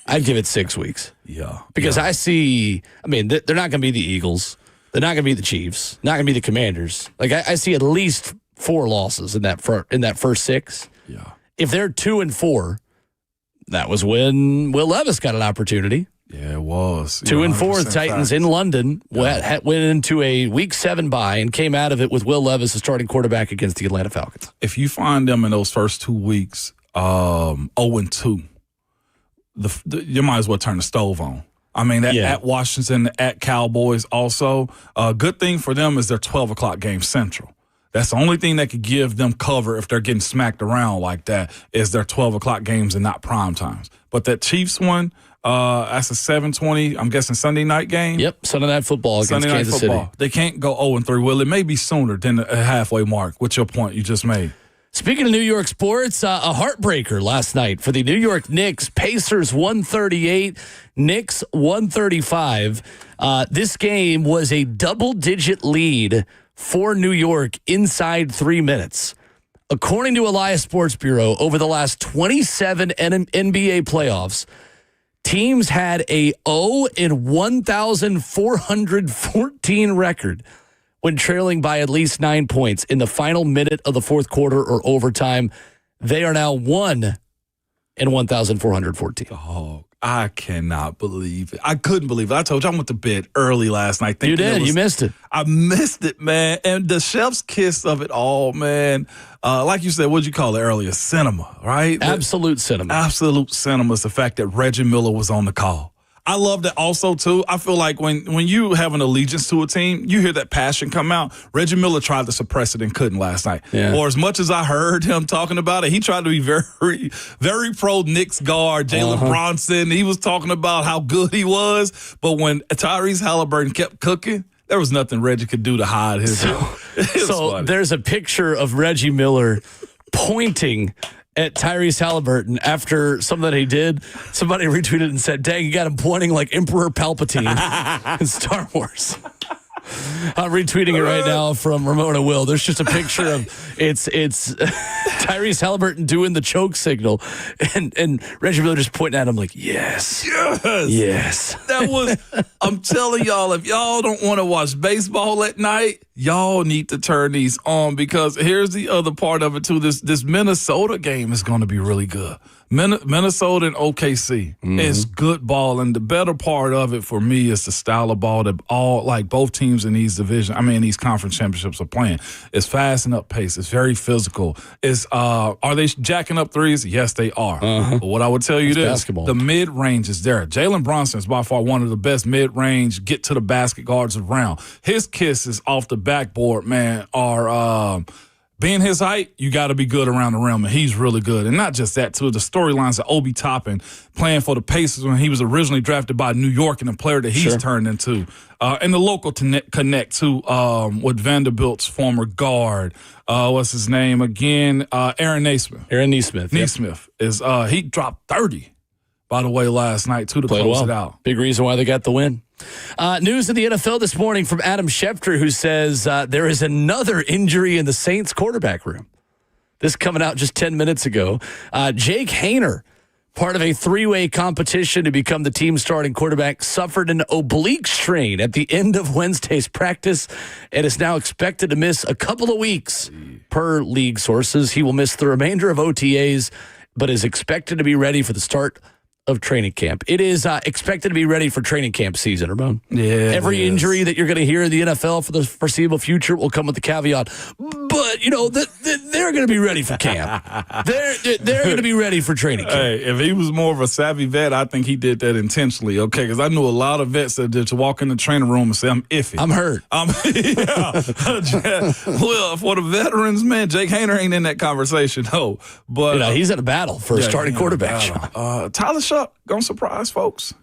I'd give it 6 weeks. Yeah. Because I see, they're not going to be the Eagles. They're not going to be the Chiefs. Not going to be the Commanders. Like I see at least 4 losses in that first 6. Yeah. If they're 2-4, that was when Will Levis got an opportunity. Yeah, it was. 2-4, the Titans in London went into a Week 7 bye and came out of it with Will Levis, the starting quarterback against the Atlanta Falcons. If you find them in those first 2 weeks 0-2, you might as well turn the stove on. At Washington, at Cowboys also. Good thing for them is their 12 o'clock game Central. That's the only thing that could give them cover if they're getting smacked around like that is their 12 o'clock games and not prime times. But that Chiefs one, that's a 7:20, I'm guessing Sunday night game. Yep, Sunday Night Football against Kansas City. They can't go 0-3. Well, it may be sooner than a halfway mark, with your point you just made. Speaking of New York sports, a heartbreaker last night for the New York Knicks. Pacers 138, Knicks 135. This game was a double-digit lead for New York inside 3 minutes. According to Elias Sports Bureau, over the last 27 NBA playoffs, teams had a 0-1,414 record when trailing by at least 9 points in the final minute of the fourth quarter or overtime. They are now 1 in 1,414. Oh, I cannot believe it. I couldn't believe it. I told you I went to bed early last night. You did. You missed it. I missed it, man. And the chef's kiss of it all, man. Like you said, what'd you call it earlier? Cinema, right? Absolute cinema. Absolute cinema is the fact that Reggie Miller was on the call. I love that also, too. I feel like when you have an allegiance to a team, you hear that passion come out. Reggie Miller tried to suppress it and couldn't last night. Yeah. Or as much as I heard him talking about it, he tried to be very, very pro Knicks guard, Jalen Bronson. He was talking about how good he was. But when Tyrese Halliburton kept cooking, there was nothing Reggie could do to hide his. So there's a picture of Reggie Miller pointing at Tyrese Halliburton after something that he did. Somebody retweeted and said, dang, you got him pointing like Emperor Palpatine in Star Wars. I'm retweeting it right now from Ramon Will. There's just a picture of it's Tyrese Halliburton doing the choke signal and Reggie Miller just pointing at him like, yes. That was, I'm telling y'all, if y'all don't want to watch baseball at night, y'all need to turn these on, because here's the other part of it too. This Minnesota game is going to be really good. Minnesota and OKC is good ball, and the better part of it for me is the style of ball that both teams in these these conference championships are playing. It's fast and up pace. It's very physical. Are they jacking up threes? Yes, they are. But what I would tell you basketball. The mid range is there. Jalen Bronson is by far one of the best mid range get to the basket guards around. His kisses off the backboard, man, are. Being his height, you got to be good around the rim, and he's really good. And not just that, too. The storylines of Obi Toppin playing for the Pacers when he was originally drafted by New York and the player that he's turned into. And the local connect, too, with Vanderbilt's former guard. What's his name again? Aaron Naismith. Naismith is he dropped 30, by the way, last night, too, to close it out. Big reason why they got the win. News in the NFL this morning from Adam Schefter, who says there is another injury in the Saints quarterback room. This coming out just 10 minutes ago. Jake Haener, part of a three-way competition to become the team's starting quarterback, suffered an oblique strain at the end of Wednesday's practice and is now expected to miss a couple of weeks. Per league sources, he will miss the remainder of OTAs, but is expected to be ready for the start of training camp. It is expected to be ready for training camp season, Ramon. Yeah. Every injury that you're going to hear in the NFL for the foreseeable future will come with the caveat, but they're going to be ready for camp. They're going to be ready for training camp. Hey, if he was more of a savvy vet, I think he did that intentionally. Okay, because I knew a lot of vets that just walk in the training room and say, "I'm iffy. I'm hurt." Well, for the veterans, man, Jake Haener ain't in that conversation. No, but he's in a battle for a starting quarterback. Tyler Shuck gonna surprise folks.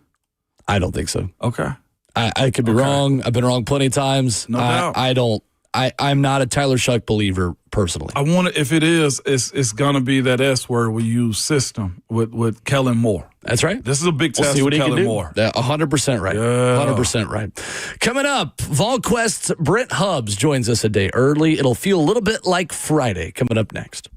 I don't think so. Okay. I could be wrong. I've been wrong plenty of times. No doubt. I'm not a Tyler Shuck believer personally. I want to, if it is, it's gonna be that S word we use, system with Kellen Moore. That's right. This is a big test for Kellen Moore. 100% right. 100% right. Coming up, VolQuest's Brent Hubs joins us a day early. It'll feel a little bit like Friday. Coming up next.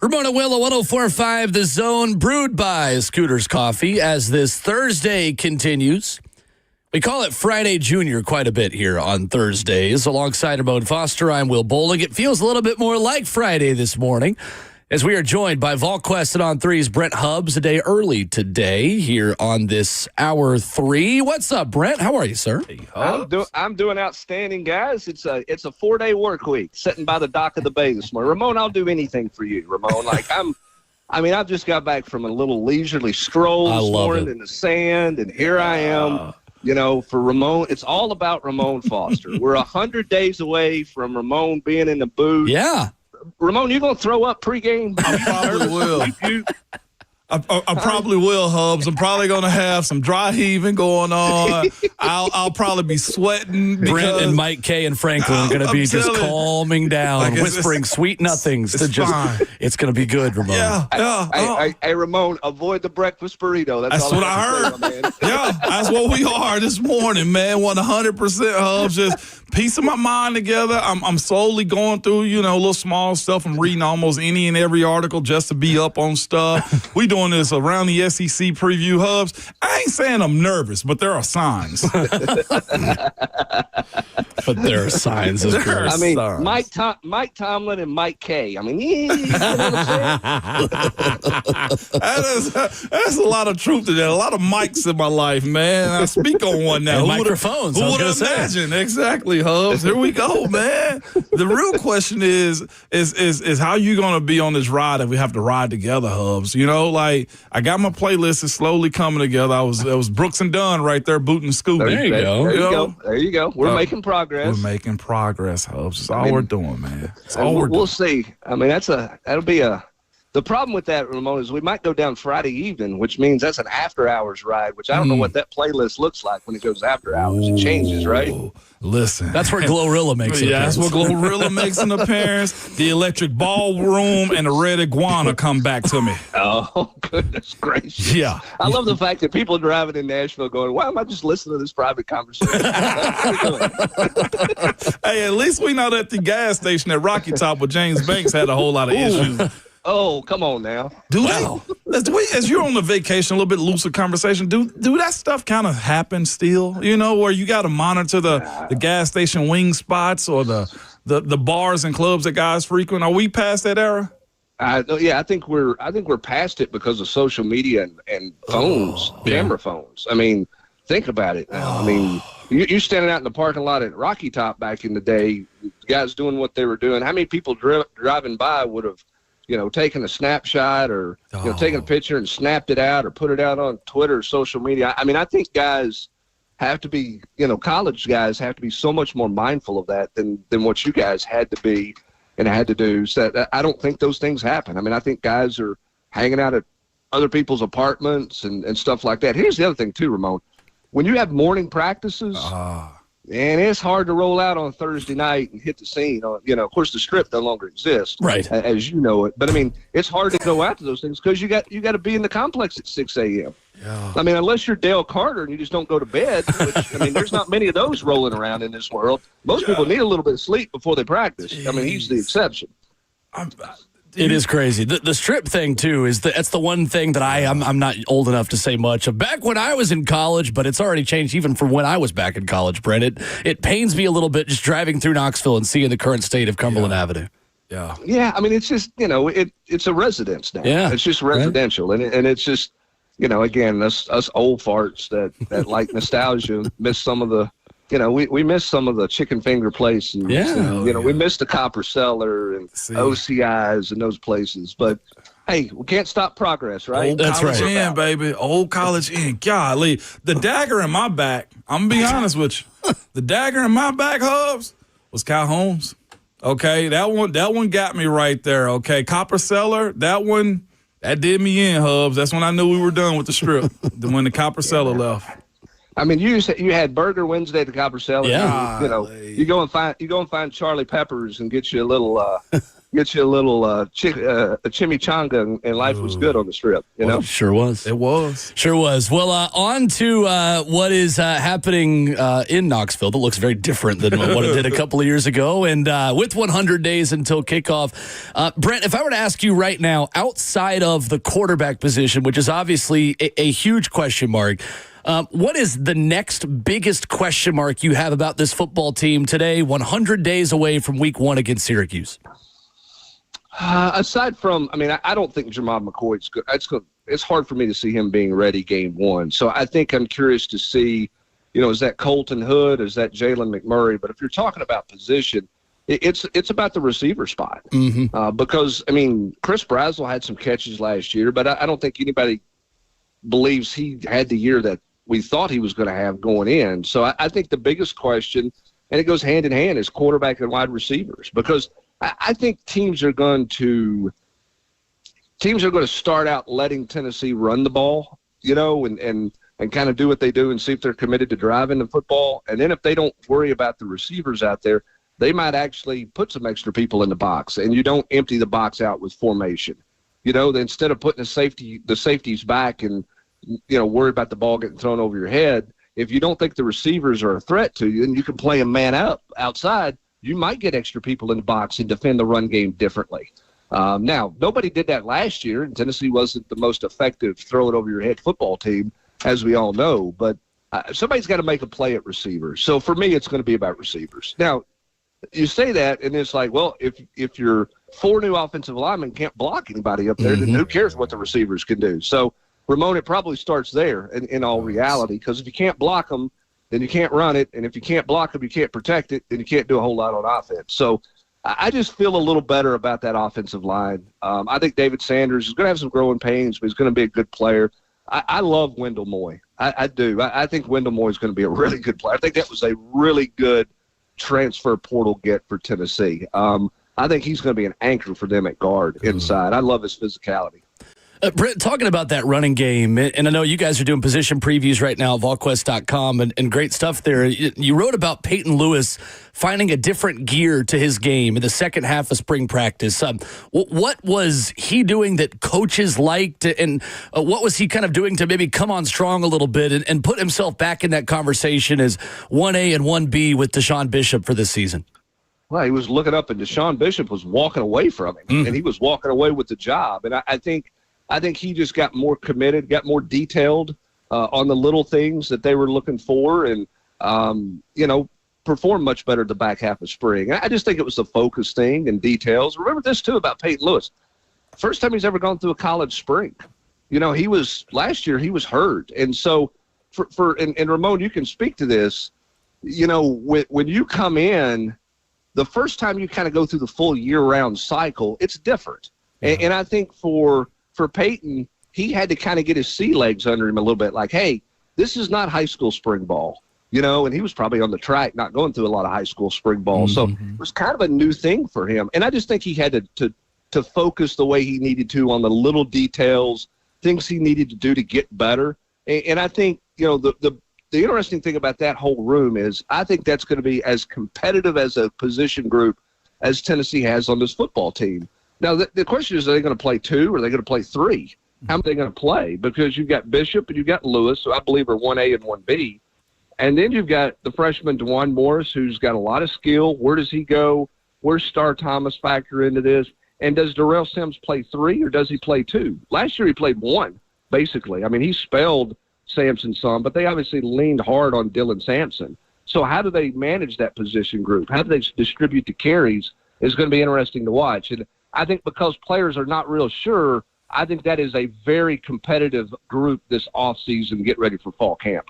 Ramon Will, 104.5 The Zone, brewed by Scooter's Coffee as this Thursday continues. We call it Friday Junior quite a bit here on Thursdays. Alongside Ramon Foster, I'm Will Bowling. It feels a little bit more like Friday this morning as we are joined by VolQuest and On 3's Brent Hubs a day early today here on this Hour 3. What's up, Brent? How are you, sir? I'm doing outstanding, guys. It's a 4-day work week, sitting by the dock of the bay this morning. Ramon, I'll do anything for you, Ramon. I've just got back from a little leisurely stroll this morning in the sand, and here I am. For Ramon, it's all about Ramon Foster. We're 100 days away from Ramon being in the booth. Yeah. Ramon, you going to throw up pregame? I probably will. I probably will, Hubs. I'm probably going to have some dry heaving going on. I'll probably be sweating. Brent and Mike K and Franklin are going to be just calming down, whispering sweet nothings. It's going to be good, Ramon. Yeah. Hey, Ramon, avoid the breakfast burrito. That's what I heard. Yeah, that's what we are this morning, man. 100%, Hubs. Just piece of my mind together. I'm slowly going through, little small stuff. I'm reading almost any and every article just to be up on stuff. We doing this around the SEC preview, Hubs. I ain't saying I'm nervous, but there are signs. But there are signs. Mike Tomlin and Mike K. You know what I'm saying? That's a lot of truth to that. A lot of mics in my life, man. I speak on one now. And microphones. Who would imagine? Exactly, Hubs. Here we go, man. The real question is how you going to be on this ride if we have to ride together, Hubs? I got my playlist is slowly coming together. It was Brooks and Dunn right there booting Scooby. There you go. We're making progress. We're making progress, Hubs. That's all we're doing, man. That's all we're doing. We'll see. The problem with that, Ramon, is we might go down Friday evening, which means that's an after-hours ride, which I don't know what that playlist looks like when it goes after hours. It changes, right? Listen. That's where Glorilla makes an appearance. That's where Glorilla makes an appearance. The Electric Ballroom and the Red Iguana come back to me. Oh, goodness gracious. Yeah. I love the fact that people are driving in Nashville going, why am I just listening to this private conversation? Hey, at least we know that the gas station at Rocky Top with James Banks had a whole lot of issues. Oh, come on now. As you're on the vacation, a little bit looser conversation, do that stuff kind of happen still, where you got to monitor the gas station wing spots or the bars and clubs that guys frequent? Are we past that era? I think we're past it because of social media and phones, camera phones. Think about it now. You standing out in the parking lot at Rocky Top back in the day, guys doing what they were doing. How many people driving by would have taking a snapshot or taking a picture and snapped it out or put it out on Twitter or social media. I think guys have to be, college guys have to be so much more mindful of that than what you guys had to be and had to do. So that, I don't think those things happen. I think guys are hanging out at other people's apartments and stuff like that. Here's the other thing too, Ramon. When you have morning practices, and it's hard to roll out on Thursday night and hit the scene. Of course, the Strip no longer exists, right? As you know it. But it's hard to go out to those things because you got to be in the complex at 6 a.m. Yeah. Unless you're Dale Carter and you just don't go to bed. Which, there's not many of those rolling around in this world. Most people need a little bit of sleep before they practice. He's the exception. It is crazy. The Strip thing too that's the one thing that I'm not old enough to say much of. Back when I was in college, but it's already changed even from when I was back in college, Brent. It pains me a little bit just driving through Knoxville and seeing the current state of Cumberland Avenue. Yeah. Yeah, it's just it's a residence now. Yeah, it's just residential, right? and it's just again us old farts that like nostalgia miss some of the. We missed some of the chicken finger places. Yeah. We missed the Copper Cellar and OCI's and those places. But, hey, we can't stop progress, right? Old College Inn, baby. Old College Inn. Golly. The dagger in my back, I'm going to be honest with you. The dagger in my back, Hubs, was Cal Holmes. Okay, that one got me right there, okay? Copper Cellar, that did me in, Hubs. That's when I knew we were done with the Strip, when the Copper Cellar left. You had Burger Wednesday at the Copper Cellar. Yeah. You go and find Charlie Peppers and get you a little get you a little a chimichanga, and life was good on the Strip. You know, sure was. It was. Sure was. Well, on to what is happening in Knoxville that looks very different than what it did a couple of years ago. And with 100 days until kickoff, Brent, if I were to ask you right now, outside of the quarterback position, which is obviously a huge question mark, what is the next biggest question mark you have about this football team today, 100 days away from week 1 against Syracuse? Aside from, I don't think Jamal McCoy's good. It's hard for me to see him being ready game 1. So I think I'm curious to see, is that Colton Hood? Is that Jalen McMurray? But if you're talking about position, it's about the receiver spot. Because, Chris Brazel had some catches last year, but I don't think anybody believes he had the year that we thought he was going to have going in. So I think the biggest question, and it goes hand in hand, is quarterback and wide receivers. Because I think teams are going to start out letting Tennessee run the ball, and kind of do what they do and see if they're committed to driving the football. And then if they don't worry about the receivers out there, they might actually put some extra people in the box, and you don't empty the box out with formation. Instead of putting the safeties back and, worry about the ball getting thrown over your head, if you don't think the receivers are a threat to you and you can play a man up outside, you might get extra people in the box and defend the run game differently. Now, nobody did that last year, and Tennessee wasn't the most effective throw-it-over-your-head football team, as we all know. But somebody's got to make a play at receivers. So for me, it's going to be about receivers. Now, you say that, and it's like, well, if your 4 new offensive linemen can't block anybody up there, then who cares what the receivers can do? So, Ramon, it probably starts there in all reality, because if you can't block them, then you can't run it. And if you can't block them, you can't protect it, then you can't do a whole lot on offense. So I just feel a little better about that offensive line. I think David Sanders is going to have some growing pains, but he's going to be a good player. I love Wendell Moy. I do. I think Wendell Moy is going to be a really good player. I think that was a really good transfer portal get for Tennessee. I think he's going to be an anchor for them at guard inside. I love his physicality. Brent, talking about that running game, and I know you guys are doing position previews right now at VolQuest.com, and great stuff there. You wrote about Peyton Lewis finding a different gear to his game in the second half of spring practice. What was he doing that coaches liked, and what was he kind of doing to maybe come on strong a little bit and put himself back in that conversation as 1A and 1B with Deshaun Bishop for this season? Well, he was looking up, and Deshaun Bishop was walking away from him, and he was walking away with the job. And I think he just got more committed, got more detailed on the little things that they were looking for, and, performed much better the back half of spring. I just think it was the focus thing and details. Remember this, too, about Peyton Lewis. First time he's ever gone through a college spring. Last year he was hurt. And so, and Ramon, you can speak to this, when you come in, the first time you kind of go through the full year-round cycle, it's different. And I think for Peyton, he had to kind of get his sea legs under him a little bit, like, hey, this is not high school spring ball, and he was probably on the track, not going through a lot of high school spring ball. So it was kind of a new thing for him. And I just think he had to focus the way he needed to on the little details, things he needed to do to get better. And I think, the interesting thing about that whole room is I think that's going to be as competitive as a position group as Tennessee has on this football team. Now, the question is, are they going to play 2 or are they going to play 3? How are they going to play? Because you've got Bishop and you've got Lewis, who I believe are 1A and 1B. And then you've got the freshman DeJuan Morris, who's got a lot of skill. Where does he go? Where's Star Thomas factor into this? And does Darrell Sims play 3 or does he play 2? Last year he played 1, basically. He spelled Sampson some, but they obviously leaned hard on Dylan Sampson. So how do they manage that position group? How do they distribute the carries is going to be interesting to watch. And I think because players are not real sure, I think that is a very competitive group this offseason to get ready for fall camp.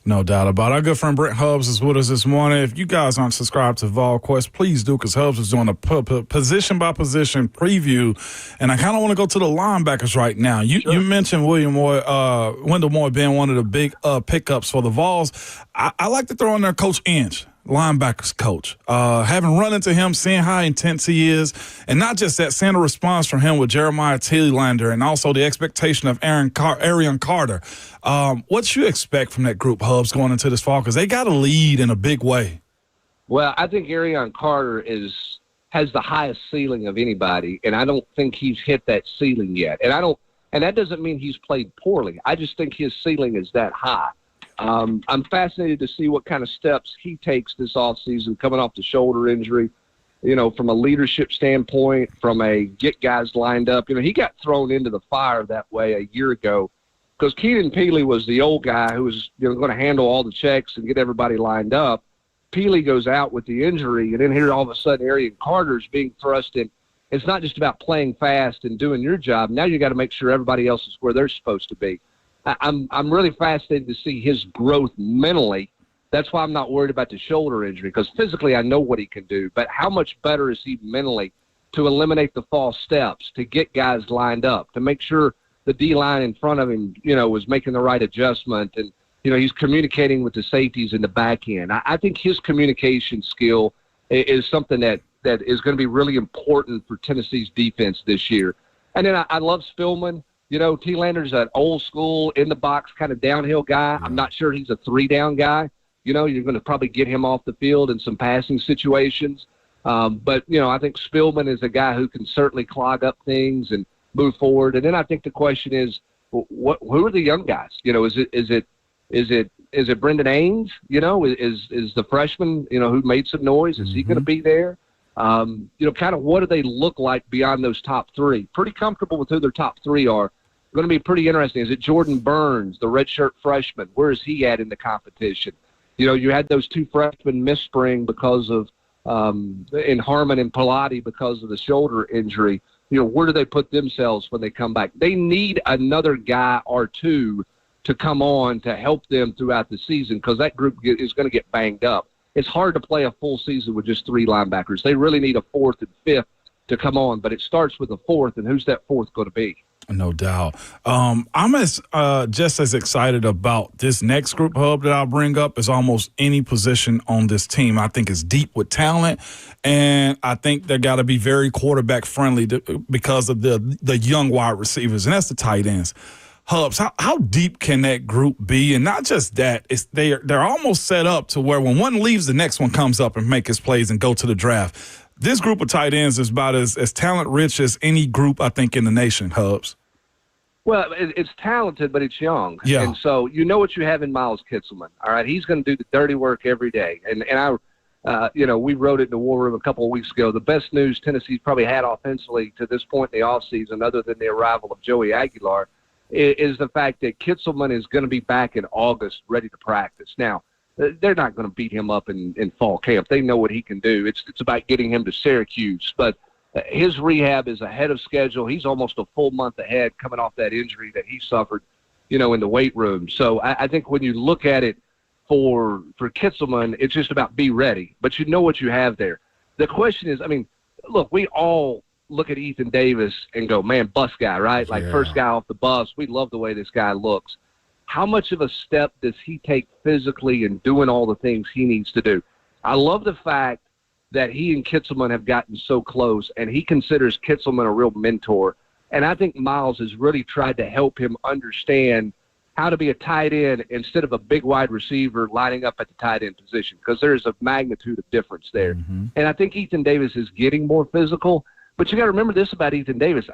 No doubt about it. Our good friend Brent Hubs is with us this morning. If you guys aren't subscribed to VolQuest, please do, because Hubs is doing a position-by-position preview. And I kind of want to go to the linebackers right now. You mentioned Wendell Moy being one of the big pickups for the Vols. I like to throw in there Coach Inge, linebackers coach. Having run into him, seeing how intense he is, and not just that, seeing a response from him with Jeremiah Tillylander and also the expectation of Arian Carter. What you expect from that group, Hubs, going into this fall? Because they got to lead in a big way. Well, I think Arian Carter is has the highest ceiling of anybody, and I don't think he's hit that ceiling yet. And that doesn't mean he's played poorly. I just think his ceiling is that high. I'm fascinated to see what kind of steps he takes this offseason, coming off the shoulder injury, from a leadership standpoint, from a get guys lined up. He got thrown into the fire that way a year ago because Keenan Peely was the old guy who was going to handle all the checks and get everybody lined up. Peely goes out with the injury, and then here all of a sudden Arian Carter's being thrust in. It's not just about playing fast and doing your job. Now you got to make sure everybody else is where they're supposed to be. I'm really fascinated to see his growth mentally. That's why I'm not worried about the shoulder injury, because physically I know what he can do. But how much better is he mentally to eliminate the false steps, to get guys lined up, to make sure the D-line in front of him, was making the right adjustment, and, he's communicating with the safeties in the back end. I think his communication skill is something that is going to be really important for Tennessee's defense this year. And then I love Spillman. T. Lander's an old school, in-the-box kind of downhill guy. I'm not sure he's a three-down guy. You're going to probably get him off the field in some passing situations. But I think Spillman is a guy who can certainly clog up things and move forward. And then I think the question is, who are the young guys? Is it Brendan Ains? Is the freshman, who made some noise? Is he going to be there? Kind of what do they look like beyond those top three? Pretty comfortable with who their top three are. Going to be pretty interesting. Is it Jordan Burns, the redshirt freshman? Where is he at in the competition? You had those two freshmen miss spring because of in Harmon and Pilati because of the shoulder injury. Where do they put themselves when they come back? They need another guy or two to come on to help them throughout the season, because that group is going to get banged up. It's hard to play a full season with just three linebackers. They really need a fourth and fifth to come on, but it starts with a fourth, and who's that fourth going to be? No doubt. I'm just as excited about this next group, Hub, that I'll bring up as almost any position on this team. I think it's deep with talent, and I think they got to be very quarterback friendly because of the young wide receivers, and that's the tight ends. Hubs, how deep can that group be? And not just that, they're almost set up to where when one leaves, the next one comes up and make his plays and go to the draft. This group of tight ends is about as talent-rich as any group, I think, in the nation, Hubs. Well, it's talented, but it's young. Yeah. And so you know what you have in Miles Kitselman, all right? He's going to do the dirty work every day. And we wrote it in the War Room a couple of weeks ago. The best news Tennessee's probably had offensively to this point in the offseason, other than the arrival of Joey Aguilar, is the fact that Kitselman is going to be back in August ready to practice. Now, they're not going to beat him up in fall camp. They know what he can do. It's about getting him to Syracuse. But his rehab is ahead of schedule. He's almost a full month ahead coming off that injury that he suffered, in the weight room. So I think when you look at it for Kitselman, it's just about be ready. But you know what you have there. The question is, look, we all look at Ethan Davis and go, man, bus guy, right? Like first guy off the bus. We love the way this guy looks. How much of a step does he take physically in doing all the things he needs to do? I love the fact that he and Kitselman have gotten so close, and he considers Kitselman a real mentor. And I think Miles has really tried to help him understand how to be a tight end instead of a big wide receiver lining up at the tight end position, because there's a magnitude of difference there. Mm-hmm. And I think Ethan Davis is getting more physical. But you got to remember this about Ethan Davis.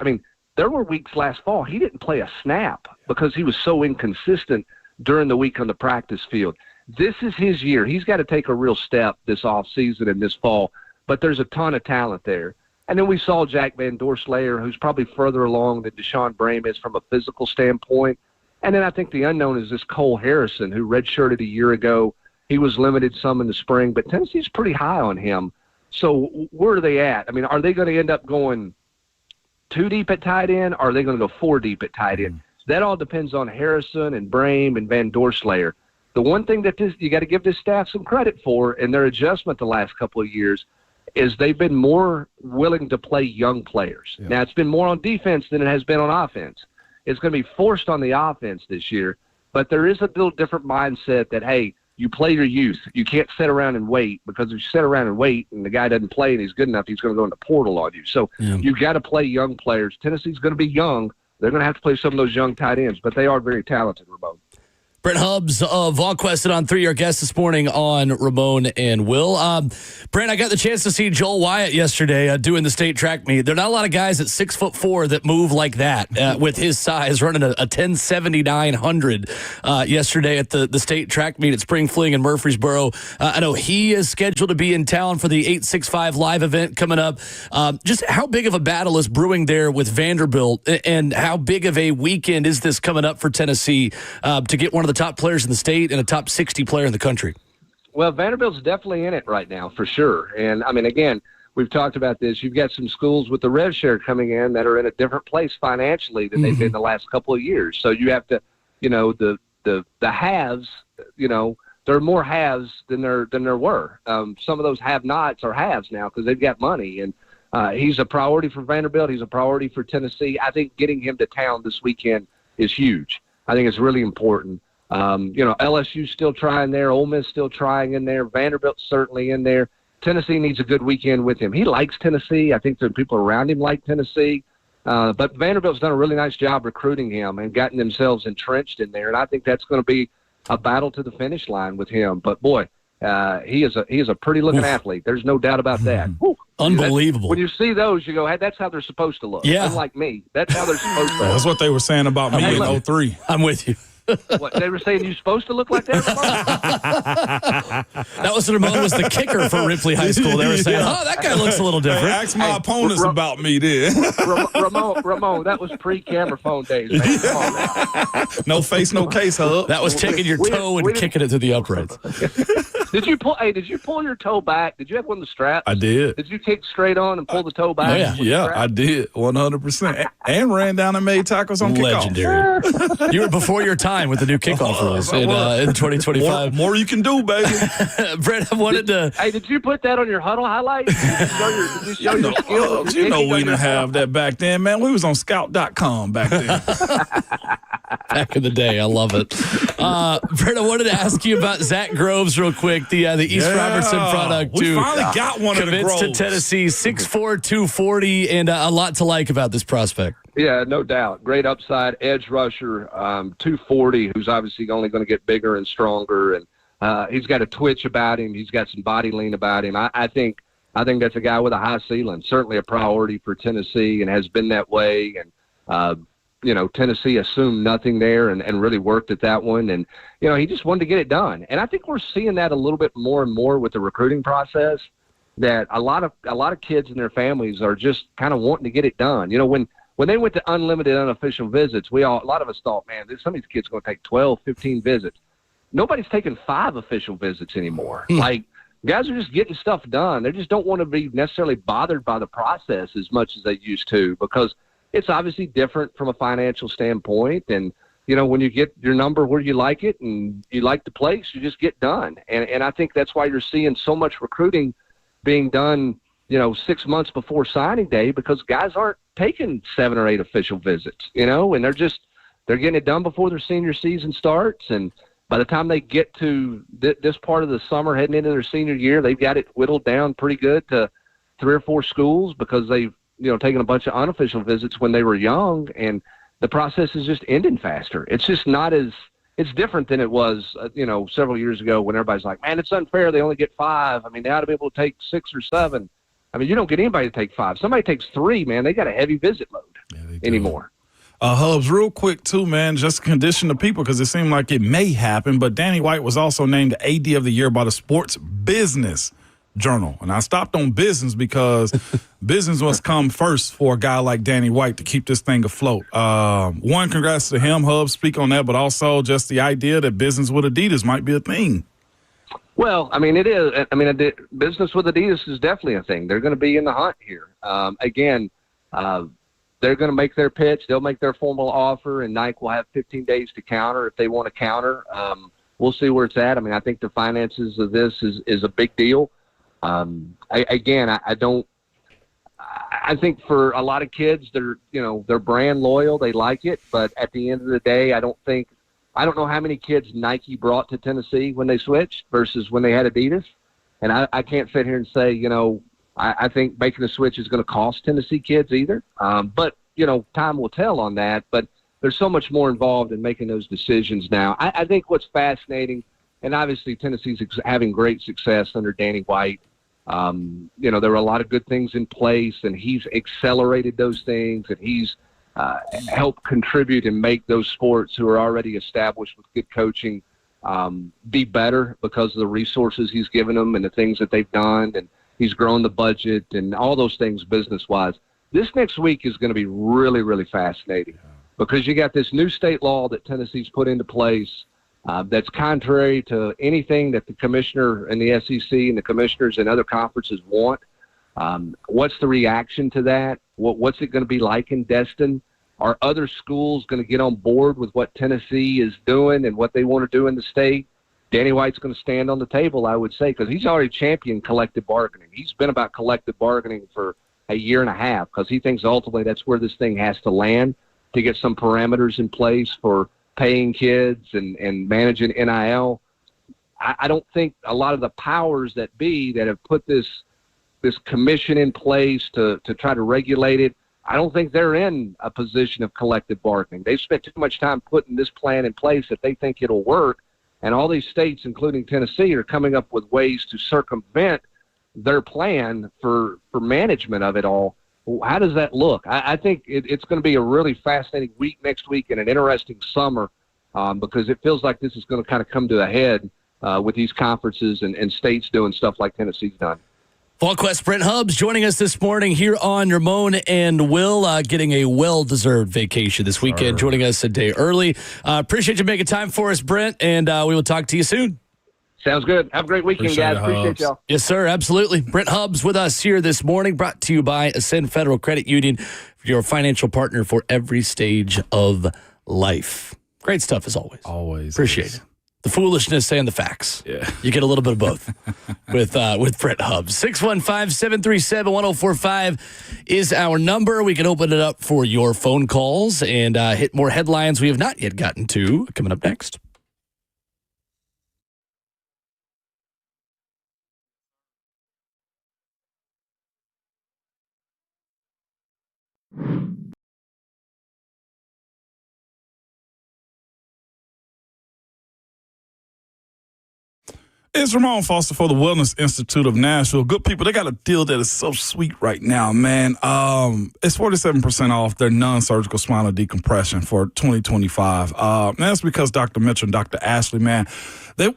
There were weeks last fall he didn't play a snap because he was so inconsistent during the week on the practice field. This is his year. He's got to take a real step this offseason and this fall, but there's a ton of talent there. And then we saw Jack Van Doorslayer, who's probably further along than Deshaun Brame is from a physical standpoint. And then I think the unknown is this Cole Harrison, who redshirted a year ago. He was limited some in the spring, but Tennessee's pretty high on him. So where are they at? Are they going to end up going 2 deep at tight end, or are they going to go 4 deep at tight end? That all depends on Harrison and Brame and Van Doorslayer. The one thing that you got to give this staff some credit for in their adjustment the last couple of years is they've been more willing to play young players. Yeah. Now, it's been more on defense than it has been on offense. It's going to be forced on the offense this year, but there is a little different mindset that, hey, you play your youth. You can't sit around and wait, because if you sit around and wait and the guy doesn't play and he's good enough, he's going to go in the portal on you. So you've got to play young players. Tennessee's going to be young. They're going to have to play some of those young tight ends, but they are very talented, Ramon. Brent Hubs of VolQuest on 3, our guest this morning on Ramon and Will. Brent, I got the chance to see Joel Wyatt yesterday doing the state track meet. There are not a lot of guys at 6'4" that move like that with his size, running a 10.7900 yesterday at the state track meet at Spring Fling in Murfreesboro. I know he is scheduled to be in town for the 865 live event coming up. Just how big of a battle is brewing there with Vanderbilt, and how big of a weekend is this coming up for Tennessee to get one of the top players in the state and a top 60 player in the country? Well, Vanderbilt's definitely in it right now, for sure. And, I mean, again, we've talked about this. You've got some schools with the rev share coming in that are in a different place financially than they've been the last couple of years. So you have to, the haves, there are more haves than there were. Some of those have-nots are haves now because they've got money. And he's a priority for Vanderbilt. He's a priority for Tennessee. I think getting him to town this weekend is huge. I think it's really important. LSU's still trying there. Ole Miss still trying in there. Vanderbilt's certainly in there. Tennessee needs a good weekend with him. He likes Tennessee. I think the people around him like Tennessee. But Vanderbilt's done a really nice job recruiting him and gotten themselves entrenched in there. And I think that's going to be a battle to the finish line with him. But, boy, he is a pretty-looking athlete. There's no doubt about that. Whew. Unbelievable. When you see those, you go, hey, that's how they're supposed to look. Yeah. Unlike me. That's how they're supposed to look. That's what they were saying about me in 03. I'm with you. What, they were saying you're supposed to look like that? That was Ramon was the kicker for Ripley High School. They were saying, that guy looks a little different. Ask my opponents about me then. Ramon, that was pre-camera phone days. Man. Come on now. No face, no case, Hub. That was taking your toe and kicking it to the uprights. Did you pull your toe back? Did you have one of the straps? I did. Did you kick straight on and pull the toe back? Yeah, I did, 100%. And ran down and made tackles on kickoff. Legendary. You were before your time with the new kickoff rules in 2025. More you can do, baby. Brent, I wanted to. Hey, did you put that on your huddle highlight? Did you show your skills? We didn't have that back then, man. We was on scout.com back then. Back in the day. I love it. Brent, I wanted to ask you about Zach Groves real quick, the East Robertson product. We finally got one of the Groves. Convinced to Tennessee, 6'4", 240, and a lot to like about this prospect. Yeah, no doubt. Great upside, edge rusher, 240, who's obviously only going to get bigger and stronger. And he's got a twitch about him. He's got some body lean about him. I think that's a guy with a high ceiling, certainly a priority for Tennessee and has been that way. And, Tennessee assumed nothing there and really worked at that one. And, he just wanted to get it done. And I think we're seeing that a little bit more and more with the recruiting process, that a lot of kids and their families are just kind of wanting to get it done. When they went to unlimited unofficial visits, a lot of us thought, man, some of these kids are going to take 12, 15 visits. Nobody's taking 5 official visits anymore. Like, guys are just getting stuff done. They just don't want to be necessarily bothered by the process as much as they used to, because it's obviously different from a financial standpoint. And, when you get your number where you like it and you like the place, you just get done. And I think that's why you're seeing so much recruiting being done, 6 months before signing day, because guys aren't taking 7 or 8 official visits, and they're getting it done before their senior season starts. And by the time they get to this part of the summer, heading into their senior year, they've got it whittled down pretty good to 3 or 4 schools, because they've, taken a bunch of unofficial visits when they were young, and the process is just ending faster. It's just it's different than it was, several years ago, when everybody's like, man, it's unfair. They only get 5. I mean, they ought to be able to take 6 or 7. I mean, you don't get anybody to take 5. Somebody takes 3, man. They got a heavy visit load anymore. Hubs, real quick, too, man, just to condition the people, because it seemed like it may happen, but Danny White was also named the AD of the Year by the Sports Business Journal. And I stopped on business because business must come first for a guy like Danny White to keep this thing afloat. One, congrats to him, Hubs, speak on that, but also just the idea that business with Adidas might be a thing. Well, I mean, it is. I mean, business with Adidas is definitely a thing. They're going to be in the hunt here. They're going to make their pitch. They'll make their formal offer, and Nike will have 15 days to counter if they want to counter. We'll see where it's at. I mean, I think the finances of this is a big deal. I think for a lot of kids, they're brand loyal. They like it, but at the end of the day, I don't know how many kids Nike brought to Tennessee when they switched versus when they had Adidas. And I can't sit here and say, I think making the switch is going to cost Tennessee kids either. But time will tell on that. But there's so much more involved in making those decisions now. I think what's fascinating, and obviously Tennessee's having great success under Danny White. There were a lot of good things in place, and he's accelerated those things, and he's helped contribute and make those sports who are already established with good coaching be better because of the resources he's given them and the things that they've done, and he's grown the budget and all those things business-wise. This next week is going to be really, really fascinating because you got this new state law that Tennessee's put into place that's contrary to anything that the commissioner and the SEC and the commissioners and other conferences want. What's the reaction to that? What's it going to be like in Destin? Are other schools going to get on board with what Tennessee is doing and what they want to do in the state? Danny White's going to stand on the table, I would say, because he's already championed collective bargaining. He's been about collective bargaining for a year and a half because he thinks ultimately that's where this thing has to land to get some parameters in place for paying kids and managing NIL. I don't think a lot of the powers that be that have put this commission in place to try to regulate it, I don't think they're in a position of collective bargaining. They've spent too much time putting this plan in place that they think it'll work, and all these states, including Tennessee, are coming up with ways to circumvent their plan for management of it all. How does that look? I think it's going to be a really fascinating week next week and an interesting summer because it feels like this is going to kind of come to a head with these conferences and states doing stuff like Tennessee's done. VolQuest Brent Hubs joining us this morning here on Ramon and Will, getting a well-deserved vacation this weekend, joining us a day early. Appreciate you making time for us, Brent, and we will talk to you soon. Sounds good. Have a great weekend, guys. Appreciate y'all. Yes, sir. Absolutely. Brent Hubs with us here this morning, brought to you by Ascend Federal Credit Union, your financial partner for every stage of life. Great stuff as always. Always. Appreciate it. The foolishness and the facts. Yeah. You get a little bit of both with Brent Hubs. 615-737-1045 is our number. We can open it up for your phone calls and hit more headlines we have not yet gotten to coming up next. It's Ramon Foster for the Wellness Institute of Nashville. Good people, they got a deal that is so sweet right now, man. It's 47% off their non-surgical spinal decompression for 2025. And that's because Dr. Mitchell and Dr. Ashley, man, they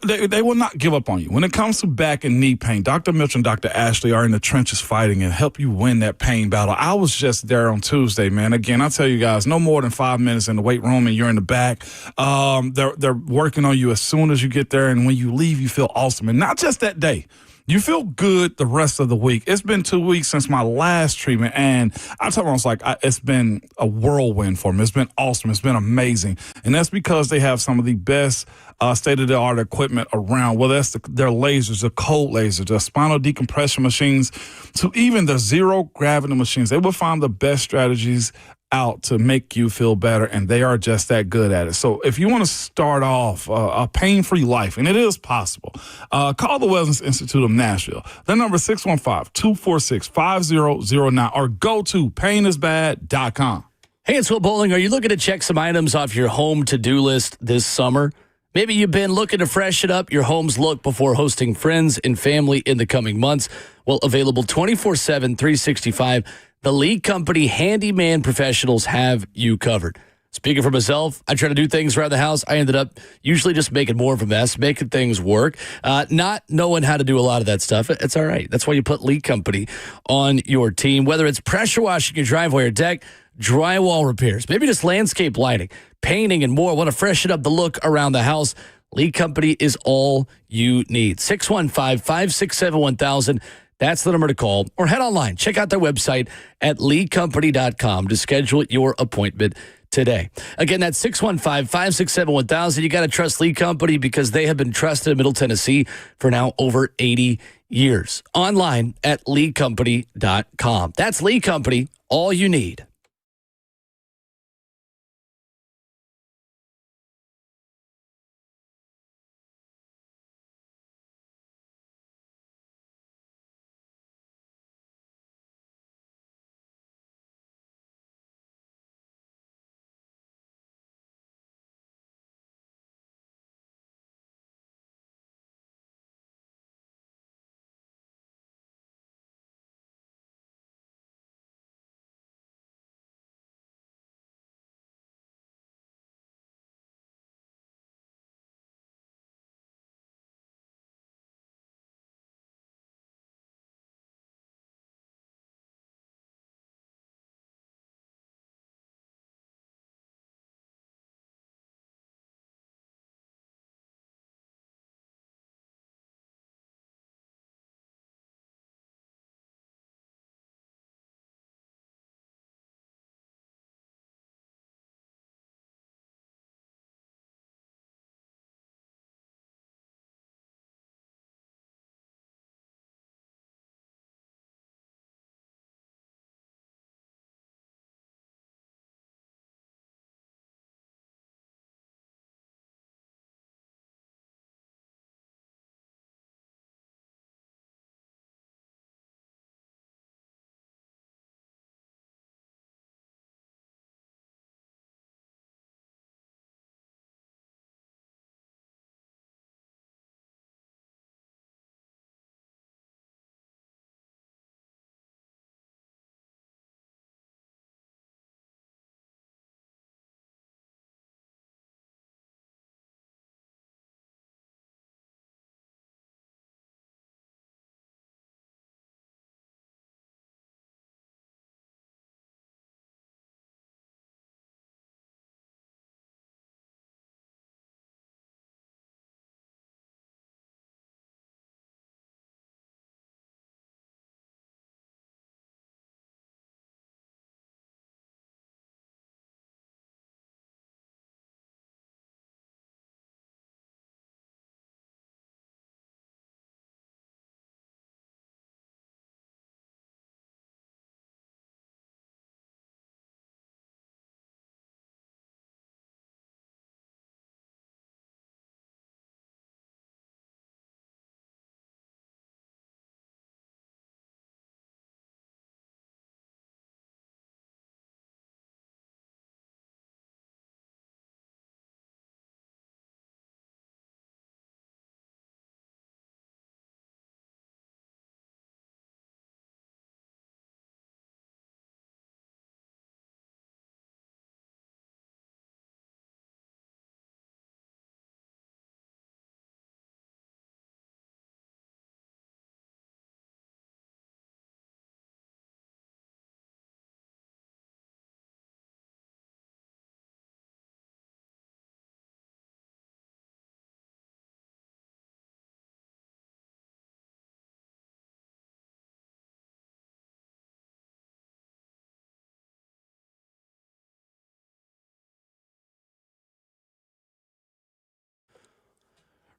will not give up on you. When it comes to back and knee pain, Dr. Mitchell and Dr. Ashley are in the trenches fighting and help you win that pain battle. I was just there on Tuesday, man. Again, I tell you guys, no more than 5 minutes in the weight room and you're in the back. They're working on you as soon as you get there, and when you leave, you feel awesome. And not just that day. You feel good the rest of the week. It's been 2 weeks since my last treatment, and I told them, I was like, it's been a whirlwind for me. It's been awesome. It's been amazing. And that's because they have some of the best state-of-the-art equipment around, whether that's their lasers, the cold lasers, the spinal decompression machines, to even the zero-gravity machines. They will find the best strategies out to make you feel better, and they are just that good at it. So if you want to start off a pain-free life, and it is possible, call the Wellness Institute of Nashville. Their number is 615-246-5009 or go to painisbad.com. Hey, it's Will Bowling. Are you looking to check some items off your home to-do list this summer? Maybe you've been looking to freshen up your home's look before hosting friends and family in the coming months. Well, available 24/7, 365, the Lee Company handyman professionals have you covered. Speaking for myself, I try to do things around the house. I ended up usually just making more of a mess, making things work, not knowing how to do a lot of that stuff. It's all right. That's why you put Lee Company on your team, whether it's pressure washing your driveway or deck, drywall repairs, maybe just landscape lighting, painting, and more. Want to freshen up the look around the house? Lee Company is all you need. 615-567-1000. That's the number to call, or head online. Check out their website at leecompany.com to schedule your appointment today. Again, that's 615-567-1000. You got to trust Lee Company because they have been trusted in Middle Tennessee for now over 80 years. Online at leecompany.com. That's Lee Company, all you need.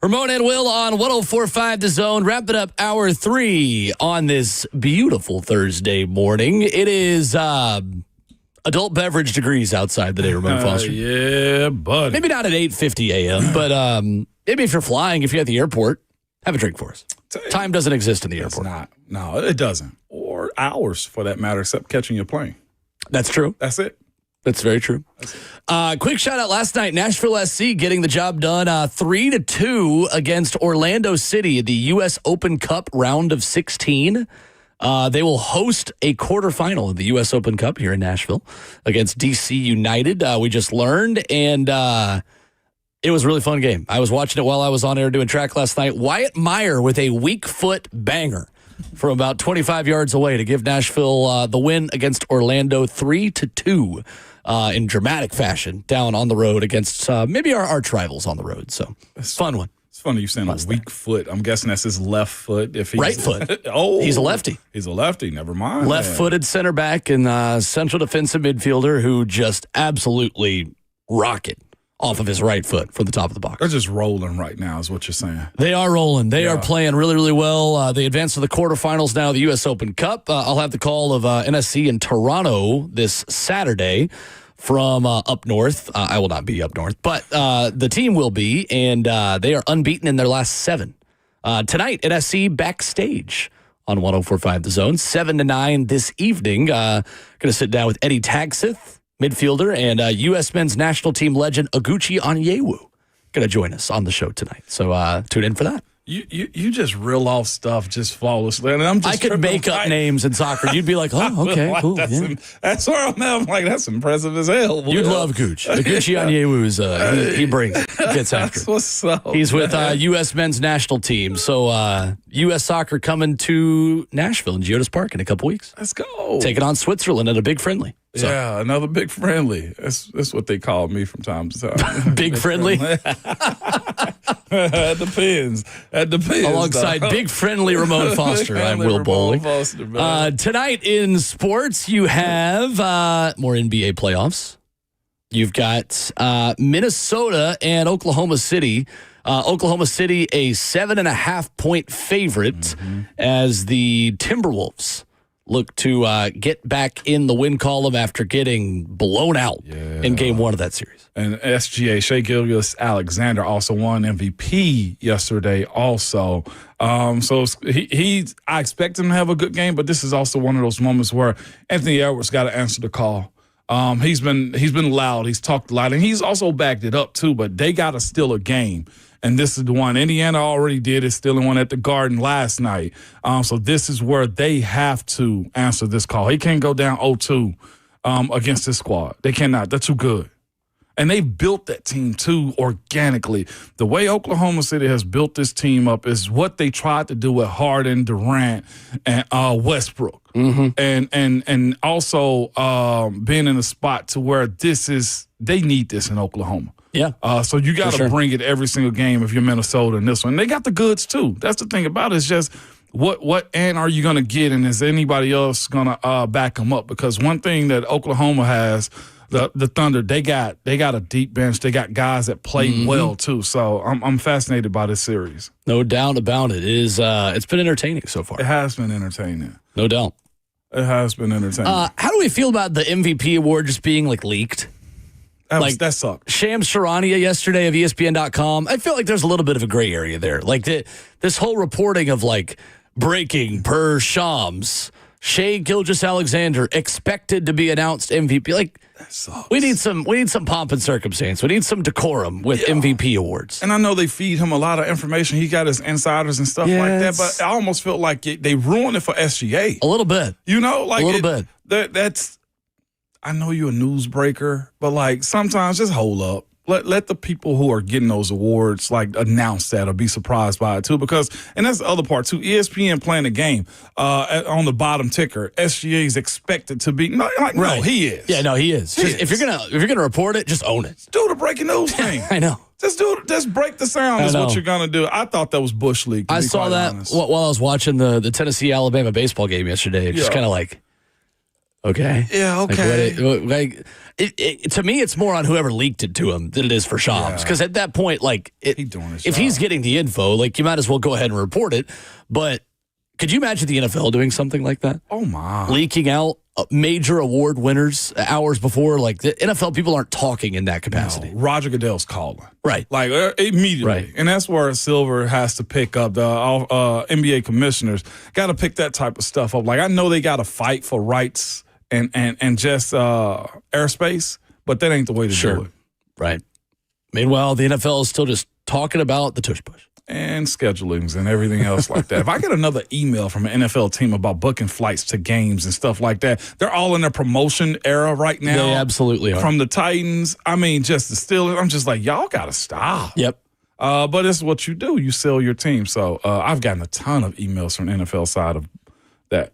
Ramon and Will on 104.5 The Zone, wrapping up hour 3 on this beautiful Thursday morning. It is adult beverage degrees outside today, Ramon Foster. Yeah, buddy. Maybe not at 8:50 a.m., but maybe if you're flying, if you're at the airport, have a drink for us. Time doesn't exist in the airport. No, it doesn't. Or hours, for that matter, except catching your plane. That's true. That's it. That's very true. Quick shout out last night, Nashville SC getting the job done 3-2 against Orlando City at the U.S. Open Cup round of 16. They will host a quarterfinal of the U.S. Open Cup here in Nashville against D.C. United. We just learned, and it was a really fun game. I was watching it while I was on air doing track last night. Wyatt Meyer with a weak foot banger from about 25 yards away to give Nashville the win against Orlando 3-2 in dramatic fashion down on the road against maybe our arch rivals on the road. So fun one. It's funny you saying a weak foot. I'm guessing that's his left foot. If he's right foot. Oh, he's a lefty. He's a lefty. Never mind. Left-footed center back and central defensive midfielder who just absolutely rocket off of his right foot from the top of the box. They're just rolling right now is what you're saying. They are rolling. They are playing really, really well. They advance to the quarterfinals now of the U.S. Open Cup. I'll have the call of NSC in Toronto this Saturday from up north. I will not be up north, but the team will be, and they are unbeaten in their last 7. Tonight, NSC backstage on 104.5 The Zone, 7-9 this evening. Going to sit down with Eddie Tagseth, midfielder, and U.S. men's national team legend Oguchi Onyewu going to join us on the show tonight. So tune in for that. You just reel off stuff just flawlessly. And I could make up names in soccer. You'd be like, oh, okay, cool. That's where I'm at. I'm like, that's impressive as hell. You'd love Gooch. Oguchi Onyewu, he brings it. He gets after it. What's up? He's with U.S. men's national team. So U.S. soccer coming to Nashville in Geodis Park in a couple weeks. Let's go. Taking on Switzerland at a big friendly. So. Yeah, another big friendly. That's what they call me from time to time. Big friendly? That depends. Alongside big friendly Ramon Foster, I'm Will Bowling. Tonight in sports, you have more NBA playoffs. You've got Minnesota and Oklahoma City. Oklahoma City, a 7.5-point favorite as the Timberwolves look to get back in the win column after getting blown out in game 1 of that series. And SGA, Shai Gilgeous-Alexander, also won MVP yesterday also. So I expect him to have a good game, but this is also one of those moments where Anthony Edwards got to answer the call. He's been loud. He's talked a lot, and he's also backed it up too, but they got to steal a game. And this is the one Indiana already did. It's stealing one at the Garden last night. So this is where they have to answer this call. He can't go down 0-2 against this squad. They cannot. They're too good. And they built that team, too, organically. The way Oklahoma City has built this team up is what they tried to do with Harden, Durant, and Westbrook. And also being in a spot to where they need this in Oklahoma. Yeah. So you got to bring it every single game if you're Minnesota in this one. They got the goods, too. That's the thing about it. It's just what end are you going to get, and is anybody else going to back them up? Because one thing that Oklahoma has, the Thunder, they got a deep bench. They got guys that play well, too. So I'm fascinated by this series. No doubt about it. It's been entertaining so far. It has been entertaining. No doubt. It has been entertaining. How do we feel about the MVP award just being, leaked? That sucked. Shams Charania yesterday of ESPN.com. I feel like there's a little bit of a gray area there. This whole reporting of breaking per Shams, Shai Gilgeous-Alexander expected to be announced MVP. That sucks. We need some pomp and circumstance. We need some decorum with MVP awards. And I know they feed him a lot of information. He got his insiders and stuff like that. But I almost felt like they ruined it for SGA. A little bit. A little bit. That's. I know you're a newsbreaker, but sometimes just hold up. Let the people who are getting those awards announce that or be surprised by it too, because and that's the other part too. ESPN playing the game on the bottom ticker. SGA is expected to be no, he is. Yeah, no, he is. If you're gonna report it, just own it. Do the breaking news thing. I know. Just break the sound is what you're gonna do. I thought that was Bush League. I saw that while I was watching the Tennessee-Alabama baseball game yesterday. Just kind of Okay. Yeah, okay. To me, it's more on whoever leaked it to him than it is for Shams. Because at that point, if he's getting the info, you might as well go ahead and report it. But could you imagine the NFL doing something like that? Oh, my. Leaking out major award winners hours before? The NFL people aren't talking in that capacity. No, Roger Goodell's calling. Right. Immediately. Right. And that's where Silver has to pick up. The NBA commissioners got to pick that type of stuff up. I know they got to fight for rights and just airspace, but that ain't the way to do it. Right. Meanwhile, the NFL is still just talking about the tush push. And schedulings and everything else like that. If I get another email from an NFL team about booking flights to games and stuff like that, they're all in their promotion era right now. They absolutely are. From the Titans, just the Steelers, I'm just like, y'all got to stop. Yep. But it's what you do. You sell your team. So I've gotten a ton of emails from the NFL side of that.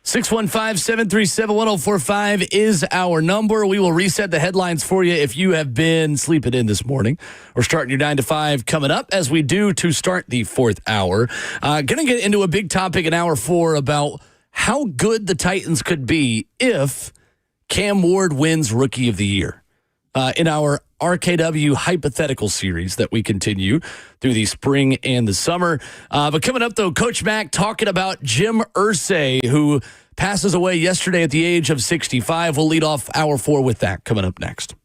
615-737-1045 is our number. We will reset the headlines for you if you have been sleeping in this morning. We're starting your 9 to 5 coming up as we do to start the fourth hour. Going to get into a big topic in hour 4 about how good the Titans could be if Cam Ward wins Rookie of the Year. In our RKW Hypothetical series that we continue through the spring and the summer. But coming up, though, Coach Mack talking about Jim Irsay, who passes away yesterday at the age of 65. We'll lead off hour 4 with that coming up next.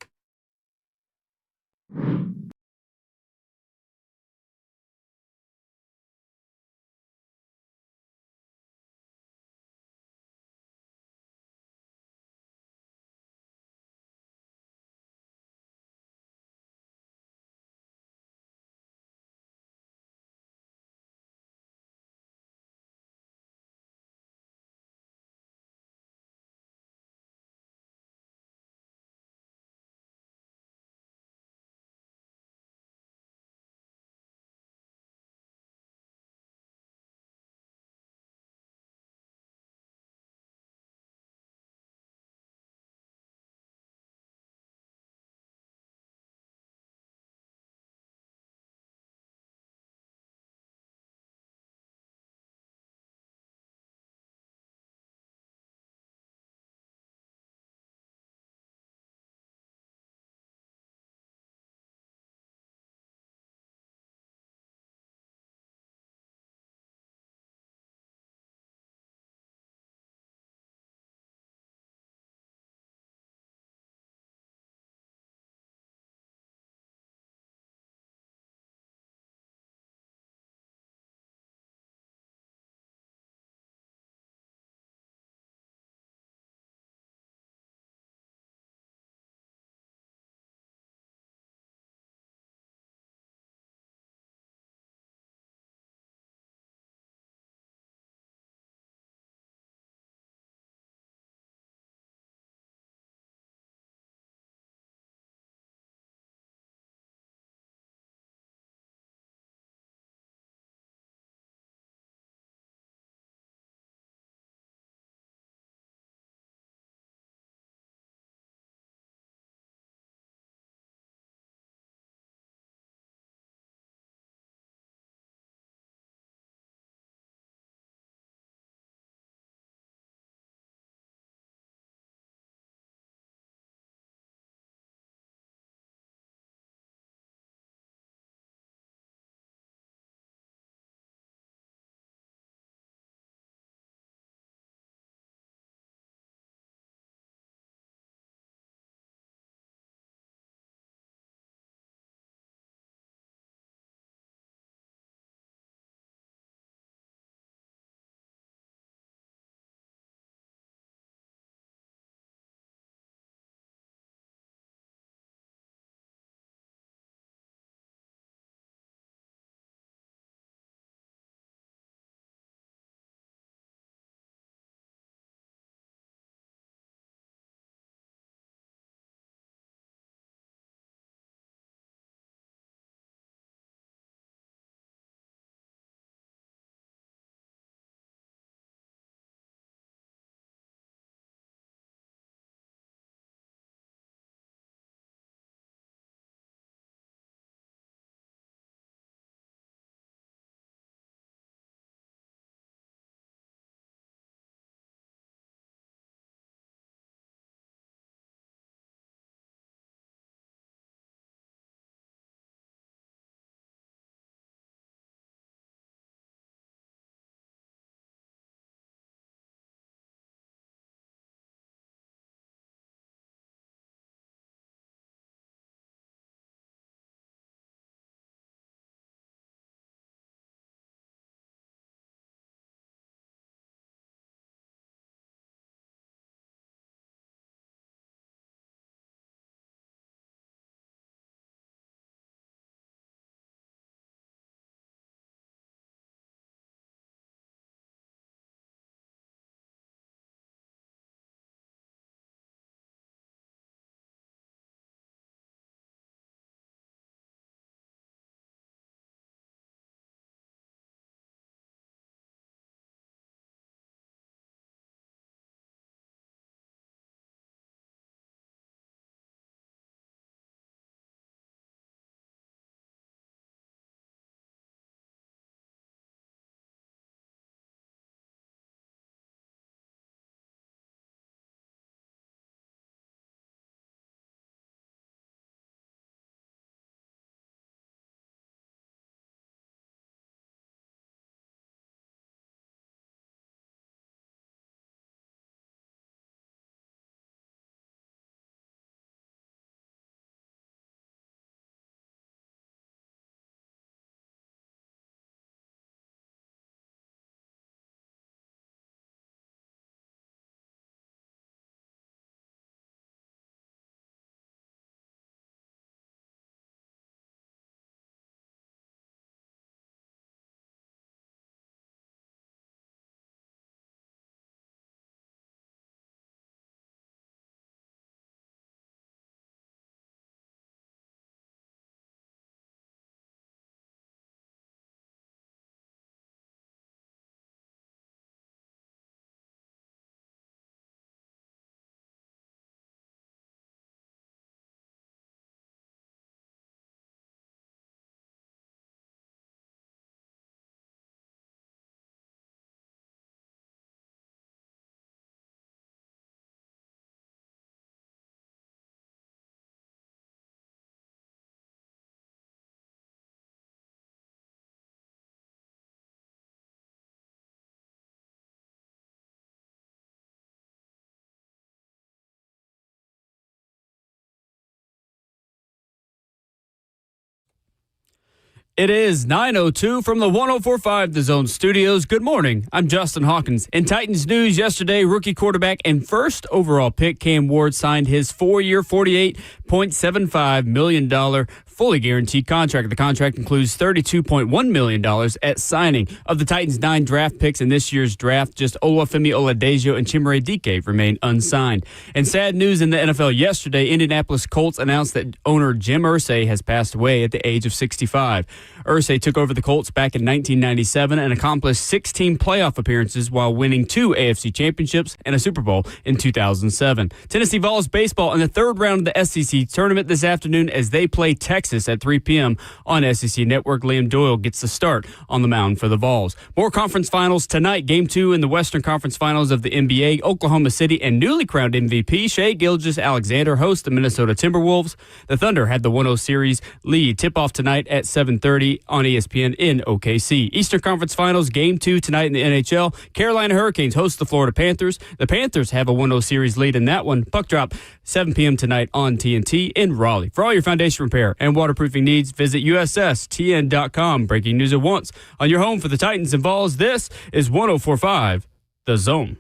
It is 9:02 from the 104.5 The Zone Studios. Good morning. I'm Justin Hawkins. In Titans news yesterday, rookie quarterback and first overall pick Cam Ward signed his 4-year, $48.75 million fully guaranteed contract. The contract includes $32.1 million at signing. Of the Titans' 9 draft picks in this year's draft, just Oluwafemi Oladejo and Chimere Dike remain unsigned. And sad news in the NFL yesterday, Indianapolis Colts announced that owner Jim Irsay has passed away at the age of 65. Irsay took over the Colts back in 1997 and accomplished 16 playoff appearances while winning 2 AFC championships and a Super Bowl in 2007. Tennessee Vols baseball in the third round of the SEC tournament this afternoon as they play Texas at 3 p.m. on SEC Network. Liam Doyle gets the start on the mound for the Vols. More conference finals tonight. Game 2 in the Western Conference Finals of the NBA. Oklahoma City and newly crowned MVP Shai Gilgeous-Alexander host the Minnesota Timberwolves. The Thunder had the 1-0 series lead. Tip-off tonight at 7:30 on ESPN in OKC. Eastern Conference Finals. Game 2 tonight in the NHL. Carolina Hurricanes host the Florida Panthers. The Panthers have a 1-0 series lead in that one. Puck drop 7 p.m. tonight on TNT in Raleigh. For all your foundation repair and waterproofing needs, visit USSTN.com. Breaking news at once on your home for the Titans and Vols. This is 104.5 The Zone.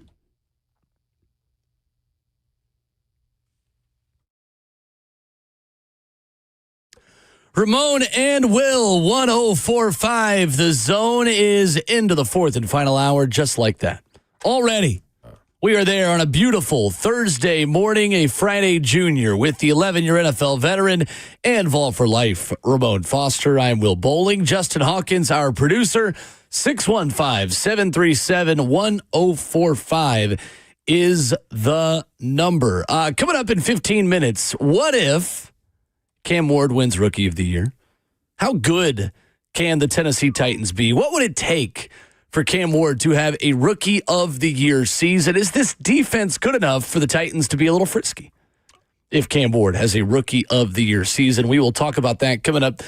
Ramon and Will, 104.5. The Zone is into the fourth and final hour just like that. Already. We are there on a beautiful Thursday morning, a Friday junior with the 11-year NFL veteran and Vol for Life, Ramon Foster. I'm Will Bowling. Justin Hawkins, our producer. 615-737-1045 is the number. Coming up in 15 minutes, what if Cam Ward wins Rookie of the Year? How good can the Tennessee Titans be? What would it take for Cam Ward to have a Rookie of the Year season? Is this defense good enough for the Titans to be a little frisky if Cam Ward has a Rookie of the Year season? We will talk about that coming up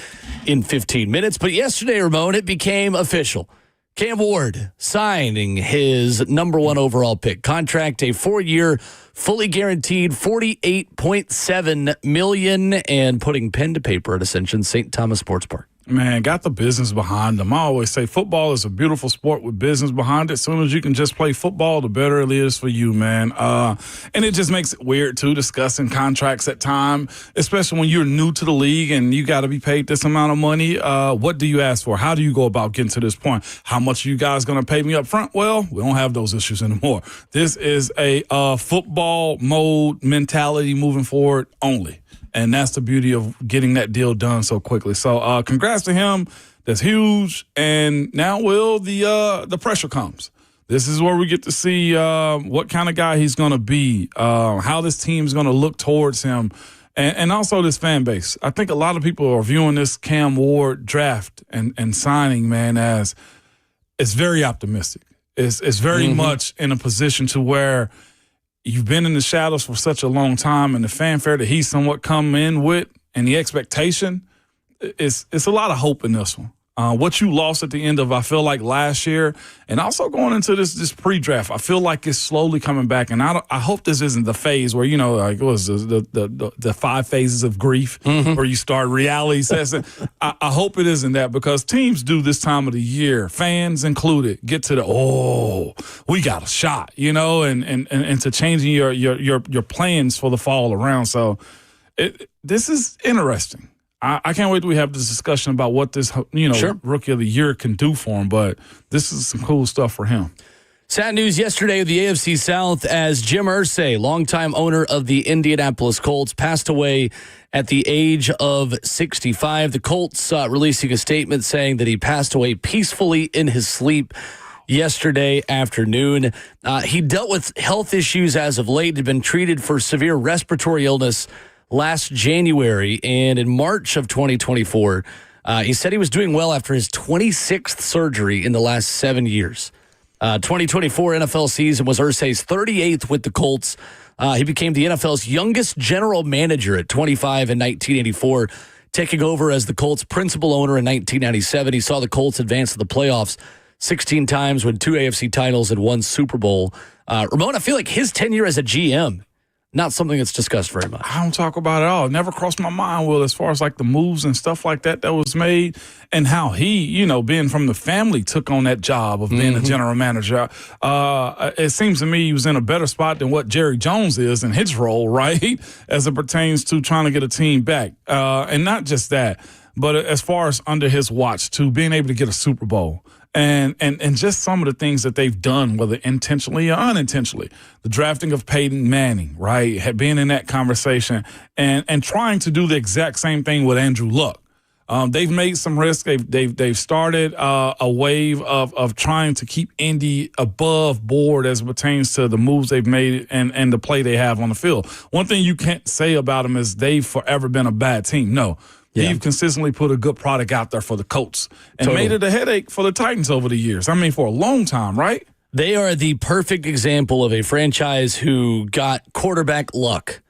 in 15 minutes. But yesterday, Ramon, it became official. Cam Ward signing his number 1 overall pick contract, a 4-year, fully guaranteed $48.7 million, and putting pen to paper at Ascension St. Thomas Sports Park. Man, got the business behind them. I always say football is a beautiful sport with business behind it. As soon as you can just play football, the better it is for you, man. And it just makes it weird, too, discussing contracts at time, especially when you're new to the league and you got to be paid this amount of money. What do you ask for? How do you go about getting to this point? How much are you guys going to pay me up front? Well, we don't have those issues anymore. This is a football mode mentality moving forward only. And that's the beauty of getting that deal done so quickly. So congrats to him. That's huge. And now, Will, the pressure comes. This is where we get to see what kind of guy he's going to be, how this team's going to look towards him, and also this fan base. I think a lot of people are viewing this Cam Ward draft and signing, man, as it's very optimistic. It's very much in a position to where you've been in the shadows for such a long time, and the fanfare that he's somewhat come in with and the expectation, it's a lot of hope in this one. What you lost at the end of, I feel like, last year, and also going into this pre-draft, I feel like it's slowly coming back. And I hope this isn't the phase where, like what was the 5 phases of grief where you start reality testing. I hope it isn't that, because teams do this time of the year, fans included, get to we got a shot, and to changing your plans for the fall around. So this is interesting. I can't wait till we have this discussion about what this, Rookie of the Year can do for him. But this is some cool stuff for him. Sad news yesterday of the AFC South as Jim Irsay, longtime owner of the Indianapolis Colts, passed away at the age of 65. The Colts releasing a statement saying that he passed away peacefully in his sleep yesterday afternoon. He dealt with health issues as of late, had been treated for severe respiratory illness last January, and in March of 2024, he said he was doing well after his 26th surgery in the last 7 years. 2024 NFL season was Irsay's 38th with the Colts. He became the NFL's youngest general manager at 25 in 1984, taking over as the Colts' principal owner in 1997. He saw the Colts advance to the playoffs 16 times, win 2 AFC titles, and 1 Super Bowl. Ramon, I feel like his tenure as a GM not something that's discussed very much. I don't talk about it at all. It never crossed my mind, Will, as far as like the moves and stuff like that was made and how he, being from the family, took on that job of being a general manager. It seems to me he was in a better spot than what Jerry Jones is in his role, right, as it pertains to trying to get a team back. And not just that, but as far as under his watch, too, being able to get a Super Bowl. And just some of the things that they've done, whether intentionally or unintentionally, the drafting of Peyton Manning, right, being in that conversation and trying to do the exact same thing with Andrew Luck. They've made some risks. They've started a wave of trying to keep Indy above board as it pertains to the moves they've made and the play they have on the field. One thing you can't say about them is they've forever been a bad team. No. Yeah. They've consistently put a good product out there for the Colts and made it a headache for the Titans over the years. I mean, for a long time, right? They are the perfect example of a franchise who got quarterback luck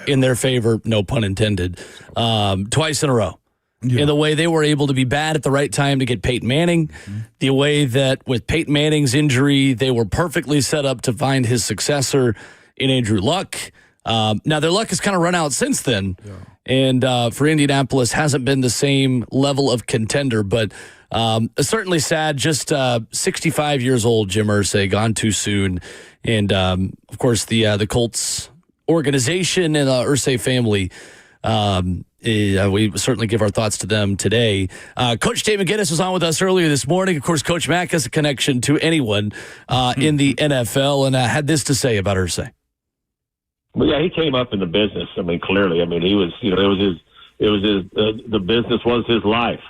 in their favor, no pun intended, twice in a row. Yeah. In the way they were able to be bad at the right time to get Peyton Manning, the way that with Peyton Manning's injury, they were perfectly set up to find his successor in Andrew Luck. Now, their luck has kind of run out since then. Yeah. And for Indianapolis, hasn't been the same level of contender, but certainly sad. Just 65 years old, Jim Irsay, gone too soon. And, of course, the Colts organization and the Irsay family, we certainly give our thoughts to them today. Coach Dave McGinnis was on with us earlier this morning. Of course, Coach Mack has a connection to anyone in the NFL and had this to say about Irsay. Well, yeah, he came up in the business. I mean, clearly, he was, the business was his life.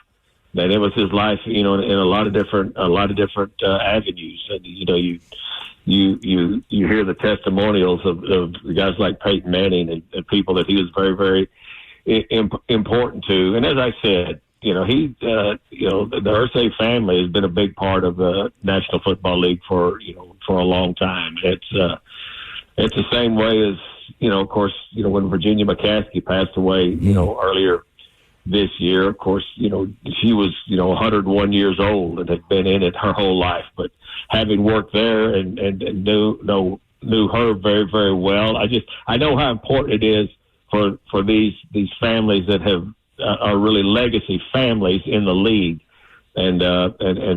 And it was his life, in a lot of different avenues. And, you hear the testimonials of the guys like Peyton Manning and people that he was very, very important to. And as I said, the Irsay family has been a big part of the National Football League for a long time. It's the same way as, of course, when Virginia McCaskey passed away, earlier this year, of course, she was, 101 years old and had been in it her whole life. But having worked there and knew her very, very well, I know how important it is for these families that are really legacy families in the league. And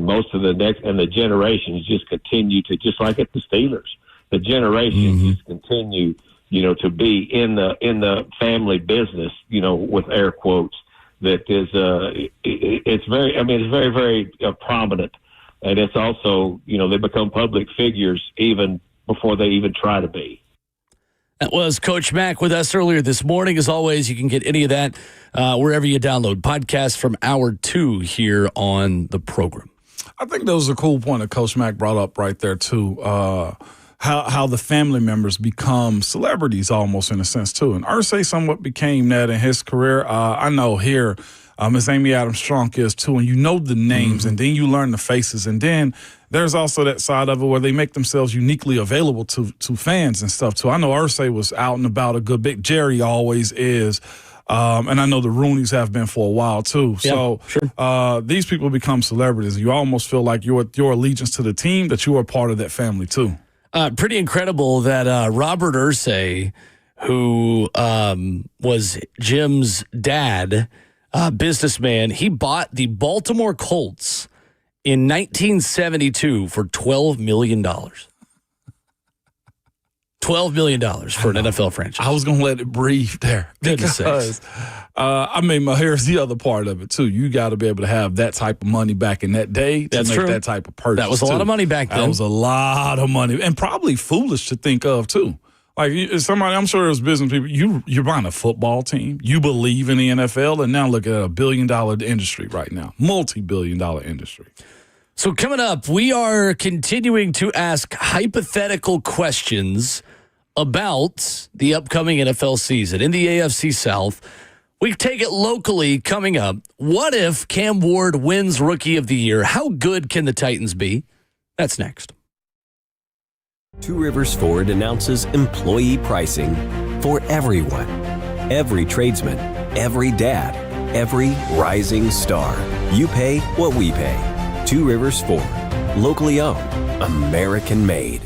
most of the next and the generations just continue to, just like at the Steelers, the generations just continue, to be in the family business, with air quotes. That is, it's very, very prominent, and it's also, they become public figures even before they even try to be. That was Coach Mack with us earlier this morning. As always, you can get any of that wherever you download podcasts from Hour 2 here on the program. I think that was a cool point that Coach Mack brought up right there, too. How the family members become celebrities almost in a sense, too. And Irsay somewhat became that in his career. I know here, Miss Amy Adams-Strunk is, too. And you know the names, and then you learn the faces. And then there's also that side of it where they make themselves uniquely available to fans and stuff, too. I know Irsay was out and about a good bit. Jerry always is. And I know the Rooneys have been for a while, too. Yeah, so sure. These people become celebrities. You almost feel like your allegiance to the team, that you are part of that family, too. Pretty incredible that Robert Irsay, who was Jim's dad, businessman, he bought the Baltimore Colts in 1972 for $12 million. $12 million for an NFL franchise. I was going to let it breathe there. Goodness sakes. Here's the other part of it, too. You got to be able to have that type of money back in that day to make that type of purchase. That was a lot of money back then. That was a lot of money. And probably foolish to think of, too. Like somebody, I'm sure there's business people, you're buying a football team. You believe in the NFL, and now look at a $1 billion industry right now. Multi-billion-dollar industry. So coming up, we are continuing to ask hypothetical questions about the upcoming NFL season in the AFC South. We take it locally coming up. What if Cam Ward wins Rookie of the Year? How good can the Titans be? That's next. Two Rivers Ford announces employee pricing for everyone. Every tradesman, every dad, every rising star. You pay what we pay. Two Rivers Ford. Locally owned. American made.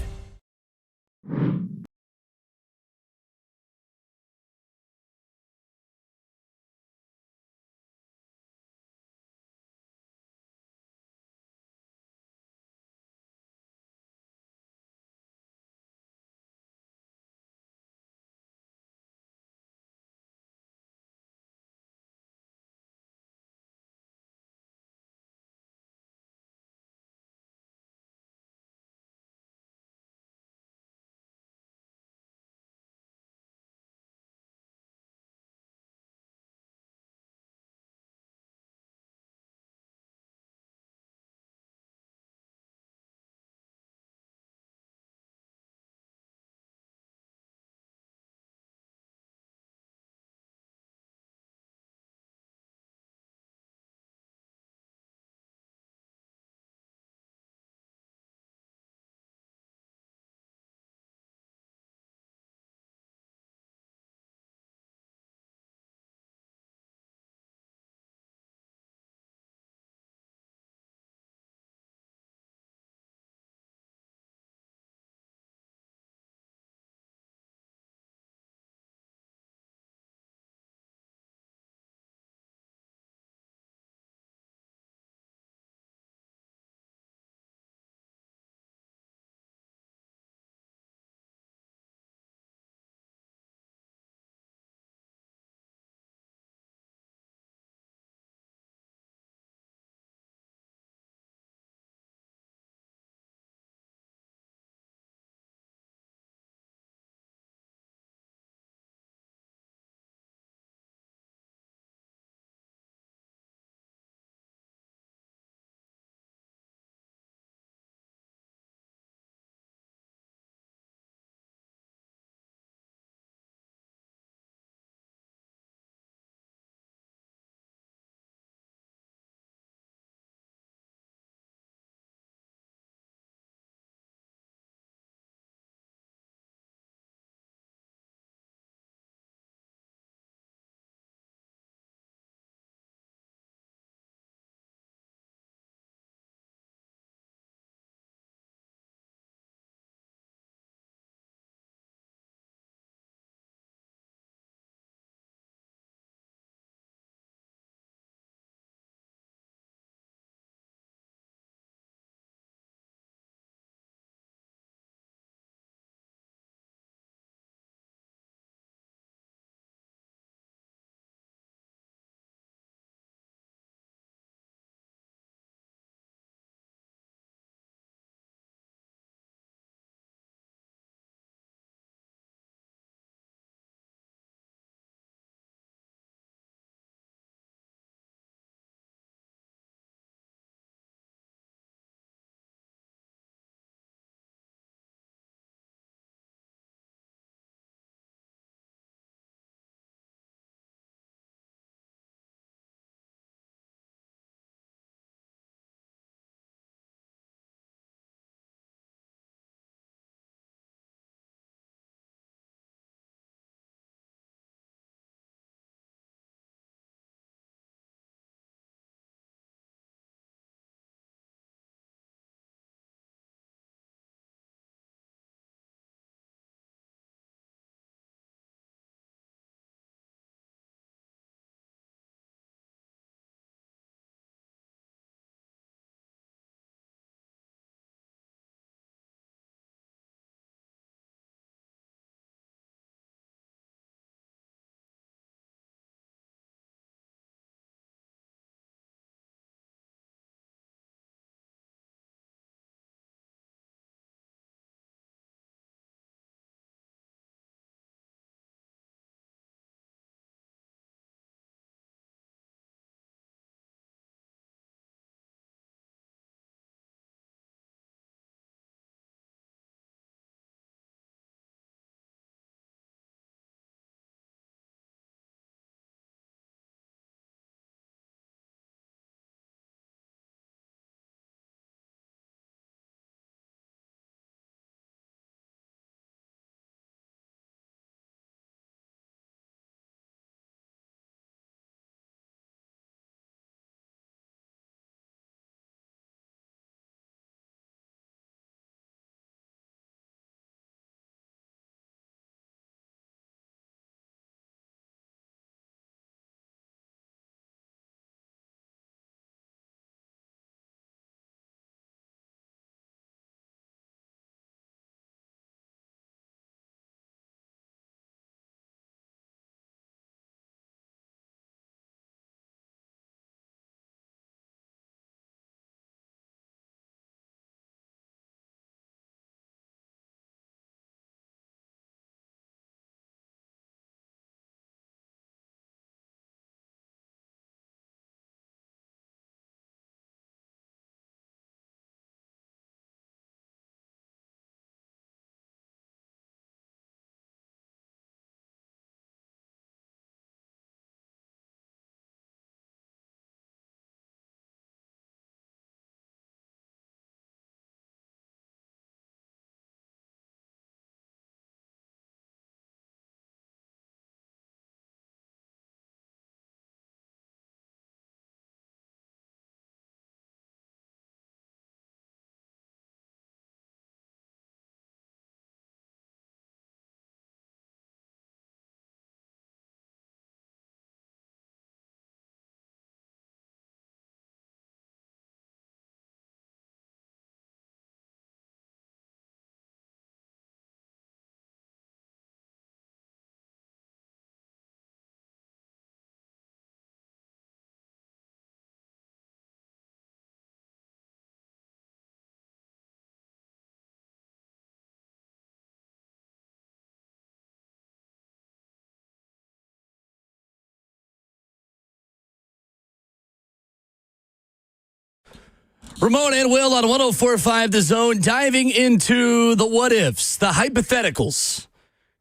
Ramon and Will on 104.5 The Zone, diving into the what-ifs, the hypotheticals,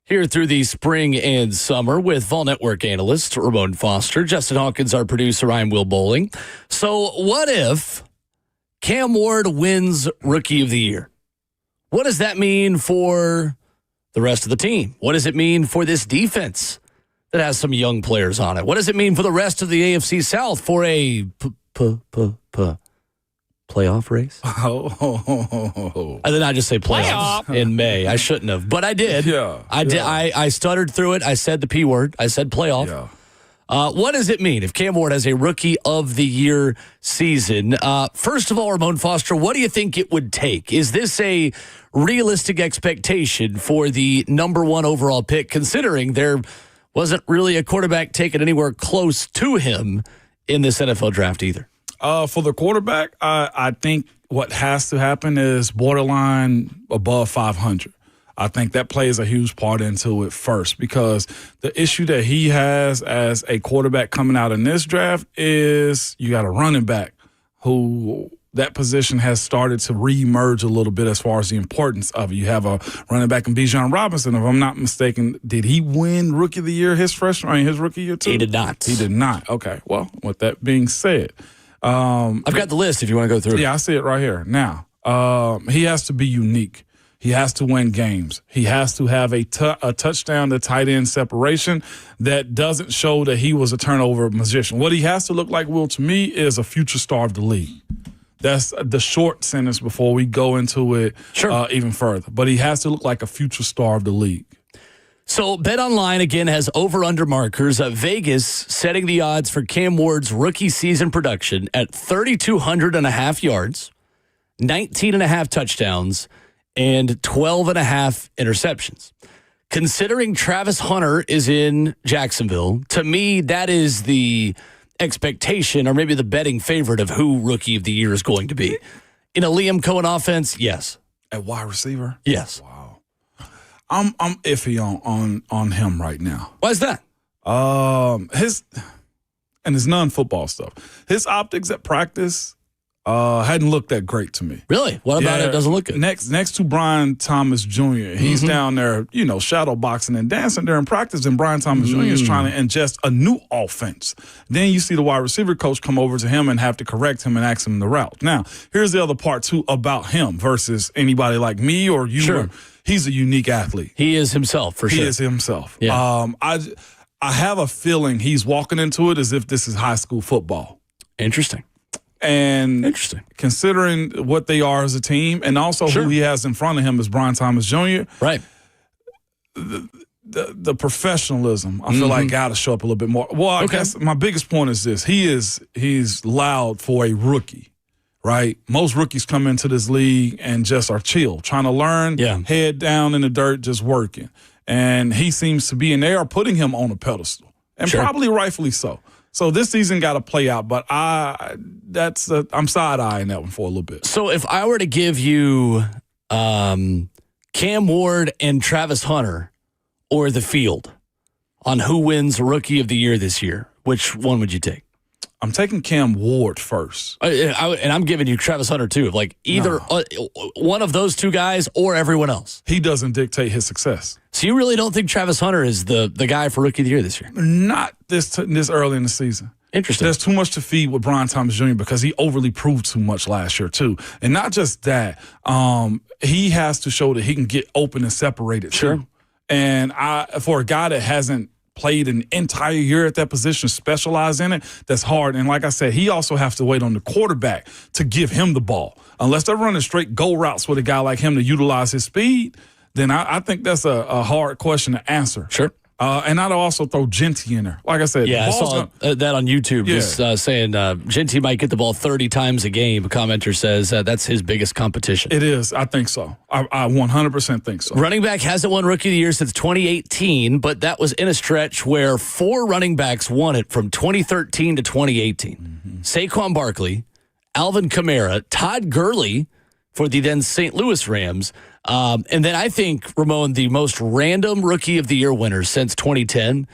here through the spring and summer with Vol Network analyst Ramon Foster, Justin Hawkins, our producer, I'm Will Bowling. So what if Cam Ward wins Rookie of the Year? What does that mean for the rest of the team? What does it mean for this defense that has some young players on it? What does it mean for the rest of the AFC South for a playoff race? I did not just say playoffs in May. I shouldn't have, but I did. Yeah. I did. I stuttered through it. I said the P word. I said playoff. Yeah. What does it mean if Cam Ward has a Rookie of the Year season? First of all, Ramon Foster, what do you think it would take? Is this a realistic expectation for the number one overall pick, considering there wasn't really a quarterback taken anywhere close to him in this NFL draft either? For the quarterback, I think what has to happen is borderline above 500. I think that plays a huge part into it first, because the issue that he has as a quarterback coming out in this draft is you got a running back who that position has started to reemerge a little bit as far as the importance of it. You have a running back in Bijan Robinson, if I'm not mistaken. Did he win Rookie of the Year his rookie year too? He did not. He did not. Okay. Well, with that being said, I've got the list if you want to go through it. Yeah, I see it right here. Now, he has to be unique. He has to win games. He has to have a touchdown to tight end separation that doesn't show that he was a turnover magician. What he has to look like, Will, to me, is a future star of the league. That's the short sentence before we go into it even further. But he has to look like a future star of the league. So BetOnline, again, has over-under markers. Vegas setting the odds for Cam Ward's rookie season production at 3,200.5 yards, 19.5 touchdowns, and 12.5 interceptions. Considering Travis Hunter is in Jacksonville, to me, that is the expectation or maybe the betting favorite of who Rookie of the Year is going to be. In a Liam Cohen offense, yes. At wide receiver? Yes. Wow. I'm iffy on him right now. Why is that? His non-football stuff. His optics at practice hadn't looked that great to me. Really? What about it doesn't look good? Next to Brian Thomas Jr., he's down there, shadow boxing and dancing during practice, and Brian Thomas Jr. is trying to ingest a new offense. Then you see the wide receiver coach come over to him and have to correct him and ask him the route. Now, here's the other part, too, about him versus anybody like me or you. Sure. He's a unique athlete. He is himself, for sure. He is himself. Yeah. I have a feeling he's walking into it as if this is high school football. Interesting. And considering what they are as a team, and also who he has in front of him is Brian Thomas Jr. Right. The professionalism, I feel like, got to show up a little bit more. Well, I guess my biggest point is this: he's loud for a rookie, right? Most rookies come into this league and just are chill, trying to learn, head down in the dirt, just working. And he seems to be, and they are putting him on a pedestal, and probably rightfully so. So this season got to play out, but I'm side-eyeing that one for a little bit. So if I were to give you Cam Ward and Travis Hunter or the field on who wins Rookie of the Year this year, which one would you take? I'm taking Cam Ward first. And I'm giving you Travis Hunter, too. Like either one of those two guys or everyone else. He doesn't dictate his success. So you really don't think Travis Hunter is the guy for Rookie of the Year this year? Not this early in the season. Interesting. There's too much to feed with Brian Thomas Jr. because he overly proved too much last year, too. And not just that, he has to show that he can get open and separated, too. And for a guy that hasn't played an entire year at that position, specialize in it, that's hard. And like I said, he also has to wait on the quarterback to give him the ball. Unless they're running straight go routes with a guy like him to utilize his speed, then I think that's a hard question to answer. Sure. And I'd also throw Genty in there. Like I said, I saw that on YouTube. Just saying Genty might get the ball 30 times a game. A commenter says that's his biggest competition. It is. I think so. I 100% think so. Running back hasn't won Rookie of the Year since 2018, but that was in a stretch where 4 running backs won it from 2013 to 2018. Saquon Barkley, Alvin Kamara, Todd Gurley for the then St. Louis Rams. And then I think, Ramon, the most random Rookie of the Year winner since 2010.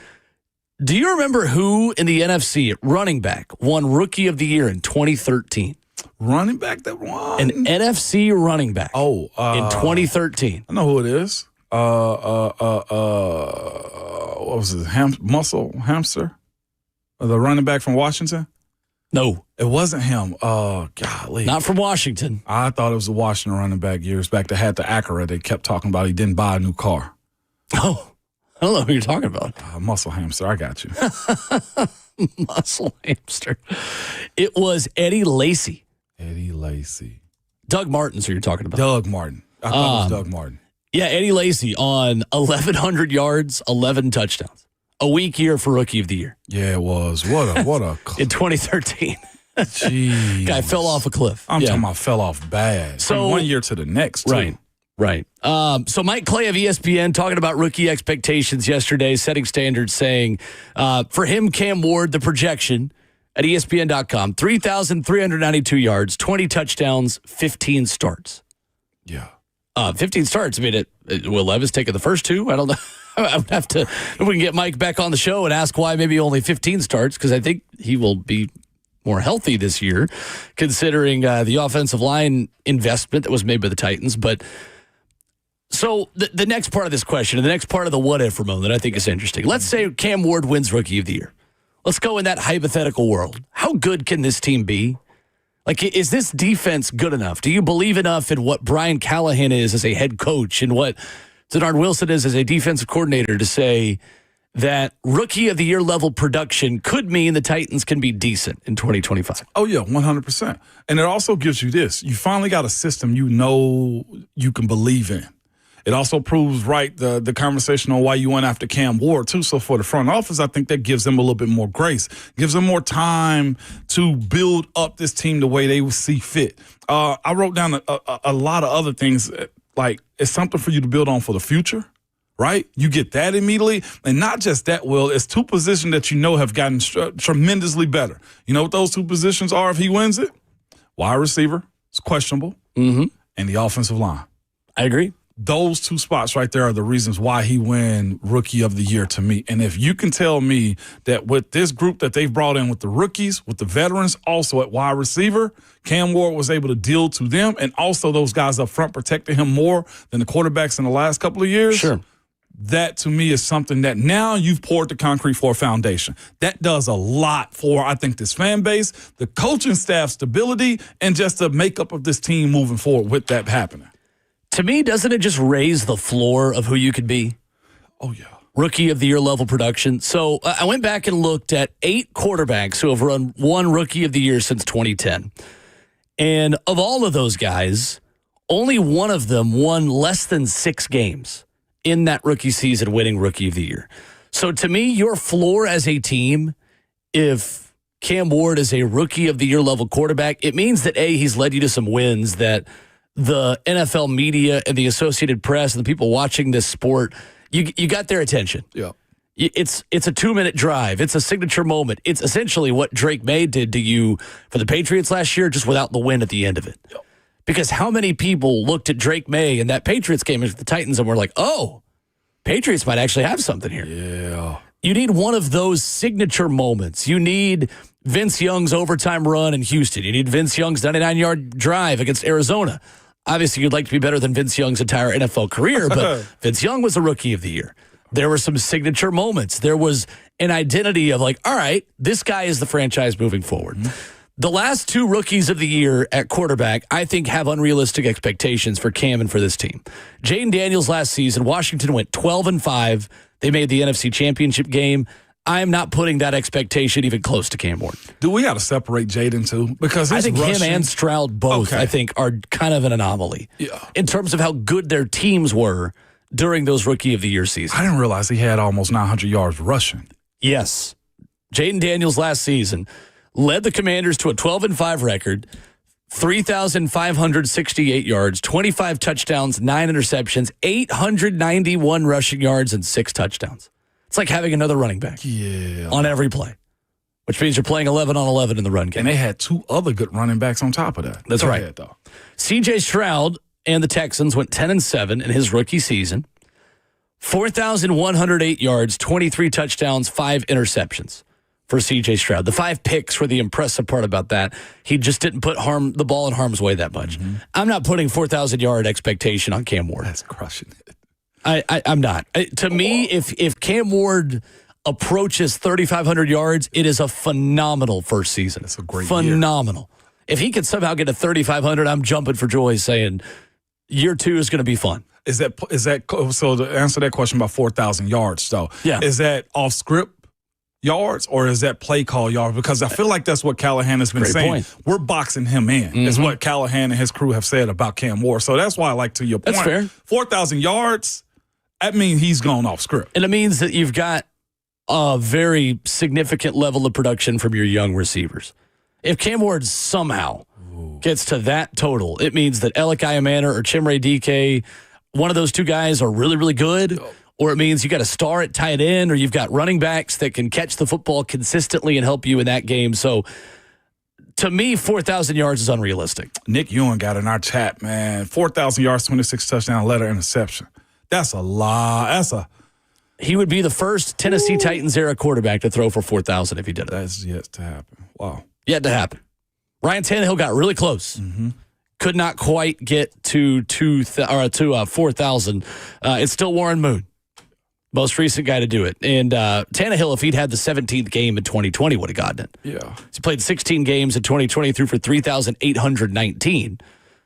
Do you remember who in the NFC running back won Rookie of the Year in 2013? Running back that won? An NFC running back. Oh. In 2013. I know who it is. What was it? Muscle Hamster? The running back from Washington? No. It wasn't him. Golly. Not from Washington. I thought it was the Washington running back years back that had the Acura. They kept talking about he didn't buy a new car. Oh, I don't know who you're talking about. Muscle Hamster. I got you. Muscle Hamster. It was Eddie Lacy. Eddie Lacy. Doug Martin's who you're talking about. Doug Martin. I thought it was Doug Martin. Yeah, Eddie Lacy on 1,100 yards, 11 touchdowns. A weak year for Rookie of the Year. Yeah, it was. What a in 2013. Jeez. Guy fell off a cliff. I'm talking about fell off bad. So from one year to the next, too. Right. So Mike Clay of ESPN talking about rookie expectations yesterday, setting standards, saying for him, Cam Ward, the projection at ESPN.com, 3,392 yards, 20 touchdowns, 15 starts. Yeah. 15 starts. I mean, Will Levis taking the first two? I don't know. I would have to, if we can get Mike back on the show and ask why maybe only 15 starts, because I think he will be more healthy this year, considering the offensive line investment that was made by the Titans. But so the next part of this question, and the next part of the what if, Ramon, that I think is interesting. Let's say Cam Ward wins Rookie of the Year. Let's go in that hypothetical world. How good can this team be? Like, is this defense good enough? Do you believe enough in what Brian Callahan is as a head coach and what Denard Wilson is as a defensive coordinator to say that Rookie of the Year level production could mean the Titans can be decent in 2025? Oh, yeah, 100%. And it also gives you this. You finally got a system you know you can believe in. It also proves right the conversation on why you went after Cam Ward, too. So for the front office, I think that gives them a little bit more grace, gives them more time to build up this team the way they see fit. I wrote down a lot of other things, like it's something for you to build on for the future, right? You get that immediately. And not just that, Will, it's two positions that you know have gotten tremendously better. You know what those two positions are if he wins it? Wide receiver, it's questionable, and the offensive line. I agree. Those two spots right there are the reasons why he win Rookie of the Year to me. And if you can tell me that with this group that they've brought in with the rookies, with the veterans, also at wide receiver, Cam Ward was able to deal to them, and also those guys up front protected him more than the quarterbacks in the last couple of years. Sure. That, to me, is something that now you've poured the concrete for a foundation. That does a lot for, I think, this fan base, the coaching staff stability, and just the makeup of this team moving forward with that happening. To me, doesn't it just raise the floor of who you could be? Oh, yeah. Rookie of the Year level production. So I went back and looked at 8 quarterbacks who have won Rookie of the Year since 2010. And of all of those guys, only one of them won less than 6 games in that rookie season winning Rookie of the Year. So to me, your floor as a team, if Cam Ward is a Rookie of the Year level quarterback, it means that, A, he's led you to some wins that the NFL media and the Associated Press and the people watching this sport, you got their attention. Yeah. It's a 2-minute drive. It's a signature moment. It's essentially what Drake May did to you for the Patriots last year, just without the win at the end of it. Yep. Because how many people looked at Drake May and that Patriots game against the Titans and were like, oh, Patriots might actually have something here. Yeah. You need one of those signature moments. You need Vince Young's overtime run in Houston. You need Vince Young's 99-yard drive against Arizona. Obviously, you'd like to be better than Vince Young's entire NFL career, but Vince Young was a Rookie of the Year. There were some signature moments. There was an identity of like, all right, this guy is the franchise moving forward. Mm-hmm. The last 2 Rookies of the Year at quarterback, I think, have unrealistic expectations for Cam and for this team. Jaden Daniels last season, Washington went 12-5. They made the NFC Championship game. I'm not putting that expectation even close to Cam Ward. Do we got to separate Jaden too? Because I think him and Stroud both, okay, I think, are kind of an anomaly in terms of how good their teams were during those Rookie of the Year seasons. I didn't realize he had almost 900 yards rushing. Yes. Jaden Daniels last season led the Commanders to a 12-5 record, 3,568 yards, 25 touchdowns, 9 interceptions, 891 rushing yards, and 6 touchdowns. It's like having another running back on every play, which means you're playing 11 on 11 in the run game. And they had 2 other good running backs on top of that. That's right. Though. C.J. Stroud and the Texans went 10-7 in his rookie season, 4,108 yards, 23 touchdowns, 5 interceptions. for C.J. Stroud. The 5 picks were the impressive part about that. He just didn't put the ball in harm's way that much. Mm-hmm. I'm not putting 4,000-yard expectation on Cam Ward. That's crushing it. I'm not. To me, if Cam Ward approaches 3,500 yards, it is a phenomenal first season. It's a great phenomenal. Year. If he can somehow get to 3,500, I'm jumping for joy saying year 2 is going to be fun. Is that so? To answer that question about 4,000 yards, though, is that off script yards or is that play call yards? Because I feel like that's what Callahan has been saying. Point. We're boxing him in. Mm-hmm. Is what Callahan and his crew have said about Cam Ward. So that's why I like to your point. That's fair. 4,000 yards. That means he's gone off script, and it means that you've got a very significant level of production from your young receivers. If Cam Ward somehow gets to that total, it means that Alec Iamana or Chimere DK, one of those 2 guys are really, really good, or it means you got a star at tight end, or you've got running backs that can catch the football consistently and help you in that game. So, to me, 4,000 yards is unrealistic. Nick Ewan got in our chat, man. 4,000 yards, 26 touchdown, letter interception. That's a lot. He would be the first Tennessee Titans era quarterback to throw for 4,000 if he did it. That's yet to happen. Wow. Yet to happen. Ryan Tannehill got really close. Mm-hmm. Could not quite get to 4,000. It's still Warren Moon, most recent guy to do it. And Tannehill, if he'd had the 17th game in 2020, would have gotten it. Yeah. He played 16 games in 2020, threw for 3,819.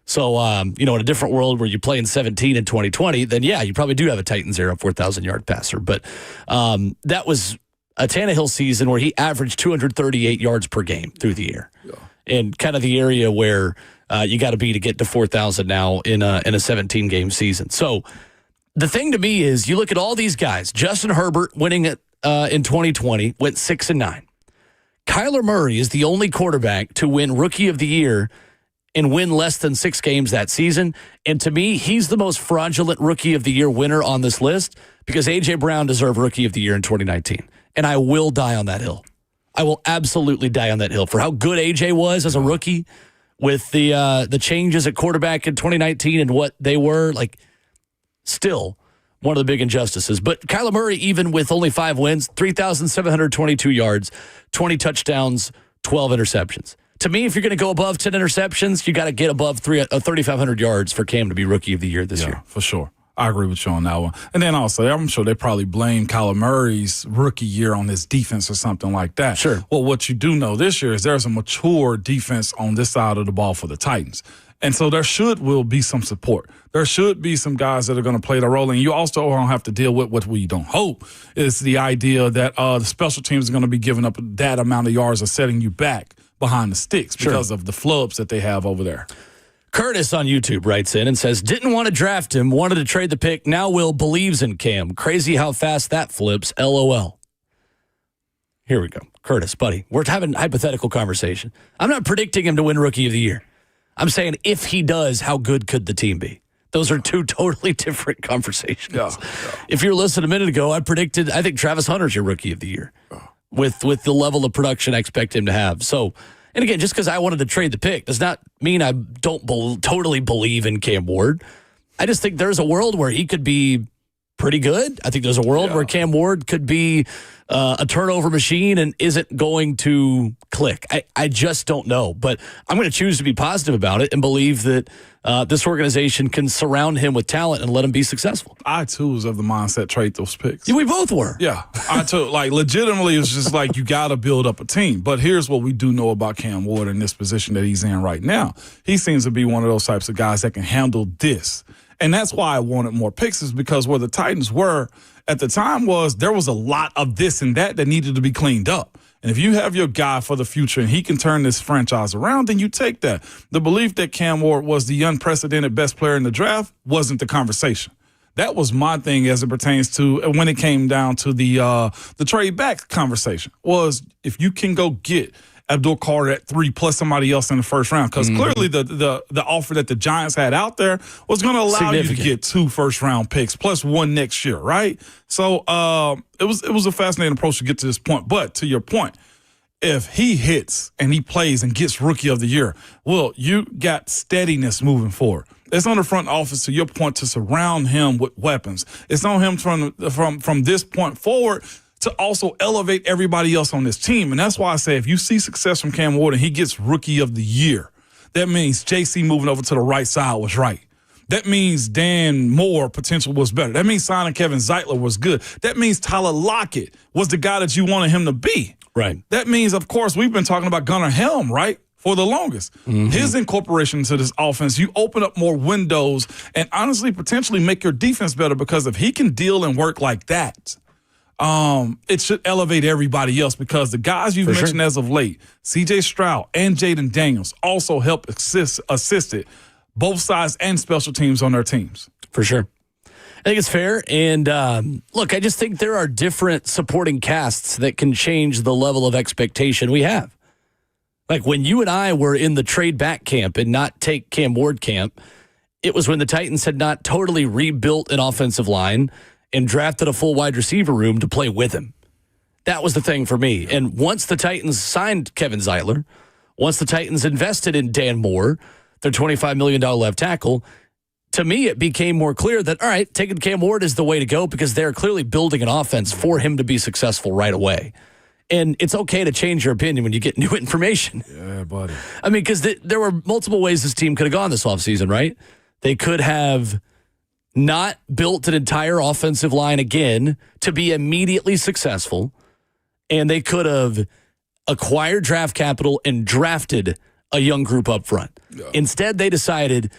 So, in a different world where you play in 17 in 2020, then, yeah, you probably do have a Titans era 4,000-yard passer. But that was a Tannehill season where he averaged 238 yards per game through the air. Yeah. And kind of the area where you got to be to get to 4,000 now in a 17-game season. So the thing to me is you look at all these guys. Justin Herbert winning it in 2020, went 6-9. Kyler Murray is the only quarterback to win Rookie of the Year and win less than 6 games that season. And to me, he's the most fraudulent Rookie of the Year winner on this list because A.J. Brown deserved Rookie of the Year in 2019. And I will die on that hill. I will absolutely die on that hill for how good A.J. was as a rookie with the changes at quarterback in 2019 and what they were. Still one of the big injustices. But Kyler Murray, even with only 5 wins, 3,722 yards, 20 touchdowns, 12 interceptions. To me, if you're going to go above 10 interceptions, you got to get above 3,500 yards for Cam to be Rookie of the Year this year. For sure. I agree with you on that one. And then also, I'm sure they probably blame Kyler Murray's rookie year on his defense or something like that. Sure. Well, what you do know this year is there's a mature defense on this side of the ball for the Titans. And so there will be some support. There should be some guys that are going to play the role. And you also don't have to deal with what we don't hope is the idea that the special teams are going to be giving up that amount of yards or setting you back behind the sticks because of the flubs that they have over there. Curtis on YouTube writes in and says, didn't want to draft him, wanted to trade the pick. Now Will believes in Cam. Crazy how fast that flips. LOL. Here we go. Curtis, buddy, we're having a hypothetical conversation. I'm not predicting him to win Rookie of the Year. I'm saying if he does, how good could the team be? Those are 2 totally different conversations. Yeah. If you were listening a minute ago, I think Travis Hunter's your Rookie of the Year with the level of production I expect him to have. So, and again, just because I wanted to trade the pick does not mean I don't totally believe in Cam Ward. I just think there's a world where he could be pretty good. I think there's a world where Cam Ward could be a turnover machine and isn't going to click. I just don't know. But I'm going to choose to be positive about it and believe that this organization can surround him with talent and let him be successful. I, too, was of the mindset trade those picks. Yeah, we both were. Yeah. I, too. Legitimately, it's just you got to build up a team. But here's what we do know about Cam Ward in this position that he's in right now. He seems to be one of those types of guys that can handle this. And that's why I wanted more picks is because where the Titans were at the time there was a lot of this and that needed to be cleaned up. And if you have your guy for the future and he can turn this franchise around, then you take that. The belief that Cam Ward was the unprecedented best player in the draft wasn't the conversation. That was my thing as it pertains to when it came down to the trade back conversation was if you can go get Abdul Carter at 3 plus somebody else in the first round because clearly the offer that the Giants had out there was going to allow you to get 2 first-round picks plus 1 next year, right? So it was a fascinating approach to get to this point. But to your point, if he hits and he plays and gets Rookie of the Year, well, you got steadiness moving forward. It's on the front office, to your point, to surround him with weapons. It's on him from this point forward to also elevate everybody else on this team. And that's why I say if you see success from Cam Ward and he gets Rookie of the Year, that means JC moving over to the right side was right. That means Dan Moore potential was better. That means signing Kevin Zeitler was good. That means Tyler Lockett was the guy that you wanted him to be. Right. That means, of course, we've been talking about Gunnar Helm, right, for the longest. Mm-hmm. His incorporation into this offense, you open up more windows and honestly potentially make your defense better because if he can deal and work like that, it should elevate everybody else because the guys you've mentioned as of late, C.J. Stroud and Jaden Daniels, also help assisted both sides and special teams on their teams. For sure. I think it's fair. And look, I just think there are different supporting casts that can change the level of expectation we have. Like when you and I were in the trade back camp and not take Cam Ward camp, it was when the Titans had not totally rebuilt an offensive line and drafted a full wide receiver room to play with him. That was the thing for me. And once the Titans signed Kevin Zeitler, once the Titans invested in Dan Moore, their $25 million left tackle, to me, it became more clear that, all right, taking Cam Ward is the way to go because they're clearly building an offense for him to be successful right away. And it's okay to change your opinion when you get new information. Yeah, buddy. I mean, because there were multiple ways this team could have gone this offseason, right? They could have not built an entire offensive line again to be immediately successful, and they could have acquired draft capital and drafted a young group up front. Yeah. Instead, they decided,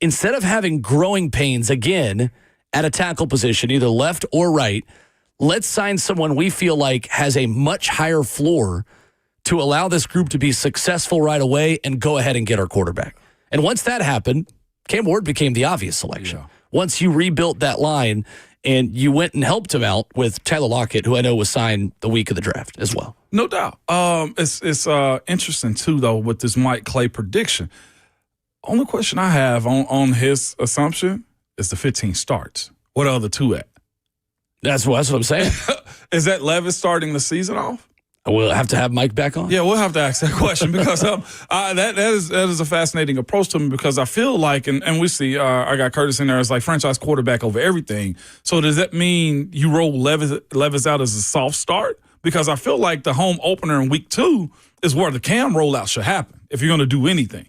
instead of having growing pains again at a tackle position, either left or right, let's sign someone we feel like has a much higher floor to allow this group to be successful right away and go ahead and get our quarterback. And once that happened, Cam Ward became the obvious selection. Yeah. Once you rebuilt that line and you went and helped him out with Tyler Lockett, who I know was signed the week of the draft as well. No doubt. It's interesting, too, though, with this Mike Clay prediction. Only question I have on his assumption is the 15 starts. What are the two at? That's what I'm saying. Is that Levis starting the season off? We'll have to have Mike back on. Yeah, we'll have to ask that question because that is a fascinating approach to me because I feel like, and we see, I got Curtis in there as like franchise quarterback over everything. So does that mean you roll Levis out as a soft start? Because I feel like the home opener in week 2 is where the Cam rollout should happen if you're going to do anything.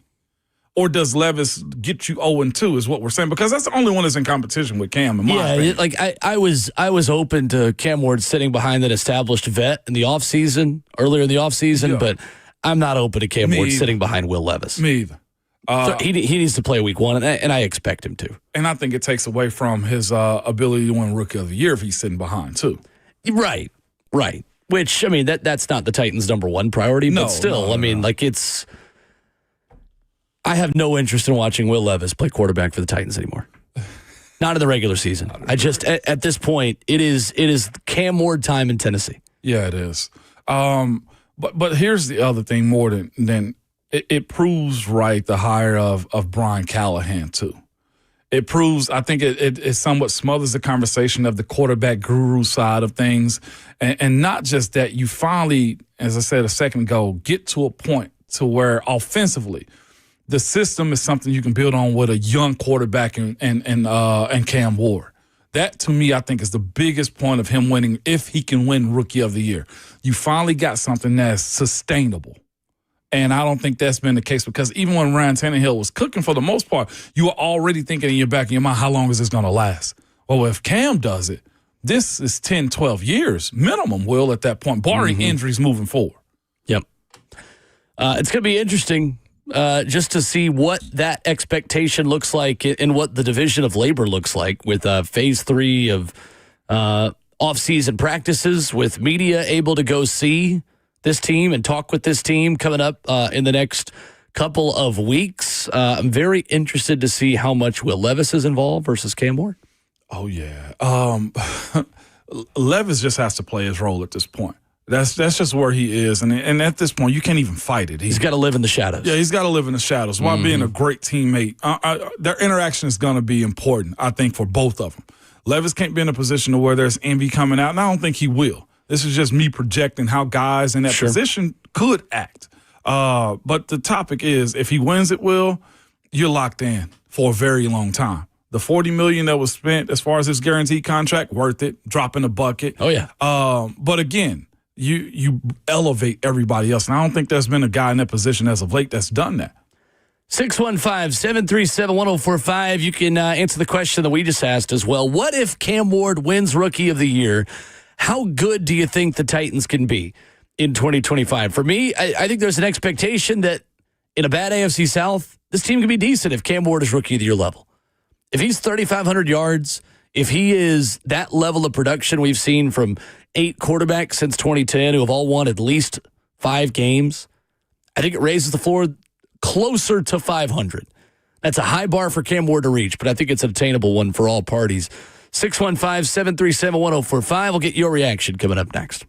Or does Levis get you 0-2 is what we're saying? Because that's the only one that's in competition with Cam, in my opinion. Like I was open to Cam Ward sitting behind an established vet in the offseason, earlier in the offseason, but I'm not open to Cam Ward sitting behind Will Levis. Me either. So he needs to play week 1, and I expect him to. And I think it takes away from his ability to win Rookie of the Year if he's sitting behind, too. Right. Which, I mean, that's not the Titans' number one priority, but still, it's... I have no interest in watching Will Levis play quarterback for the Titans anymore. Not in the regular season. I just, at this point, it is Cam Ward time in Tennessee. Yeah, it is. But here's the other thing more than it proves right the hire of Brian Callahan, too. It proves, I think it somewhat smothers the conversation of the quarterback guru side of things. And not just that, you finally, as I said a second ago, get to a point to where offensively, the system is something you can build on with a young quarterback and Cam Ward. That, to me, I think is the biggest point of him winning, if he can win Rookie of the Year. You finally got something that's sustainable. And I don't think that's been the case because even when Ryan Tannehill was cooking for the most part, you were already thinking in your back of your mind, how long is this going to last? Well, if Cam does it, this is 10, 12 years minimum, Will, at that point, barring injuries moving forward. Yep. It's going to be interesting. Just to see what that expectation looks like and what the division of labor looks like with phase 3 of off-season practices, with media able to go see this team and talk with this team coming up in the next couple of weeks. I'm very interested to see how much Will Levis is involved versus Cam Ward. Oh, yeah. Levis just has to play his role at this point. That's just where he is. And at this point, you can't even fight it. He's got to live in the shadows. Yeah, he's got to live in the shadows while being a great teammate. Their interaction is going to be important, I think, for both of them. Levis can't be in a position to where there's envy coming out, and I don't think he will. This is just me projecting how guys in that position could act. But the topic is, if he wins it, Will, you're locked in for a very long time. The $40 million that was spent as far as his guaranteed contract, worth it, dropping a bucket. Oh, yeah. But again, you elevate everybody else. And I don't think there's been a guy in that position as of late that's done that. 615-737-1045. You can answer the question that we just asked as well. What if Cam Ward wins Rookie of the Year? How good do you think the Titans can be in 2025? For me, I think there's an expectation that in a bad AFC South, this team can be decent if Cam Ward is Rookie of the Year level. If he's 3,500 yards, if he is that level of production we've seen from 8 quarterbacks since 2010 who have all won at least 5 games, I think it raises the floor closer to 500. That's a high bar for Cam Ward to reach, but I think it's an attainable one for all parties. 615-737-1045. We'll get your reaction coming up next.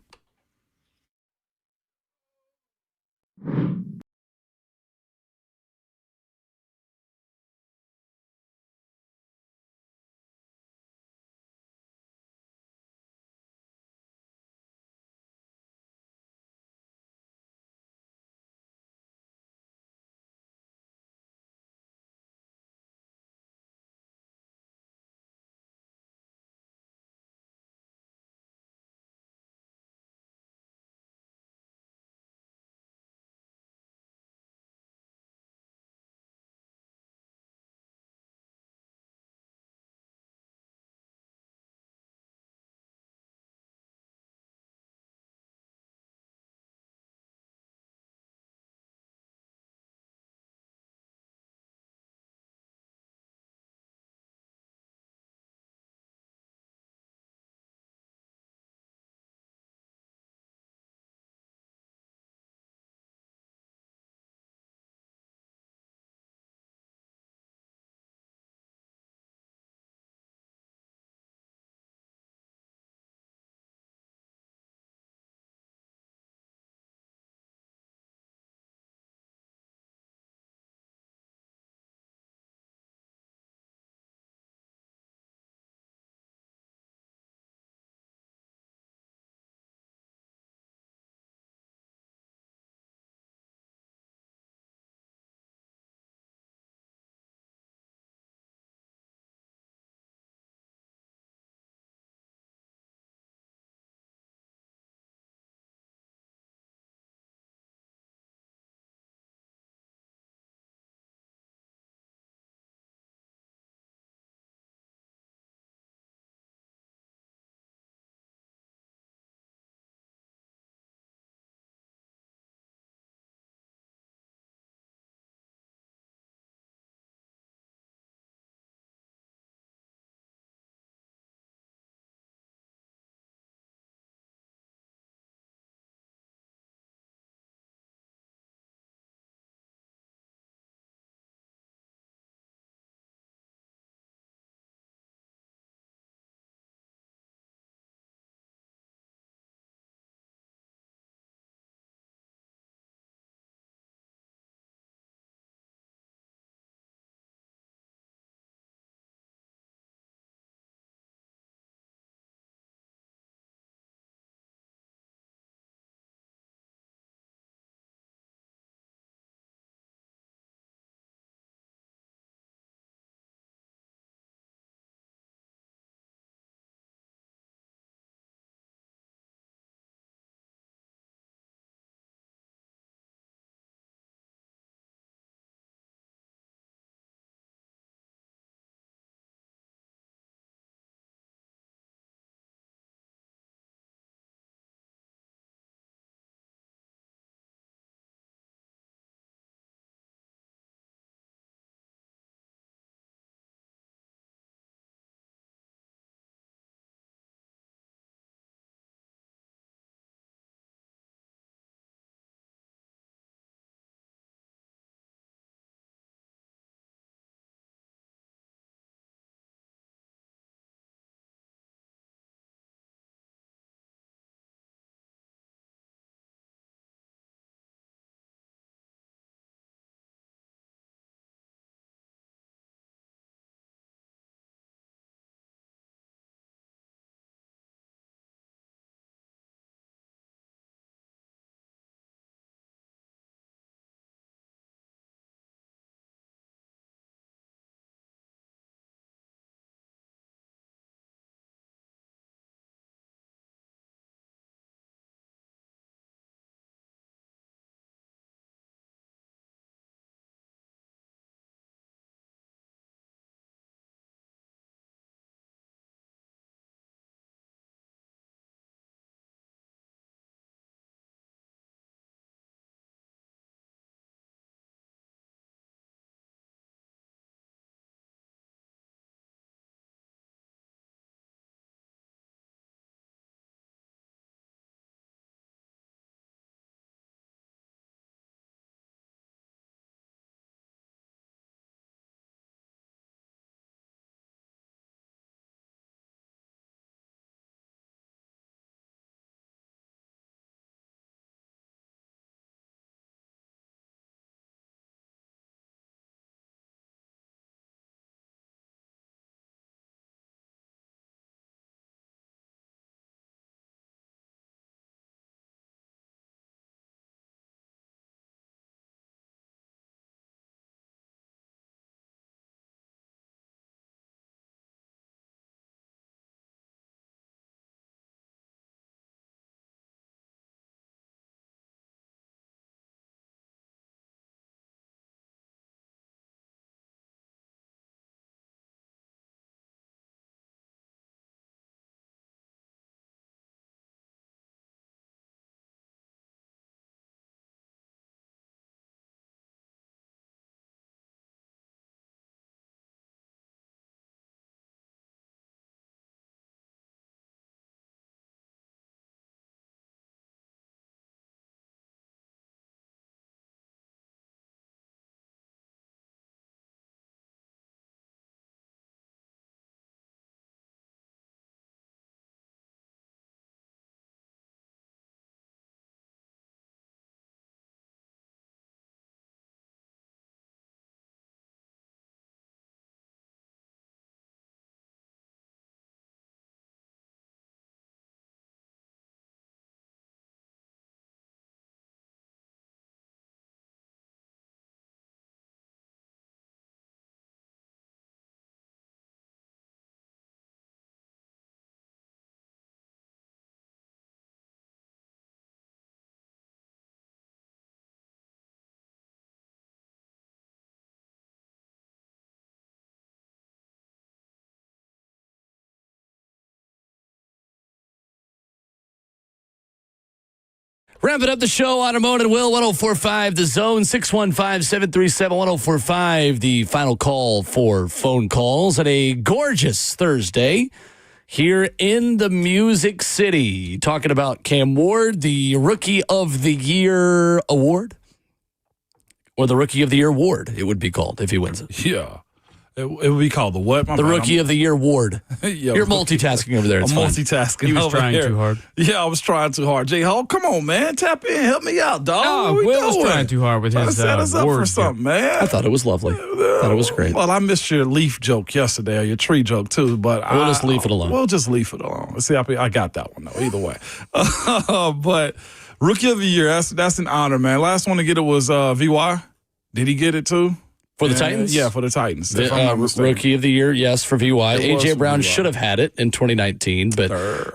Wrapping up the show on Ramon and Will, 104.5 The Zone, 615-737-1045. The final call for phone calls at a gorgeous Thursday here in the Music City. Talking about Cam Ward, the Rookie of the Year award. Or the Rookie of the Year award, it would be called if he wins it. Yeah. It would be called the what? The Rookie of the Year award. You're multitasking over there. I'm It's fine. multitasking. He was over trying here. too hard. Yeah, I was trying too hard. J-Hawk, come on, man. Tap in. Help me out, dog. No, What we Will was doing? trying too hard with Trying his to set us up for words here. something, man. I thought it was lovely. Thought it was great. Well, I missed your leaf joke yesterday, or your tree joke, too. But We'll just leave it alone. We'll just leave it alone. See, I got that one, though, either way. But Rookie of the Year, that's an honor, man. Last one to get it was VY. Did he get it, too? For the Titans? Yeah, for the Titans. If I'm not mistaken. Rookie of the Year, yes, for VY. It was A.J. for Brown VY. should have had it in 2019, but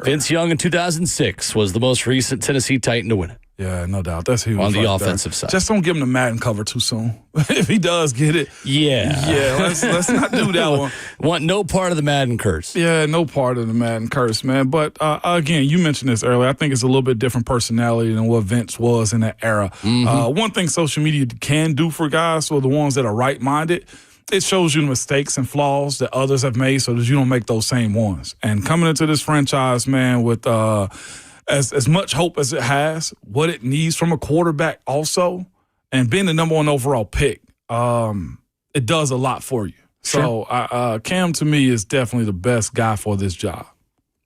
Vince Young in 2006 was the most recent Tennessee Titan to win it. Yeah, no doubt. That's huge. On the right offensive there. side. Just don't give him the Madden cover too soon. If he does get it. Yeah. Yeah, let's not do that one. Want no part of the Madden curse. Yeah, no part of the Madden curse, man. But again, you mentioned this earlier. I think it's a little bit different personality than what Vince was in that era. One thing social media can do for guys, or the ones that are right-minded, it shows you the mistakes and flaws that others have made so that you don't make those same ones. And coming into this franchise, man, with as much hope as it has, what it needs from a quarterback also, and being the number one overall pick, it does a lot for you. Sure. So Cam, to me, is definitely the best guy for this job.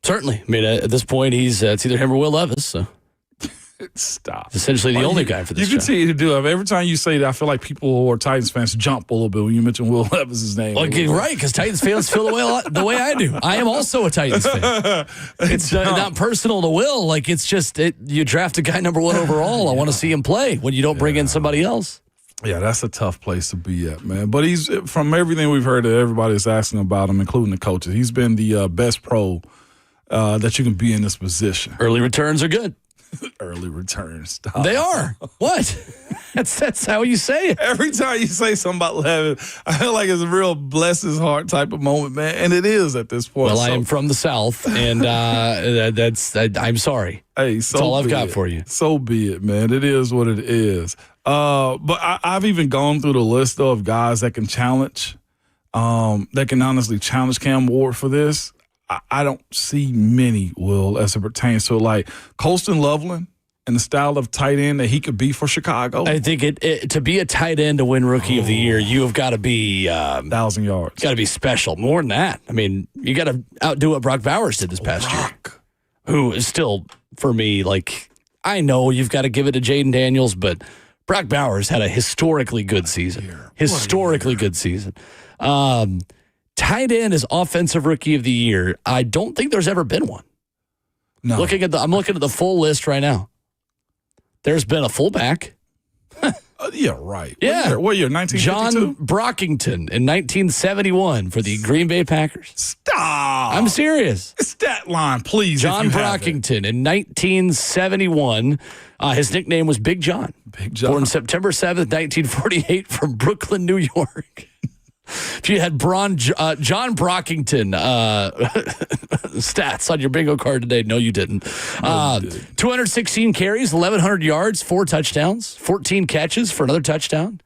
Certainly. I mean, at this point, it's either him or Will Levis, so Stop. essentially the only guy for this You job. continue to do it. Every time you say that, I feel like people who are Titans fans jump a little bit when you mention Will Levis' name. Well, you're right, because Titans fans feel the way I do. I am also a Titans fan. It's not personal to Will. Like, it's just you draft a guy number one overall. I want to see him play when you don't bring in somebody else. Yeah, that's a tough place to be at, man. But he's, from everything we've heard that everybody's asking about him, including the coaches, he's been the best pro that you can be in this position. Early returns are good. Early returns. Stop. They are. What? That's how you say it. Every time you say something about Levin, I feel like it's a real bless his heart type of moment, man. And it is at this point. Well, I am from the South, and I'm sorry. Hey, that's all I've got for you. So be it, man. It is what it is. But I've even gone through the list of guys that can challenge, that can honestly challenge Cam Ward for this. I don't see many, Will, as it pertains to like Colston Loveland and the style of tight end that he could be for Chicago. I think to be a tight end to win Rookie of the Year, you have got to be 1,000 yards. Got to be special. More than that, I mean, you got to outdo what Brock Bowers did this past year, who is still for me like I know you've got to give it to Jaden Daniels, but Brock Bowers had a historically good season. Historically good season. Tight end is offensive Rookie of the Year. I don't think there's ever been one. No. I'm looking at the full list right now. There's been a fullback. Yeah, right. Yeah. What year? 1952? John Brockington in 1971 for the Green Bay Packers. Stop. I'm serious. Stat line, please. John Brockington in 1971. His nickname was Big John. Big John. Born September 7th, 1948 from Brooklyn, New York. If you had John Brockington stats on your bingo card today, no, you didn't. 216 carries, 1,100 yards, 4 touchdowns, 14 catches for another touchdown.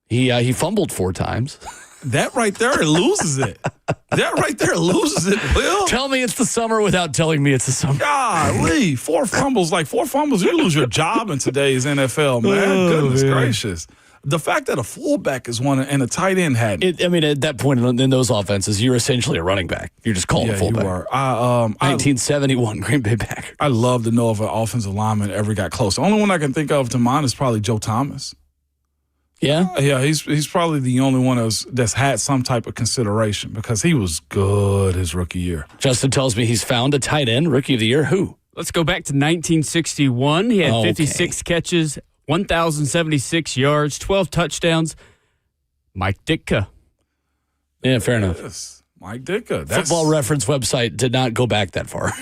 He fumbled 4 times. That right there loses it. That right there loses it, Will. Tell me it's the summer without telling me it's the summer. Golly, 4 fumbles. Like 4 fumbles, you lose your job in today's NFL, man. Goodness gracious. The fact that a fullback is one and a tight end hadn't. At that point in those offenses, you're essentially a running back. You're just called a fullback. You are. 1971 Green Bay Packers. I love to know if an offensive lineman ever got close. The only one I can think of to mind is probably Joe Thomas. Yeah? Yeah, he's probably the only one that's had some type of consideration because he was good his rookie year. Justin tells me he's found a tight end, Rookie of the Year. Who? Let's go back to 1961. He had 56 catches, 1,076 yards, 12 touchdowns. Mike Ditka. Yeah, fair enough. Yes, Mike Ditka. Football Reference website did not go back that far.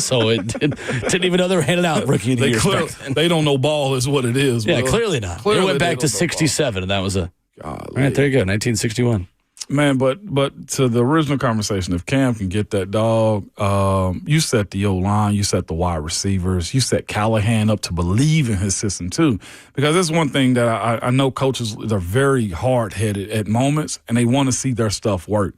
So it didn't even know they were handing out Rookie of the Year. They don't know ball is what it is. Yeah, Will. clearly not. Clearly it went back they to don't know 67, and that was Golly. All right, there you go, 1961. Man, but to the original conversation, if Cam can get that dog, you set the O-line, you set the wide receivers, you set Callahan up to believe in his system too. Because that's one thing that I know coaches are very hard-headed at moments, and they want to see their stuff work.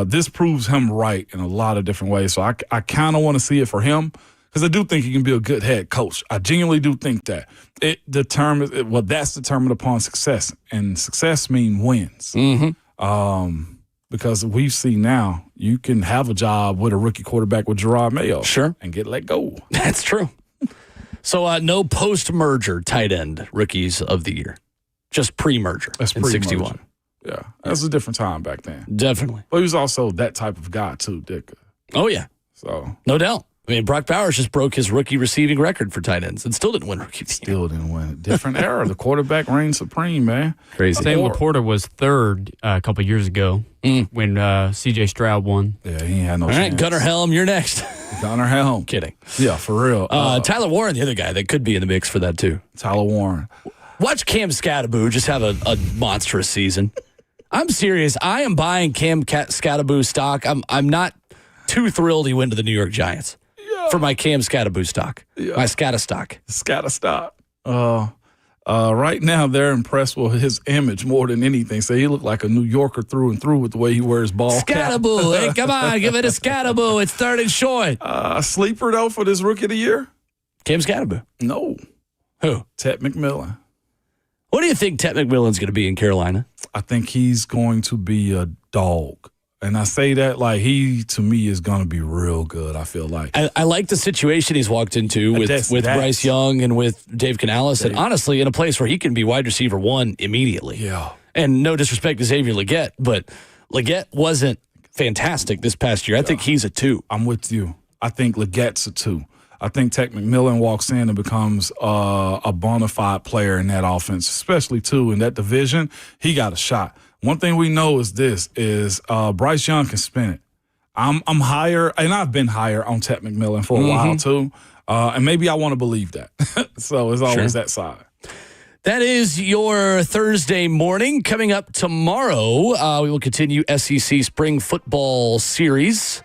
This proves him right in a lot of different ways. So I kind of want to see it for him because I do think he can be a good head coach. I genuinely do think that. That's determined upon success, and success means wins. Mm-hmm. Because we see now you can have a job with a rookie quarterback with Gerard Mayo. Sure. And get let go. That's true. So no post-merger tight end rookies of the year. Just pre-merger in 61. Yeah. That's a different time back then. Definitely. But he was also that type of guy too, Dick. Oh, yeah. So no doubt. I mean, Brock Bowers just broke his rookie receiving record for tight ends and still didn't win rookie. Still didn't win. Different era. The quarterback reigned supreme, man. Crazy. Sam Laporta was third a couple years ago when C.J. Stroud won. Yeah, he had no chance. All right, Gunnar Helm, you're next. Gunnar Helm. Kidding. Yeah, for real. Tyler Warren, the other guy that could be in the mix for that too. Tyler Warren. Watch Cam Scatteraboo just have a monstrous season. I'm serious. I am buying Cam Scatteraboo stock. I'm not too thrilled he went to the New York Giants. For my Cam Scatteraboo stock. Yeah. My Scatta stock. Scatta stock. Right now, they're impressed with his image more than anything. So he looked like a New Yorker through and through with the way he wears ball cap. Scatteraboo. Hey, come on. Give it a Scatteraboo. It's third and short. Sleeper, though, for this rookie of the year? Cam Scatteraboo. No. Who? Ted McMillan. What do you think Ted McMillan's going to be in Carolina? I think he's going to be a dog. And I say that like he, to me, is going to be real good, I feel like. I like the situation he's walked into with Bryce Young and with Dave Canales. And honestly, in a place where he can be wide receiver one immediately. Yeah. And no disrespect to Xavier Legette, but Legette wasn't fantastic this past year. I think he's a 2. I'm with you. I think Legette's a 2. I think Tech McMillan walks in and becomes a bona fide player in that offense, especially, too, in that division. He got a shot. One thing we know is Bryce Young can spin it. I'm higher, and I've been higher on Ted McMillan for a while, too. And maybe I want to believe that. So it's always that side. That is your Thursday morning. Coming up tomorrow, we will continue SEC Spring Football Series.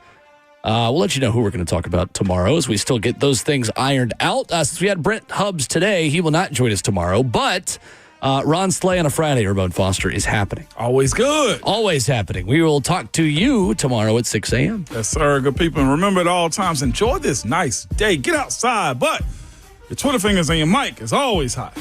We'll let you know who we're going to talk about tomorrow as we still get those things ironed out. Since we had Brent Hubs today, he will not join us tomorrow, but Ron Slay on a Friday, Ramon Foster, is happening. Always good. Always happening. We will talk to you tomorrow at 6 a.m. Yes, sir. Good people. And remember at all times, enjoy this nice day. Get outside, but your Twitter fingers and your mic is always hot.